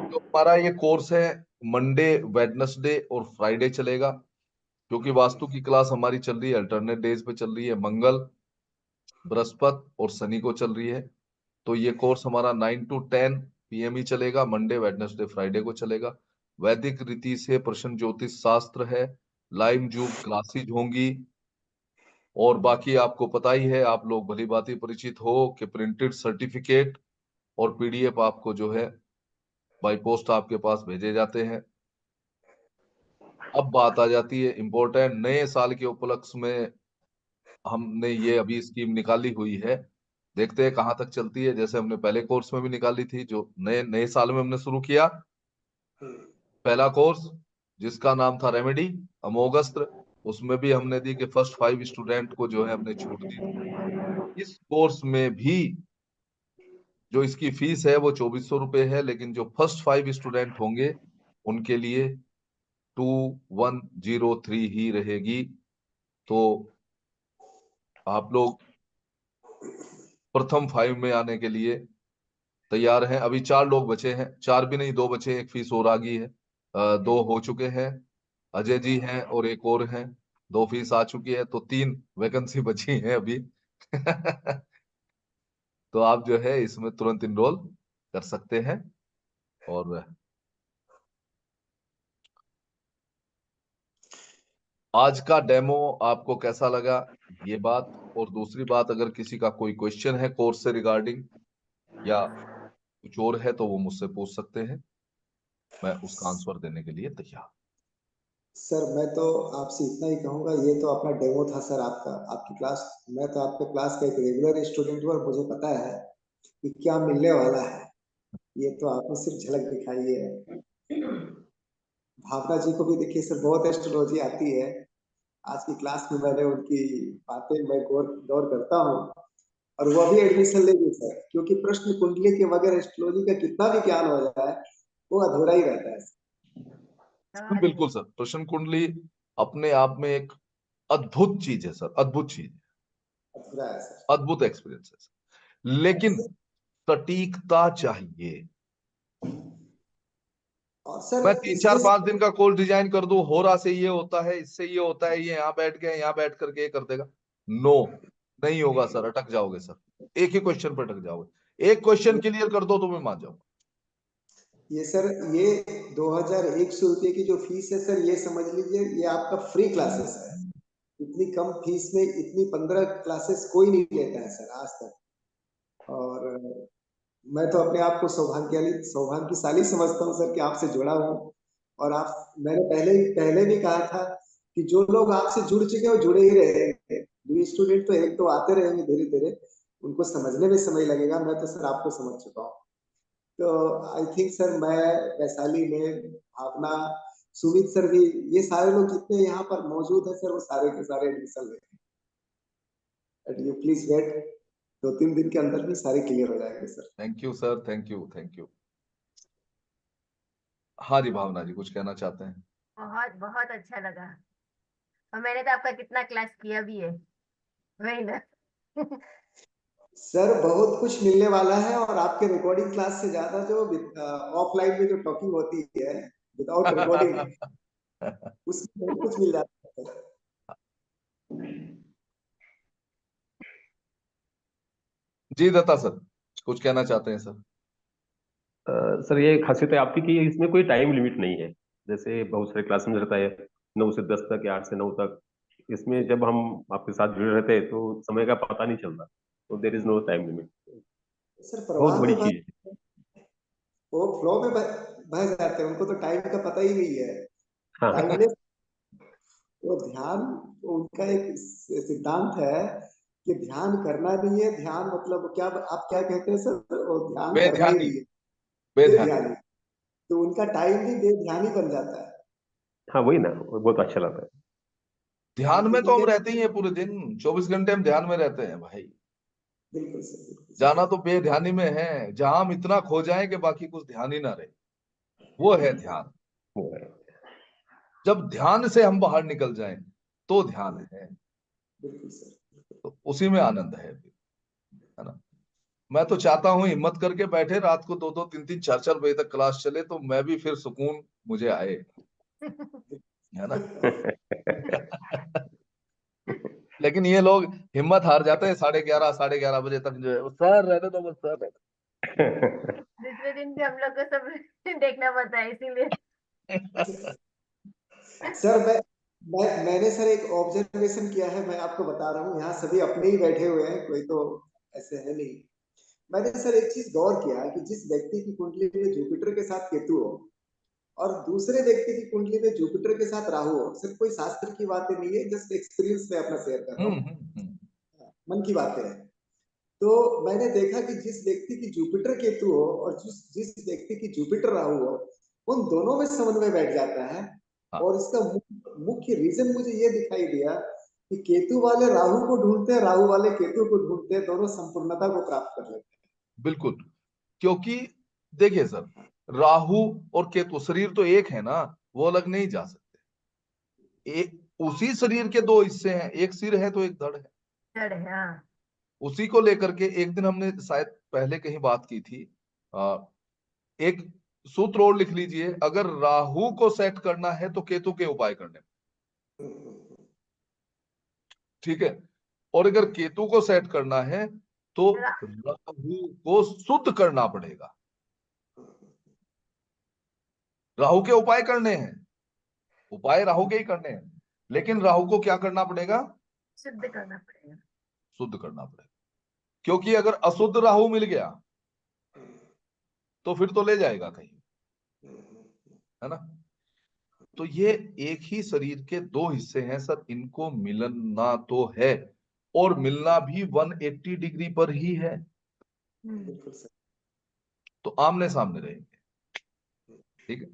जो हमारा ये कोर्स है, मंडे, वेडनेसडे और फ्राइडे चलेगा, क्योंकि वास्तु की क्लास हमारी चल रही है अल्टरनेट डेज पे चल रही है, मंगल, बृहस्पति और शनि को चल रही है। तो ये कोर्स हमारा 9 to 10 PM ही चलेगा, मंडे, वेडनेसडे, फ्राइडे को चलेगा। वैदिक रीति से प्रश्न ज्योतिष शास्त्र है, लाइव जूम क्लासेज होंगी। और बाकी आपको पता ही है, आप लोग भली भांति परिचित हो कि प्रिंटेड सर्टिफिकेट और PDF आपको जो है बाई पोस्ट आपके पास भेजे जाते हैं। अब बात आ जाती है इम्पोर्टेंट, नए साल के उपलक्ष्य में हमने ये अभी स्कीम निकाली हुई है, देखते हैं कहाँ तक चलती है। जैसे हमने पहले कोर्स में भी निकाली थी, जो नए नए साल में हमने शुरू किया पहला कोर्स, जिसका नाम था रेमेडी अमोघस्त्र, उसमें भी हमने दी कि फर्स्ट 5 स्टूडेंट को जो है हमने छूट दी थी। इस कोर्स में भी जो इसकी फीस है वो 2400 रुपये है, लेकिन जो फर्स्ट 5 स्टूडेंट होंगे उनके लिए 2103 ही रहेगी। तो आप लोग प्रथम 5 में आने के लिए तैयार हैं। अभी 4 लोग बचे हैं, 4 भी नहीं 2 बचे, एक फीस और आ गई है। 2 हो चुके हैं, अजय जी हैं और एक और हैं, 2 फीस आ चुकी है, तो 3 वैकेंसी बची हैं अभी। तो आप जो है इसमें तुरंत इनरोल कर सकते हैं। और आज का डेमो आपको कैसा लगा, ये बात, और दूसरी बात, अगर किसी का कोई क्वेश्चन है कोर्स से रिगार्डिंग या कुछ और है तो वो मुझसे पूछ सकते हैं, मैं उसका आंसर देने के लिए तैयार। सर मैं तो आपसे इतना ही कहूंगा, ये तो अपना डेमो था सर आपका, आपकी क्लास, मैं तो आपके क्लास का एक रेगुलर स्टूडेंट हूँ और मुझे पता है कि क्या मिलने वाला है। ये तो आपने सिर्फ झलक दिखाई है। भावना जी को भी देखिए सर बहुत एस्ट्रोलॉजी आती है। आज की क्लास में मैंने उनकी बातें मैं गौर करता हूँ और वो भी एडमिशन लेंगे सर, क्योंकि प्रश्न कुंडली के बगैर एस्ट्रोलॉजी का कितना भी ज्ञान हो जाए वो अधूरा ही रहता है। बिल्कुल सर, प्रश्न कुंडली अपने आप में एक अद्भुत चीज है सर, अद्भुत चीज, अधूरा है सर। अद्भुत एक्सपीरियंस है सर। लेकिन सटीकता चाहिए। और सर मैं 3-4-5 दिन इसमें का कोर्स डिजाइन कर दूं, हो रहा से ये होता है, इससे ये होता है, ये यहाँ बैठ गए, यहाँ बैठ करके ये कर देगा, नो, नहीं होगा सर, अटक जाओगे सर, एक ही क्वेश्चन पर अटक जाओगे। एक क्वेश्चन क्लियर कर दो तो मैं मान जाऊंगा। ये सर ये 2100 रुपये की जो फीस है सर, ये समझ लीजिए ये आपका फ्री क्लासेस है। इतनी कम फीस में इतनी 15 क्लासेस कोई नहीं लेता है सर आज तक। और मैं तो अपने आप को सौभाग्यशाली समझता हूँ सर कि आपसे जुड़ा हूँ। और आप, मैंने पहले भी कहा था कि जो लोग आपसे जुड़ चुके हैं वो जुड़े ही रहेंगे। न्यू स्टूडेंट तो एक तो आते रहेंगे धीरे धीरे, उनको समझने में समय लगेगा। मैं तो सर आपको समझ चुका हूँ। तो आई थिंक सर मैं वैशाली में भावना, सुमित सर भी, ये सारे लोग जितने यहाँ पर मौजूद है सर वो सारे के सारे एडमिशन लेंगे। यू प्लीज वेट, 2-3 दिन के अंदर भी सारे क्लियर हो जाएंगे sir. Thank you sir, thank you, thank you. हाँ जी, भावना जी कुछ कहना चाहते हैं? बहुत बहुत अच्छा लगा, और मैंने तो आपका कितना क्लास किया भी है, वही ना। सर बहुत कुछ मिलने वाला है, और आपके रिकॉर्डिंग क्लास से ज्यादा जो ऑफलाइन में जो टॉकिंग होती है विदाउट रिकॉर्डिंग, उसमें बहुत कुछ मिल जाता है। जी दत्ता सर कुछ कहना चाहते हैं सर? सर ये खासियत है आपकी कि इसमें कोई टाइम लिमिट नहीं है। जैसे बहुत सारे क्लास में रहता है 9 से 10 तक या 8 से 9 तक, इसमें जब हम आपके साथ जुड़े रहते हैं तो समय का पता नहीं चलता, तो there is no time limit. Sir बहुत प्रवाह बड़ी में चीज वो फ्लो में बह जाते हैं, उनको तो टाइम का पता ही नहीं है। है। हाँ। टाइमलेस, वो ध्यान, उनका एक सिद्धांत है कि ध्यान करना नहीं है, ध्यान मतलब क्या, आप क्या कहते हैं सर, वो ध्यान करना ही बेध्यानी, नहीं है, बेध्यानी। बेध्यानी। तो उनका टाइम भी बेध्यानी बन जाता है। हाँ वही ना, वो बहुत अच्छा लगता है। ध्यान में तो हम क्योंकि रहते ही हैं पूरे दिन, 24 घंटे हम ध्यान में रहते हैं भाई। बिल्कुल सर, बिल्कुल सर। जाना तो बेध्यानी में है, जहां हम इतना खो जाएं कि बाकी कुछ ध्यान ही ना रहे, वो है ध्यान। वो है। जब ध्यान से हम बाहर निकल जाएं तो ध्यान है, बिल्कुल सर। तो उसी में आनंद है ना। मैं तो चाहता हूं हिम्मत करके बैठे, रात को 2-2, 3-3, 4-4 बजे तक क्लास चले, तो मैं भी फिर सुकून मुझे आए, है ना। लेकिन ये लोग हिम्मत हार जाते हैं 11:30, 11:30 बजे तक, जो है सर रहने दो बस, सर रहने दूसरे दिन भी हम लोग को सब देखना पड़ता है, इसीलिए। दो। सर मैंने सर एक ऑब्जर्वेशन किया है, मैं आपको बता रहा हूँ, यहाँ सभी अपने ही बैठे हुए हैं, कोई तो ऐसे है नहीं। मैंने सर एक चीज गौर किया कि जिस व्यक्ति की कुंडली में जुपिटर के साथ केतु हो और दूसरे व्यक्ति की कुंडली में जुपिटर के साथ राहु हो, सिर्फ कोई शास्त्र की बातें नहीं है, जस्ट एक्सपीरियंस में अपना शेयर कर रहा हम्म, हूँ, मन की बातें है। तो मैंने देखा कि जिस व्यक्ति की जुपिटर केतु हो और जिस जिस व्यक्ति की जुपिटर राहु हो, उन दोनों में समन्वय बैठ जाता है। हाँ। और इसका मुख्य रीजन मुझे ये दिखाई दिया कि केतु वाले राहु को ढूंढते हैं, राहु वाले केतु को ढूंढते हैं, दोनों संपूर्णता को प्राप्त कर लेते बिल्कुल, क्योंकि देखिए सर, राहु और केतु शरीर तो एक है ना, वो अलग नहीं जा सकते। एक उसी शरीर के दो हिस्से हैं, एक सिर है तो एक धड़ है, डर है, हाँ। उसी को लेकर के एक दिन हमने शायद पहले कहीं बात की थी। एक सूत्र और लिख लीजिए, अगर राहु को सेट करना है तो केतु के उपाय करने, हैं। ठीक है। और अगर केतु को सेट करना है तो रा- राहु को शुद्ध करना पड़ेगा। राहु के उपाय करने हैं, उपाय राहु के ही करने हैं, लेकिन राहु को क्या करना पड़ेगा? शुद्ध करना पड़ेगा। शुद्ध करना पड़ेगा, क्योंकि अगर अशुद्ध राहु मिल गया तो फिर तो ले जाएगा कहीं, है ना। तो ये एक ही शरीर के दो हिस्से हैं सर, इनको मिलना तो है, और मिलना भी 180 डिग्री पर ही है, बिल्कुल सर। तो आमने सामने रहेंगे, ठीक है।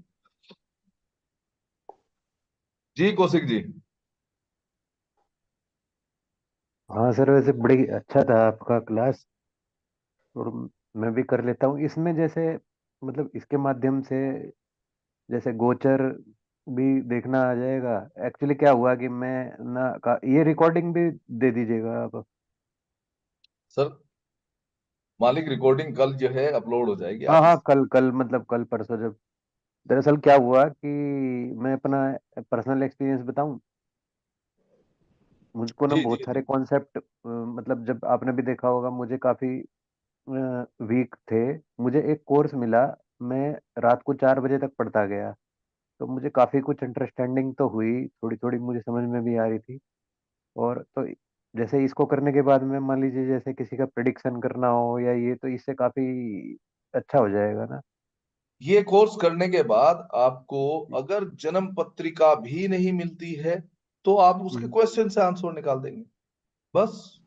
जी कौशिक जी। हाँ सर, वैसे बड़ी अच्छा था आपका क्लास, और मैं भी कर लेता हूँ इसमें। जैसे मतलब इसके माध्यम से जैसे गोचर भी देखना आ जाएगा। एक्चुअली क्या हुआ कि मैं ना ये रिकॉर्डिंग भी दे दीजिएगा आप। सर मालिक रिकॉर्डिंग कल जो है अपलोड हो जाएगी, हाँ आप हाँ, इस। कल कल मतलब कल परसों जब, दरअसल क्या हुआ कि मैं अपना पर्सनल एक्सपीरियंस बताऊं। मुझको ना जी बहुत जी सारे जी। कॉन्सेप्ट, मतलब जब आपने भी देखा होगा, मुझे काफी वीक थे। मुझे एक कोर्स मिला, मैं रात को 4 बजे तक पढ़ता गया, तो मुझे काफी कुछ अंडरस्टैंडिंग तो हुई, थोड़ी थोड़ी मुझे समझ में भी आ रही थी। और तो जैसे इसको करने के बाद में मान लीजिए जैसे किसी का प्रिडिक्शन करना हो या ये, तो इससे काफी अच्छा हो जाएगा ना। ये कोर्स करने के बाद आपको अगर जन्म पत्रिका भी नहीं मिलती है तो आप उसके हम्म, क्वेश्चन से आंसर निकाल देंगे, बस,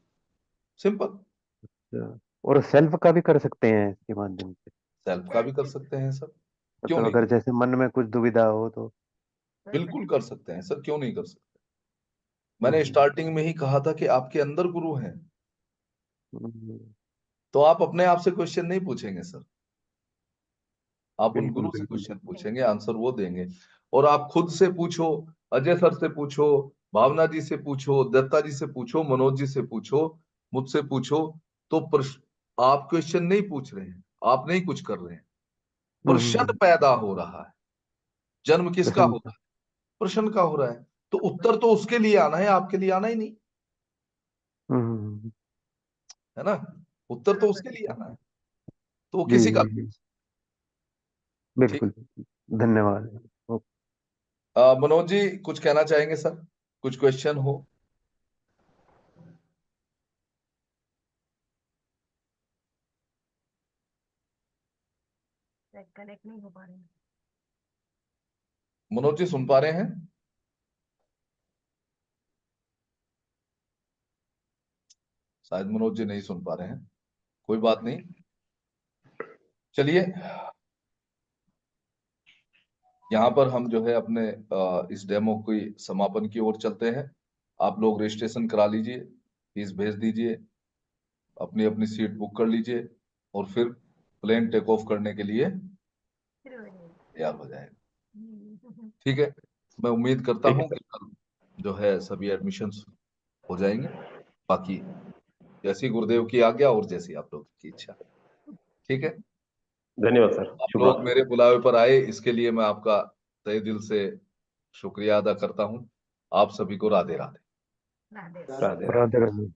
सिंपल। अच्छा। और सेल्फ का भी कर सकते हैं इसके माध्यम से? सेल्फ का भी कर सकते हैं सर, क्यों मतलब नहीं अगर कर सकते? जैसे मन में कुछ दुविधा हो तो? बिल्कुल कर सकते हैं सर, क्यों नहीं कर सकते? मैंने हम्म, स्टार्टिंग में ही कहा था कि आपके अंदर गुरु हैं, हम्म, तो आप अपने आप से क्वेश्चन नहीं पूछेंगे सर, आप उन बिल्कुल गुरु से बिल्कुल। क्वेश्चन पूछेंगे, आंसर वो देंगे। और आप खुद से पूछो, अजय सर से पूछो, भावना जी से पूछो, दत्ता जी से पूछो, मनोज जी से पूछो, मुझसे पूछो, तो प्रश्न, आप क्वेश्चन नहीं पूछ रहे हैं, आप नहीं कुछ कर रहे हैं, प्रश्न हम्म, पैदा हो रहा है। जन्म किसका हो प्रसन्न। रहा है? प्रश्न का हो रहा है, तो उत्तर तो उसके लिए आना है, आपके लिए आना ही नहीं हम्म, है ना। उत्तर तो उसके लिए आना है, तो वो जी किसी का जी भी। जी, ठीक। बिल्कुल। धन्यवाद। मनोज जी कुछ कहना चाहेंगे सर, कुछ क्वेश्चन हो? कनेक्ट नहीं हो पा रहे हैं। मनोज जी सुन पा रहे हैं? शायद मनोज जी नहीं सुन पा रहे हैं, कोई बात नहीं, चलिए यहाँ पर हम जो है अपने इस डेमो की समापन की ओर चलते हैं। आप लोग रजिस्ट्रेशन करा लीजिए, फीस भेज दीजिए, अपनी अपनी सीट बुक कर लीजिए, और फिर प्लेन टेक ऑफ करने के लिए शुरू हो जाएगी। तैयार हो जाएगा। हम्म। ठीक है, मैं उम्मीद करता ठीक है हूँ कि कल जो है सभी एडमिशन्स हो जाएंगे। बाकी जैसी गुरुदेव की आज्ञा और जैसी आप लोगों की इच्छा। ठीक है, धन्यवाद सर, आप शुभ लोग रात्रि। मेरे बुलावे पर आए, इसके लिए मैं आपका तहे दिल से शुक्रिया अदा करता हूँ। आप सभी को राधे राधे। राधे। राधे राधे। राधे राधे।